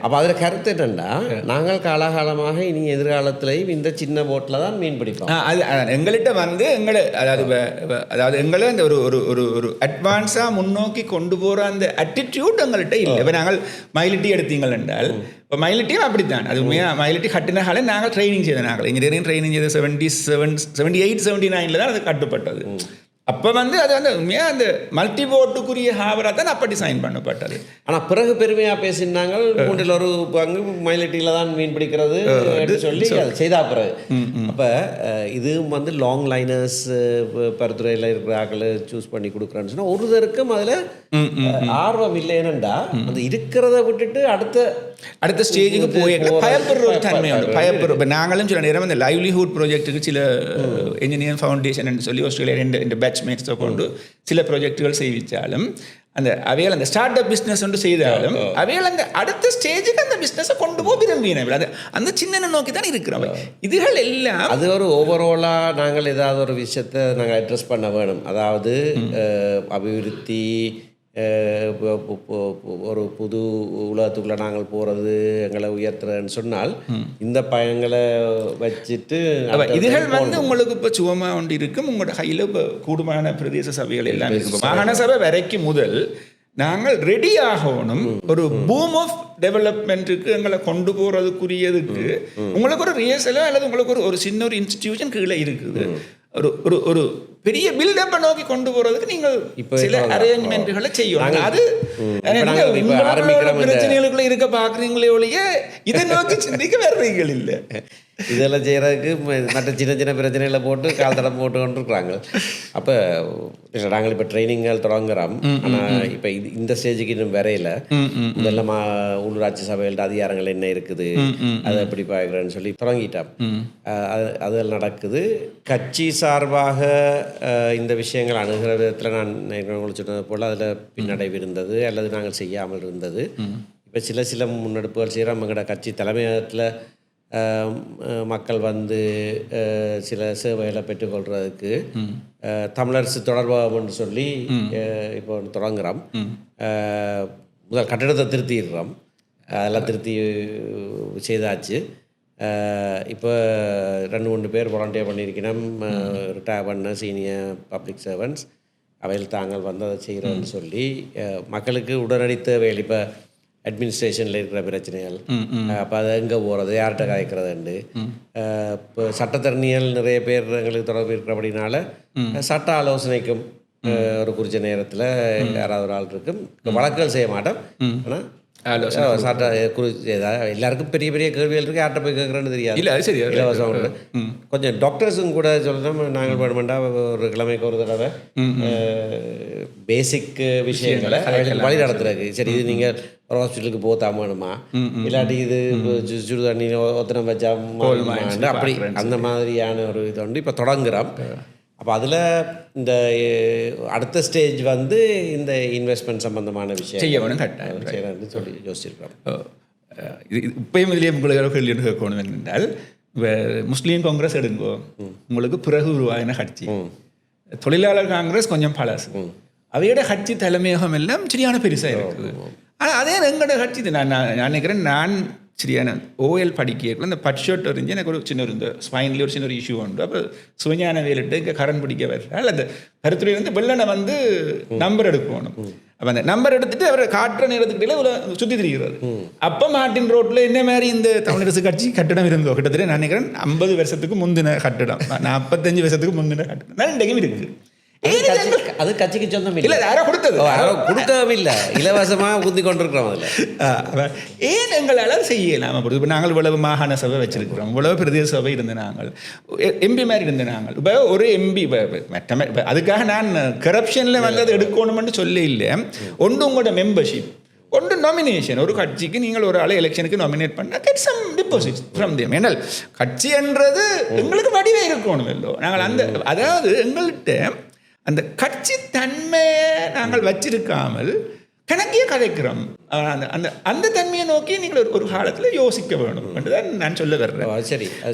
அப்போ அதில் கருத்து என்னென்னா நாங்கள் காலகாலமாக இனி எதிர்காலத்திலையும் இந்த சின்ன போட்டில் தான் மீன் பிடிப்போம். அது எங்கள்கிட்ட வந்து அதாவது எங்களை அந்த ஒரு ஒரு ஒரு ஒரு அட்வான்ஸாக முன்னோக்கி கொண்டு போகிற அந்த அட்டிடியூட் எங்கள்கிட்ட இல்லை. இப்போ நாங்கள் மயிலிட்டி எடுத்தீங்கள் என்றால் இப்போ மயிலிட்டியும் அப்படித்தான். அது உண்மையாக மயிலிட்டி கட்டினாலே நாங்கள் ட்ரைனிங் செய்த நாங்கள் இன்ஜினியரிங் ட்ரைனிங் செய்த 78, 79 தான் அது கட்டுப்பட்டது. அப்போ வந்து அது வந்து உண்மையாக அந்த மல்டி போட்டுக்குரிய ஹாவராக தான் அப்போ டிசைன் பண்ணப்பட்டது. ஆனால் பிறகு பெருமையாக பேசினாங்க 3 ஒரு பங்கு மயிலிட்டியில் தான் மீன் பிடிக்கிறது சொல்லி அது செய்தா பிறகு. அப்போ இதுவும் வந்து லாங் லைனர்ஸ் பருத்துறையில் இருக்கிற ஆக்களை சூஸ் பண்ணி கொடுக்குறேன்னு சொன்னால் ஒருத்தருக்கும் அதில் ஆர்வம் இல்லை. ஏனண்டா அந்த இருக்கிறத விட்டுட்டு அடுத்த ஸ்டேஜுக்கு போய் பயப்படுற ஒரு தன்மை உண்டு. பயப்படுற இப்போ நாங்களும் சில நேரம் இந்த லைவ்லிஹுட் ப்ராஜெக்ட்டுக்கு சில என்ஜினியரிங் ஃபவுண்டேஷன் சொல்லி ஆஸ்திரேலியா ரெண்டு பேட்ச்மேட்ஸை கொண்டு சில ப்ராஜெக்டுகள் செய்விச்சாலும் அந்த அவையால் அந்த ஸ்டார்ட் அப் பிஸ்னஸ் ஒன்று செய்தாலும் அவையால் அந்த அடுத்த ஸ்டேஜுக்கு அந்த பிஸ்னஸை கொண்டு போக விரும்பினவர்கள் அது அந்த சின்ன நோக்கி தான் இருக்கிறோம். இதுகள் எல்லாம் அது ஒரு ஓவராலாக நாங்கள் ஏதாவது ஒரு விஷயத்தை நாங்கள் அட்ரஸ் பண்ண வேணும். அதாவது அபிவிருத்தி ஒரு புது உலகத்துக்குள்ளே நாங்கள் போகிறது எங்களை உயர்த்துறதுன்னு சொன்னால் இந்த பயங்களை வச்சுட்டு இதுகள் வந்து உங்களுக்கு இப்போ சுகமாக ஒன்று இருக்கும். உங்களோட கையில் இப்போ கூடுமான பிரதேச சபைகள் எல்லாம் இருக்கும். மாகாண சபை வரைக்கும் முதல் நாங்கள் ரெடி ஆகணும். ஒரு பூம் ஆஃப் டெவலப்மெண்ட்டுக்கு எங்களை கொண்டு போகிறதுக்குரியதுக்கு உங்களுக்கு ஒரு ரியல்ஸலோ அல்லது உங்களுக்கு ஒரு சின்ன ஒரு இன்ஸ்டிடியூஷன் கீழே இருக்குது. ஒரு ஒரு ஒரு பெரிய பில்டப்பை நோக்கி கொண்டு போறதுக்கு நீங்கள் சில அரேஞ்ச்மெண்ட்டுகளை செய்யணும். அது பிரச்சனைகளுக்குள்ள இருக்க பார்க்குறீங்களே ஒழிய இதை நோக்கி சிந்திக்க வர்றீங்கள் இல்லை. இதெல்லாம் செய்கிறதுக்கு மற்ற சின்ன சின்ன பிரச்சனைகளை போட்டு கால் தடம் போட்டு கொண்டு இருக்கிறாங்க. அப்போ நாங்கள் இப்போ ட்ரைனிங்கள் தொடங்குறோம். ஆனால் இப்போ இந்த ஸ்டேஜுக்கு இன்னும் வரையில இதெல்லாம் உள்ளூராட்சி சபைகள்ட்ட அதிகாரங்கள் என்ன இருக்குது அதை எப்படி பார்க்குறேன்னு சொல்லி தொடங்கிட்டோம். அது நடக்குது. கட்சி சார்பாக இந்த விஷயங்கள் அணுகிற விதத்தில் நான் உங்களுக்கு சொன்னது போல் அதில் பின்னடைவு இருந்தது அல்லது நாங்கள் செய்யாமல் இருந்தது. இப்போ சில முன்னெடுப்புகள் செய்கிறோம். எங்களோட கட்சி தலைமையகத்தில் மக்கள் வந்து சில சேவைகளை பெற்றுக்கொள்கிறதுக்கு தமிழரசு தொடர்பாகன்னு சொல்லி இப்போ தொடங்குகிறோம். முதல் கட்டிடத்தை திருத்திடுறோம். அதெல்லாம் திருத்தி செய்தாச்சு. இப்போ 2-3 பேர் வாலண்டியர் பண்ணியிருக்கணும். ரிட்டையர் பண்ண சீனியர் பப்ளிக் சர்வன்ட்ஸ் அவையில் தாங்கள் வந்து அதை செய்கிறோன்னு சொல்லி மக்களுக்கு உடனடி தேவைகள் இப்போ அட்மினிஸ்ட்ரேஷனில் இருக்கிற பிரச்சனைகள் அப்போ அது எங்கே போகிறது யார்கிட்ட காய்க்கிறதுண்டு இப்போ சட்டத்தரணிகள் நிறைய பேர் எங்களுக்கு தொடர்பு இருக்கிறபடினால சட்ட ஆலோசனைக்கும் ஒரு குறித்த நேரத்தில் யாராவது ஒரு ஆள் இருக்கும். வழக்குகள் செய்ய மாட்டோம். ஆனால் சாட்டா எல்லாருக்கும் பெரிய பெரிய கேள்விகள் இருக்குது. யார்கிட்ட போய் கேட்குறேன்னு தெரியாது. இல்லை அது சரி இலவசம். கொஞ்சம் டாக்டர்ஸும் கூட சொல்லணும். நாங்கள் வேணுமெண்டா ஒரு கிழமைக்கு ஒரு தடவை பேசிக் விஷயங்களை வழி நடத்துறதுக்கு சரி இது நீங்கள் ஒரு ஹாஸ்பிட்டலுக்கு போத்தாம வேணுமா இல்லாட்டி இது சுடு தண்ணி ஒத்தனம் வச்சா அப்படி அந்த மாதிரியான ஒரு இது வந்து இப்போ தொடங்குகிறோம். அப்போ அதில் இந்த அடுத்த ஸ்டேஜ் வந்து இந்த இன்வெஸ்ட்மெண்ட் சம்பந்தமான விஷயம் செய்யணும் கட்டாயம் சொல்லி யோசிச்சிருக்கிறோம். இது இப்பயும் இதிலே உங்களுக்கு கேள்வி கேட்கணும் என்றால் இப்போ முஸ்லீம் காங்கிரஸ் எடுங்கோ உங்களுக்கு பிறகு உருவாகின கட்சி. தொழிலாளர் காங்கிரஸ் கொஞ்சம் பழசு. அவையோட கட்சி தலைமையகம் எல்லாம் சரியான பெருசாக இருக்குது. ஆனால் அதே எங்களோட கட்சி நான் நினைக்கிறேன். நான் சரியான ஓஎல் படிக்கல இந்த பட்ஷர்ட் எறிஞ்சு எனக்கு ஒரு சின்ன இந்த ஸ்பைன்லேயே ஒரு சின்ன ஒரு இஷ்யூ உண்டு. அப்போ சுவஞான வேலிட்டு இங்கே கரண்ட் பிடிக்க வர்றால் அந்த கருத்துறை வந்து வெள்ளனை வந்து நம்பர் எடுக்கணும். அப்போ அந்த நம்பர் எடுத்துட்டு அவர் காட்டுற நேரத்துக்கிட்டே ஒரு சுற்றி திரிகிறது. அப்போ மார்ட்டின் ரோட்டில் என்ன மாதிரி இந்த தமிழரசு கட்சி கட்டிடம் இருந்தோ கிட்டத்தட்ட நான் நினைக்கிறேன் 50 வருஷத்துக்கு முந்தின கட்டிடம் 45 வருஷத்துக்கு முந்தின கட்டிடம் தான் இன்றைக்கும் இருக்குது. அது கட்சிக்கு சொந்தம் இல்லை. யாரோ கொடுத்தது கொடுக்கவும் இல்லை. இலவசமாக குந்தி கொண்டிருக்கிறோம். அதில் ஏன் எங்களால் செய்யலாம்? இப்போ நாங்கள் இவ்வளவு மாகாண சபை வச்சிருக்கிறோம். இவ்வளவு பிரதேச சபை இருந்த நாங்கள் எம்பி மாதிரி இருந்த நாங்கள் இப்போ ஒரு எம்பி அதுக்காக நான் கரப்ஷனில் வந்து அதை எடுக்கணும்னு சொல்ல இல்லை. ஒன்று உங்களோட மெம்பர்ஷிப் ஒன்று நாமினேஷன். ஒரு கட்சிக்கு நீங்கள் ஒரு ஆளை எலெக்ஷனுக்கு நாமினேட் பண்ணால் get some deposit from them. ஏன்னால் கட்சி என்றது எங்களுக்கு வடிவே இருக்கணும் இல்லோ. நாங்கள் அந்த அதாவது எங்கள்கிட்ட அந்த கட்சி தன்மையை நாங்கள் வச்சிருக்காமல் கணக்கிய கதைக்கிறோம். அந்த அந்த அந்த தன்மையை நோக்கி நீங்கள் ஒரு காலத்தில் யோசிக்க வேணும் என்றுதான் நான் சொல்ல வர்றேன். அது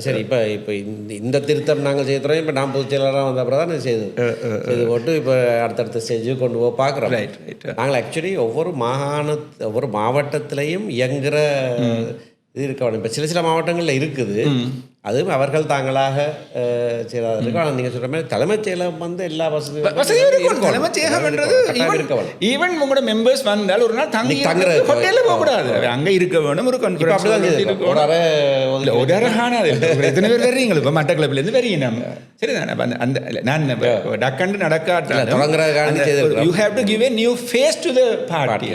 சரி இப்போ இந்த திருத்தம் நாங்கள் செய்கிறோம். இப்போ நான் பொதுச் செயலராக வந்த அப்புறம் தான் செய்து போட்டு இப்போ அடுத்தடுத்த ஸ்டேஜுக்கு கொண்டு போய் பார்க்குறோம். நாங்கள் ஆக்சுவலி ஒவ்வொரு மாவட்டத்திலையும் இயங்குகிற இது இருக்க வேணும். இப்போ சில மாவட்டங்களில் இருக்குது, அதுவும் அவர்கள் தாங்களாக செய்யறது. ஆனால் நீங்கள் சொல்கிற மாதிரி தலைமைச் செயலகம் வந்து எல்லா வசதியும் தலைமைச் செயலகம்ன்றது ஈவன் உங்களோட மெம்பர்ஸ் வந்தால் ஒரு நாள் தங்கி ஹோட்டலில் போகக்கூடாது, அங்கே இருக்க வேணும். ஒரு கான்ஃபரன்ஸ் ஒரு அரகான எத்தனை பேர் வர்றீங்க இப்போ மட்டக்களப்பிலேருந்து வரீங்க நம்ம சரிதானே. அந்த நான் டக்கண்டு நடக்காட்டாலும் you have to give a new face to the party.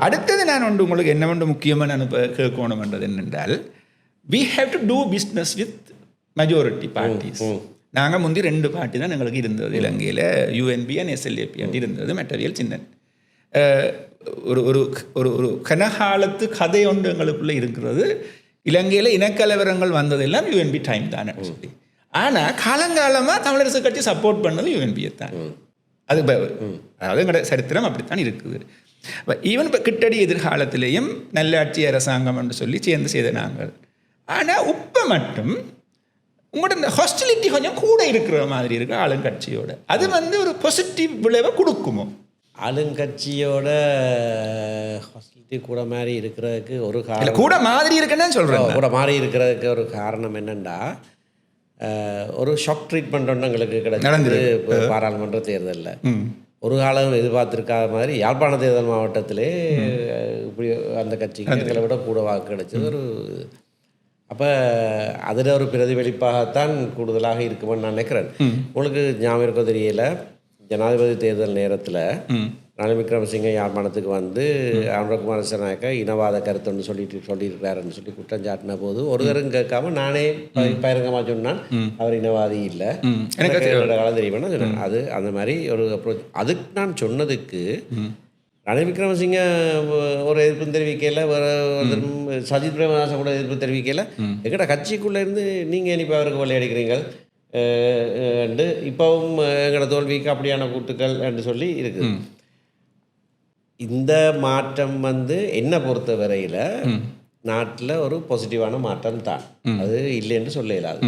அடுத்தது நான் ஒன்று உங்களுக்கு என்ன ஒன்று முக்கியமாக நான் இப்போ கேட்கணும்ன்றது என்னென்றால், we have to do business with majority parties. நாங்கள் முந்தி 2 பார்ட்டி தான் எங்களுக்கு இருந்தது இலங்கையில், UNP and SLAP இருந்தது. மெட்டரியல் சின்ன ஒரு ஒரு ஒரு கனகாலத்து கதை ஒன்று எங்களுக்குள்ளே இருக்கிறது. இலங்கையில் இனக்கலவரங்கள் வந்ததெல்லாம் UNP டைம் தானே சொல்லி. ஆனால் காலங்காலமாக தமிழரசு கட்சி சப்போர்ட் பண்ணது UNP தான். அது அதாவது எங்களோட சரித்திரம் அப்படித்தான் இருக்குது. ஈவன் இப்போ கிட்டடி எதிர்காலத்திலேயும் நல்லாட்சி அரசாங்கம் என்று சொல்லி சேர்ந்து செய்த நாங்கள். ஆனால் இப்போ மட்டும் உங்களோட இந்த ஹாஸ்டிலிட்டி கொஞ்சம் கூட இருக்கிற மாதிரி இருக்கு ஆளுங்கட்சியோட. அது வந்து ஒரு பாசிட்டிவ் விளைவை கொடுக்குமோ? ஆளுங்கட்சியோட ஹாஸ்டிலிட்டி கூட மாதிரி இருக்கிறதுக்கு ஒரு காரணம், கூட மாதிரி இருக்குன்னு சொல்கிறேன். கூட மாதிரி இருக்கிறதுக்கு ஒரு காரணம் என்னென்னா, ஒரு ஷாக் ட்ரீட்மெண்ட் ஒன்று எங்களுக்கு கிடைச்சது பாராளுமன்ற தேர்தலில். ஒரு காலம் எதிர்பார்த்துருக்காத மாதிரி யாழ்ப்பாண தேர்தல் மாவட்டத்திலே இப்படி அந்த கட்சிக்கு எங்களை விட கூட வாக்கு கிடைச்சது. ஒரு அப்போ அதில் ஒரு பிரதிபலிப்பாகத்தான் கூடுதலாக இருக்குமென்னு நான் நினைக்கிறேன். உங்களுக்கு ஞாபகம் இருக்கோ தெரியல, ஜனாதிபதி தேர்தல் நேரத்தில் ரணில் விக்ரமசிங்க யாழ்ப்பாணத்துக்கு வந்து அனுரகுமார திசாநாயக்கா இனவாத கருத்துன்னு சொல்லியிருக்கிறாருன்னு சொல்லி குற்றம் சாட்டின போது ஒருத்தரும் கேட்காம நானே பயிரங்கமாக சொன்னான் அவர் இனவாதி இல்லை, எனக்கு காலம் தெரியுமான்னு சொன்னேன். அது அந்த மாதிரி ஒரு அப்ரோச். அதுக்கு நான் சொன்னதுக்கு ரணில் விக்ரமசிங்க ஒரு எதிர்ப்பு தெரிவிக்கையில், சஜித் பிரேமதாசன் கூட எதிர்ப்பு தெரிவிக்கையில், எங்கட கட்சிக்குள்ளே இருந்து நீங்கள் இனிப்பு அவருக்கு கொள்ளையடிக்கிறீங்க இப்போவும் எங்களோட தோல்விக்கு அப்படியான கூட்டுக்கள் என்று சொல்லி இருக்குது. இந்த மாற்றம் வந்து என்னை பொறுத்த வரையில் நாட்டில் ஒரு பாசிட்டிவான மாற்றம் தான், அது இல்லைன்னு சொல்ல இயலாது.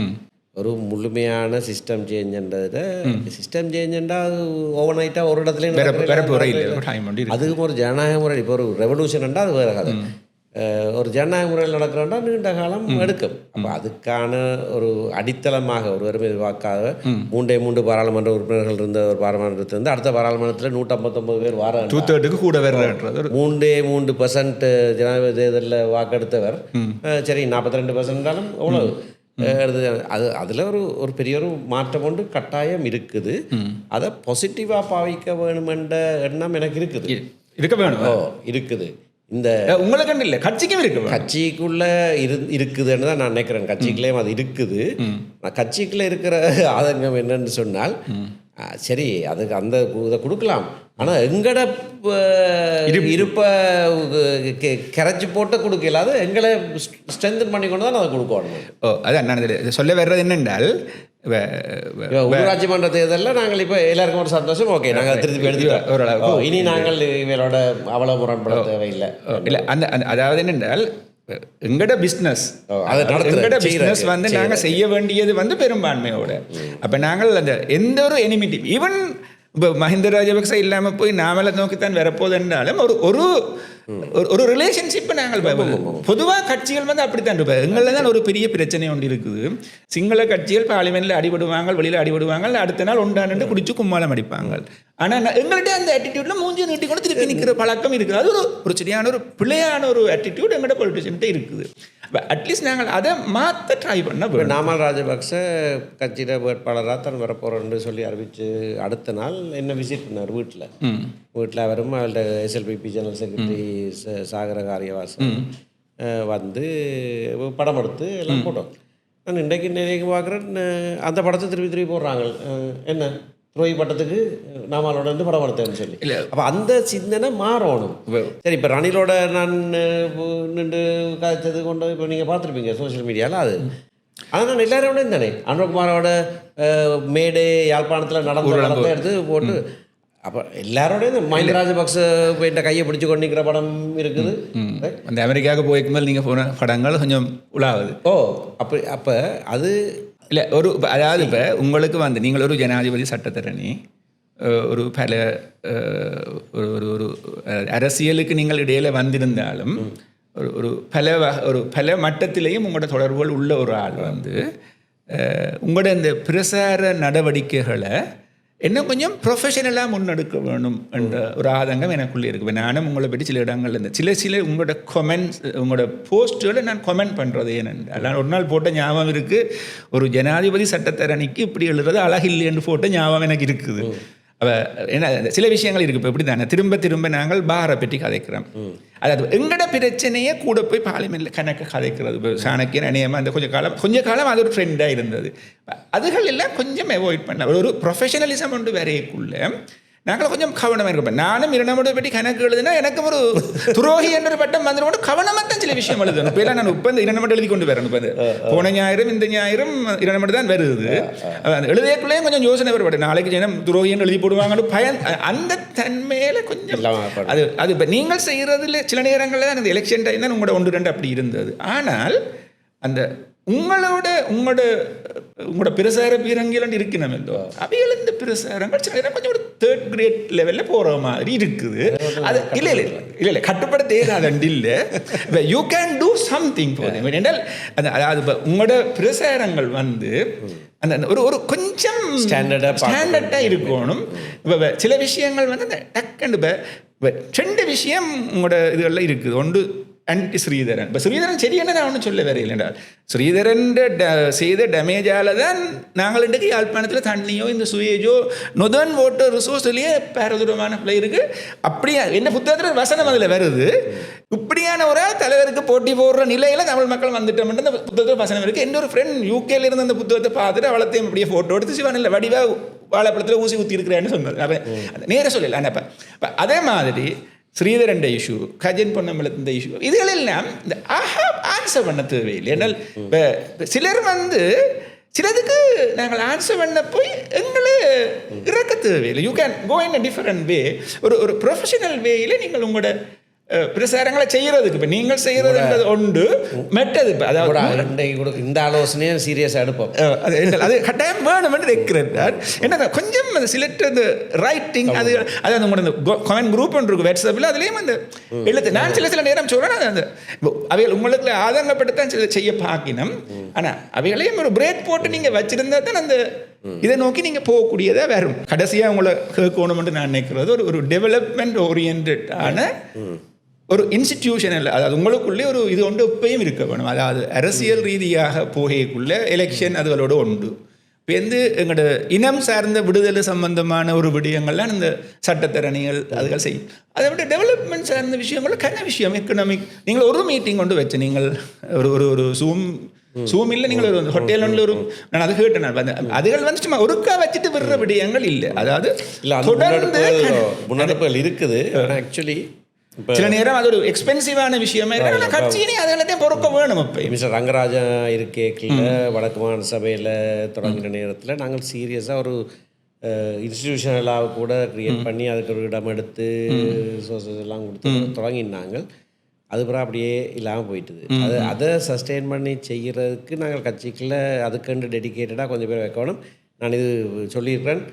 ஒரு முழுமையான சிஸ்டம் சேஞ்சுன்றத, சிஸ்டம் சேஞ்சுன்றா ஓவர் நைட்டாக ஒரு இடத்துல அதுக்கும் ஒரு ஜனநாயக முறை. இப்போ ஒரு ரெவல்யூஷன்ன்றா அது வேறு கதை. ஒரு ஜனநாயக முறையில் நடக்கிறோன்னா நீண்ட காலம் எடுக்கும். அப்போ அதுக்கான ஒரு அடித்தளமாக ஒரு வறுமை எதிர்பார்க்காத 3 பாராளுமன்ற உறுப்பினர்கள் இருந்த ஒரு பாராளுமன்றத்திலிருந்து அடுத்த பாராளுமன்றத்தில் 159 பேர் வார 2/3 கூட வேறு 3% ஜனாதிபதி தேர்தலில் வாக்கெடுத்தவர். சரி 42%னாலும் எவ்வளோ அது அதில் ஒரு பெரிய ஒரு மாற்றம் ஒன்று கட்டாயம் இருக்குது. அதை பாசிட்டிவாக பாவிக்க வேணுமென்ற எண்ணம் எனக்கு இருக்குது. இந்த உங்களுக்கு இல்லை, கட்சிக்கும் இருக்கு, கட்சிக்குள்ளே இருக்குதுன்னு தான் நான் நினைக்கிறேன். கட்சிக்குள்ளேயும் அது இருக்குது. கட்சிக்குள்ளே இருக்கிற ஆதங்கம் என்னன்னு சொன்னால், சரி அதுக்கு அந்த இதை கொடுக்கலாம், ஆனால் எங்கட இருப்பை கரைச்சி போட்டு கொடுக்கல, அது எங்களை ஸ்ட்ரென்தன் பண்ணி கொண்டு தான் அதை கொடுக்கணும். அதான் நான் சொல்ல வர்றது என்னென்றால், உள்ளாட்சி மன்ற தேர்தலில் நாங்கள் இப்போ எல்லாருக்கும் ஒரு சந்தோஷம். ஓகே, நாங்கள் திருப்பி எடுத்துட்டோம். இனி நாங்கள் இவரோட அவ்வளோ முரண்பட தேவையில்லை. இல்லை அந்த அதாவது என்னென்றால், எங்கட பிஸ்னஸ் வந்து நாங்கள் செய்ய வேண்டியது வந்து பெரும்பான்மையோட. அப்போ நாங்கள் அந்த எந்த ஒரு எனிமிட்டி, ஈவன் இப்போ மஹிந்த ராஜபக்ச இல்லாமல் போய் நாமளை நோக்கித்தான் வரப்போது என்றாலும் ஒரு ஒரு ரிலேஷன்ஷிப்பை நாங்கள் பொதுவாக கட்சிகள் வந்து அப்படித்தான் இருப்போம். எங்களில் தான் ஒரு பெரிய பிரச்சனை ஒன்று இருக்குது. சிங்கள கட்சிகள் பார்லிமெண்ட்டில் அடிபடுவாங்க, வெளியில் அடிபடுவாங்க, அடுத்த நாள் ஒன்றாண்டு குடிச்சு கும்மாளம் அடிப்பாங்க. ஆனால் எங்கள்கிட்ட அந்த ஆட்டிடியூடில் மூஞ்சி நீட்டி கொண்டு திருப்பி நிற்கிற பழக்கம் இருக்குது. அது ஒரு சரியான ஒரு பிள்ளையான ஒரு ஆட்டிடியூட் எங்கள்கிட்ட பொலிட்டிஷியன்கிட்ட இருக்குது. அட்லீஸ்ட் நாங்கள் அதை மாற்ற ட்ரை பண்ண. நாமல் ராஜபக்ச கட்சியிட வேட்பாளராக தான் வரப்போகிறோன்னு சொல்லி அறிவித்து அடுத்த நாள் என்ன விசிட் பண்ணார் வீட்டில் அவரும் அவர்கிட்ட SLPP ஜெனரல் செக்ரட்டரி சாகர காரியவாசன் வந்து படம் எடுத்து எல்லாம் போட்டோம். நான் இன்றைக்கு நிறைய பார்க்குறேன், அந்த படத்தை திருப்பி போடுறாங்க. என்ன துரோகி பட்டத்துக்கு நாமளோட வந்து படம் எடுத்தேன்னு சொல்லி. அப்போ அந்த சிந்தனை மாறணும். சரி, இப்போ ரணிலோட நான் நின்று காய்ச்சது கொண்டு இப்போ நீங்கள் பார்த்துருப்பீங்க சோஷியல் மீடியாவில். அது ஆனால் நான் எல்லாரோட தானே அனுரகுமாரோட மேடே யாழ்ப்பாணத்தில் நடந்த எடுத்து போட்டு அப்போ எல்லாரோடையும் மஹிந்த ராஜபக்ச போயிட்ட கையை பிடிச்சி கொண்டு நிற்கிற படம் இருக்குது. அந்த அமெரிக்காவுக்கு போய்க்கும்போது நீங்கள் போன படங்கள் கொஞ்சம் உலாகுது. அப்போ அது இல்லை அதாவது இப்போ உங்களுக்கு வந்து நீங்கள் ஒரு ஜனாதிபதி சட்டத்தரணி, ஒரு பல ஒரு அரசியலுக்கு நீங்கள் இடையில வந்திருந்தாலும் ஒரு பல மட்டத்திலேயும் உங்களோட தொடர்புகள் உள்ள ஒரு ஆள் வந்து உங்களோட இந்த பிரசார நடவடிக்கைகளை இன்னும் கொஞ்சம் ப்ரொஃபஷனலாக முன்னெடுக்க வேணும் என்ற ஒரு ஆதங்கம் எனக்குள்ளே இருக்குது. நானும் உங்களை பற்றி சில இடங்கள்ல இருந்து சில உங்களோட கமெண்ட்ஸ், உங்களோட போஸ்ட்டுகளை நான் கமெண்ட் பண்ணுறது ஏனென்றால், நான் ஒரு நாள் போட்ட ஞாபகம் இருக்குது, ஒரு ஜனாதிபதி சட்டத்தரணிக்கு இப்படி எழுதுறது அழகில்லைன்னு போட்ட ஞாபகம் எனக்கு இருக்குது. ஏன்னா சில விஷயங்கள் இருக்குது. இப்போ எப்படி தானே திரும்ப நாங்கள் பாரை பற்றி கதைக்கிறோம். அதாவது எங்களோட பிரச்சனையே கூட போய் பார்லிமெண்ட்டில் கணக்கு கதைக்கிறது. இப்போ சாணக்கியன் அநேகமாக அந்த கொஞ்ச காலம் அது ஒரு ட்ரெண்டாக இருந்தது. அதுகள் எல்லாம் கொஞ்சம் அவாய்ட் பண்ண ஒரு ப்ரொஃபஷனலிசம் ஒன்று வரையக்குள்ள நாங்கள் கொஞ்சம் கவனமாக இருப்போம். நானும் இரண்டமோட பற்றி கணக்கு எழுதுனா எனக்கும் ஒரு துரோகி என்ற ஒரு பட்டம் வந்துட்டு கவனமாக தான் சில விஷயம் எழுதணும். இப்போ எல்லாம் நான் இப்போ இந்த இரண்டமோட எழுதி கொண்டு வரணும். இப்போ போன ஞாயிறும் இந்த ஞாயிறும் இரண்டமோடு தான் வருது. எழுதியக்குள்ளேயும் கொஞ்சம் யோசனை வருவாடு, நாளைக்கு ஜனம் துரோகின்னு எழுதி போடுவாங்கன்னு பயன். அந்த தன்மையில் கொஞ்சம் அது இப்போ நீங்கள் செய்கிறதுல சில நேரங்களில் தான் அந்த எலெக்ஷன் டைம் தான் உங்களோட 1-2 அப்படி இருந்தது. ஆனால் அந்த உங்களோட பிரசார பீரங்கிலாம் இருக்கணும் இல்லோ, அவைகள் இந்த பிரசாரங்கள் சில நேரம் கொஞ்சம் ஒரு 3rd grade லெவலில் போகிற மாதிரி இருக்குது. அது இல்லை கட்டுப்படுத்த ஏதாதண்டு இல்லை. You can do something for them. என்றால் அதாவது இப்போ உங்களோட பிரசாரங்கள் வந்து அந்த ஒரு கொஞ்சம் ஸ்டாண்டர்டாக இருக்கணும். இப்போ சில விஷயங்கள் வந்து அந்த டக்குன்னு இப்போ 2 விஷயம் உங்களோட இதுகளில் இருக்குது. ஒன்று ஆன்டி ஸ்ரீதரன். இப்போ ஸ்ரீதரன் சரியான நான் ஒன்றும் சொல்ல வரையில் என்றால், ஸ்ரீதரன் செய்த டேமேஜால் தான் நாங்கள் இன்றைக்கு யாழ்ப்பாணத்தில் தண்ணியோ இந்த சுயேஜோ நொதர்ன் வாட்டர் ரிசோர்ஸ்லேயே பாரதூரமான பிள்ளை இருக்குது. அப்படியா என்ன புத்தகத்தில் வசனம் அதில் வருது. இப்படியான ஒரு தலைவருக்கு போட்டி போடுற நிலையில் தமிழ் மக்கள் வந்துட்டோம்னு அந்த புத்தகத்தில் வசனம் இருக்குது. என்னொரு ஃப்ரெண்ட் யூகேல இருந்து அந்த புத்தகத்தை பார்த்துட்டு அவளத்தையும் அப்படியே ஃபோட்டோ எடுத்து சிவானில் வடிவாக வாழைப்பழத்தில் ஊசி ஊற்றி இருக்கிறேன்னு சொன்னது. அப்போ நேராக சொல்லலை. அப்போ அதே மாதிரி ஸ்ரீதரன் இஷ்யூ, கஜன் பொன்னம்பலத்தின் இஷ்யூ, இதுகளெல்லாம் இந்த ஆன்சர் பண்ண தேவையில்லை. என்றால் சிலர் வந்து சிலதுக்கு நாங்கள் ஆன்சர் பண்ண போய் எங்களை இறக்க தேவையில்லை. You can go in a different way. ஒரு ப்ரொஃபஷனல் வேயில் நீங்கள் உங்களோட பிரசாரங்களை செய்யறதுக்கு இப்போ நீங்கள் செய்யறதுன்றது ஒன்று மெட்டது. இப்போ அதாவது இந்த ஆலோசனையை சீரியஸாக எடுப்போம். அது கட்டாயம் வேணும் என்று இருக்கிறார். என்ன கொஞ்சம் அந்த சிலட்டு அந்த ரைட்டிங் அது உங்களோட அந்த கமெண்ட் குரூப் ஒன்று இருக்கும் வாட்ஸ்அப்பில், அதுலேயும் அந்த எழுத்து நான் சில நேரம் சொல்கிறேன். அந்த அவைகள் உங்களுக்கு ஆதங்கப்பட்டுத்தான் செய்ய பார்க்கணும். ஆனால் அவைகளையும் ஒரு பிரேக் போட்டு நீங்கள் வச்சுருந்தா தான் அந்த இதை நோக்கி நீங்கள் போகக்கூடியதாக வரும். கடைசியாக உங்களை கேட்கணும்னு நான் நினைக்கிறது ஒரு டெவலப்மெண்ட் ஓரியன்டான ஒரு இன்ஸ்டிடியூஷனல், அதாவது உங்களுக்குள்ளே ஒரு இது ஒன்று எப்பயும் இருக்க வேணும். அதாவது அரசியல் ரீதியாக போகக்குள்ள எலெக்ஷன் அதுகளோட உண்டு. இப்போ வந்து எங்களோட இனம் சார்ந்த விடுதலை சம்பந்தமான ஒரு விடயங்கள்லாம் இந்த சட்டத்தரணிகள் அதுகள் செய்யும். அதை விட டெவலப்மெண்ட் சார்ந்த விஷயங்கள் கன விஷயம் எக்கனாமிக். நீங்கள் ஒரு மீட்டிங் கொண்டு வச்சு நீங்கள் ஒரு சூமில்ல நீங்கள் ஒரு ஹோட்டல் ஒன்றில் ஒரு நான் அது கேட்டேன். அதுகள் வந்து சும்மா ஒருக்கா வச்சுட்டு விடுற விடயங்கள் இல்லை. அதாவது தொடர்ந்து முன்னெடுப்புகள் இருக்குது. ஆக்சுவலி சில நேரம் அது ஒரு எக்ஸ்பென்சிவான விஷயமா இல்லை, கட்சியினே அதெல்லாத்தையும் பொறுக்க வேணும். இப்போ மிஸ்டர் ரங்கராஜா இருக்கேக்கில் வடக்கு மாகாண சபையில் தொடங்கின நேரத்தில் நாங்கள் சீரியஸாக ஒரு இன்ஸ்டிடியூஷனலாக கூட க்ரியேட் பண்ணி அதுக்கு ஒரு இடம் எடுத்து சோர்ஸஸ் எல்லாம் கொடுத்து தொடங்கினாங்க. அதுக்கப்புறம் அப்படியே இல்லாமல் போயிட்டுது. அதை சஸ்டெயின் பண்ணி செய்கிறதுக்கு நாங்கள் கட்சிக்குள்ள அதுக்குண்டு டெடிக்கேட்டடாக கொஞ்சம் பேர் வைக்கணும். நான் இது சொல்லியிருக்கிறேன்,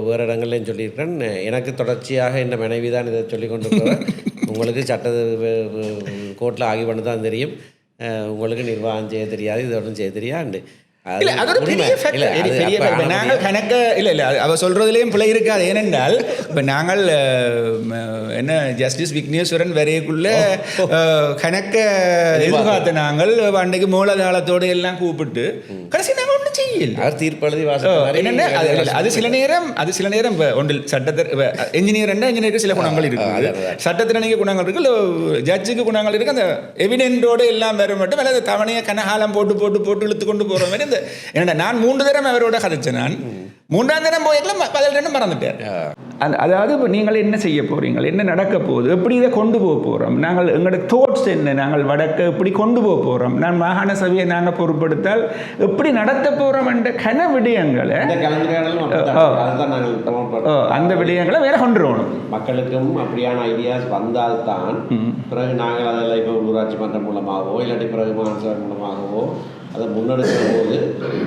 வேறு இடங்கள்லையும் சொல்லியிருக்கிறேன். எனக்கு தொடர்ச்சியாக இந்த மனைவி தான் இதை சொல்லி கொண்டு இருக்கிறேன். உங்களுக்கு சட்ட கோர்ட்டில் ஆகி பண்ண தான் தெரியும், உங்களுக்கு நிர்வாகம் செய்ய தெரியாது, இது ஒன்றும் செய்ய தெரியாது. நாங்கள் கணக்க இல்லை அவ சொல்றதுலேயும் பிள்ளை இருக்காது. ஏனென்றால் இப்போ நாங்கள் என்ன ஜஸ்டிஸ் விக்னேஸ்வரன் வரையக்குள்ள கணக்க எதிர்பார்த்த நாங்கள் அன்றைக்கு மூலதாளத்தோடு எல்லாம் கூப்பிட்டு கடைசி நாங்கள் ஒன்றும் செய்யல. தீர்ப்பழுதி என்னென்ன அது சில நேரம் ஒன்றில் சட்டத்தை இன்ஜினியருக்கு சில குணங்கள் இருக்குது, சட்டத்திறனிக்கு குணங்கள் இருக்கு, ஜட்ஜுக்கு குணங்கள் இருக்கு. அந்த எவிடென்டோடு எல்லாம் வர மட்டும் அல்லது தவணையை கனகாலம் போட்டு இழுத்து கொண்டு போகிற மாதிரி. என்னடா நான் 3 தடவை அவரோட கதைச்சேன். நான் 3ஆம் தடவை போயிருக்கலாம் 12 மறந்துட்டேன். அதாவது இப்போ நீங்கள் என்ன செய்ய போகிறீங்க, என்ன நடக்க போகுது, எப்படி இதை கொண்டு போக போகிறோம், நாங்கள் எங்களோட தோட்ஸ் என்ன, நாங்கள் வடக்க எப்படி கொண்டு போக போகிறோம், நான் மாகாண சபையை நாங்கள் பொறுப்படுத்தால் எப்படி நடத்த போகிறோம் என்ற கன விடயங்களை அந்த விடயங்களை வேற கொண்டு வரணும். மக்களுக்கும் அப்படியான ஐடியாஸ் வந்தால்தான் பிறகு நாங்கள் அதில் இப்போ உள்ளூராட்சி மன்றம் மூலமாகவோ இல்லாட்டி பிறகு மாநில மூலமாகவோ அதை முன்னெடுக்கிற போது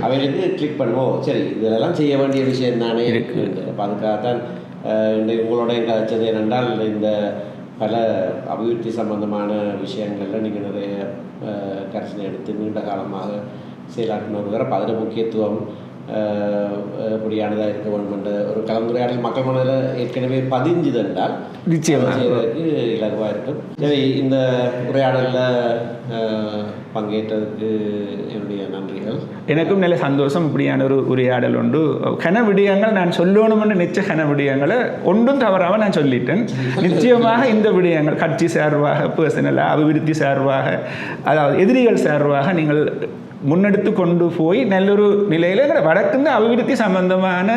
அவைகளுக்கு கிளிக் பண்ணுவோம், சரி இதெல்லாம் செய்ய வேண்டிய விஷயம் தானே இருக்குது. அப்போ அதுக்காகத்தான் உங்களோட கதைச்சது என்னென்றால் இந்த பல அபிவிருத்தி சம்பந்தமான விஷயங்கள்ல நீங்கள் நிறைய கரிசனை எடுத்து நீண்ட காலமாக செயலாற்றினது வேற அதில் முக்கியத்துவம் எப்படியானதாக இருக்க வேண்டும் என்ற ஒரு கலந்துரையாடல் மக்கள் மனதில் ஏற்கனவே பதிஞ்சுது என்றால் நிச்சயமாக செய்வதற்கு இலகுவாக இருக்கும். சரி, இந்த உரையாடலில் பங்கேற்றதுக்கு என்னுடைய நன்றிகள். எனக்கும் நல்ல சந்தோஷம். இப்படியான ஒரு உரையாடல் உண்டு. கன விடயங்கள் நான் சொல்லணும்னு நிச்சய கன விடயங்களை ஒன்றும் தவறாமல் நான் சொல்லிட்டேன். நிச்சயமாக இந்த விடயங்கள் கட்சி சார்பாக, பர்சனலாக, அபிவிருத்தி சார்பாக, அதாவது எதிரிகள் சார்பாக நீங்கள் முன்னெடுத்து கொண்டு போய் நல்லொரு நிலையில் வடக்குந்த அபிவிருத்தி சம்பந்தமான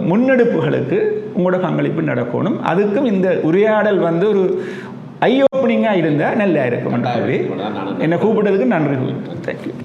முன்னெடுப்புகளுக்கு உங்களோட பங்களிப்பு நடக்கணும். அதுக்கும் இந்த உரையாடல் வந்து ஒரு ஐ ஓப்பனிங்காக இருந்தால் நல்லா இருக்கும். என்னை கூப்பிட்டதுக்கு நன்றி. தேங்க்யூ.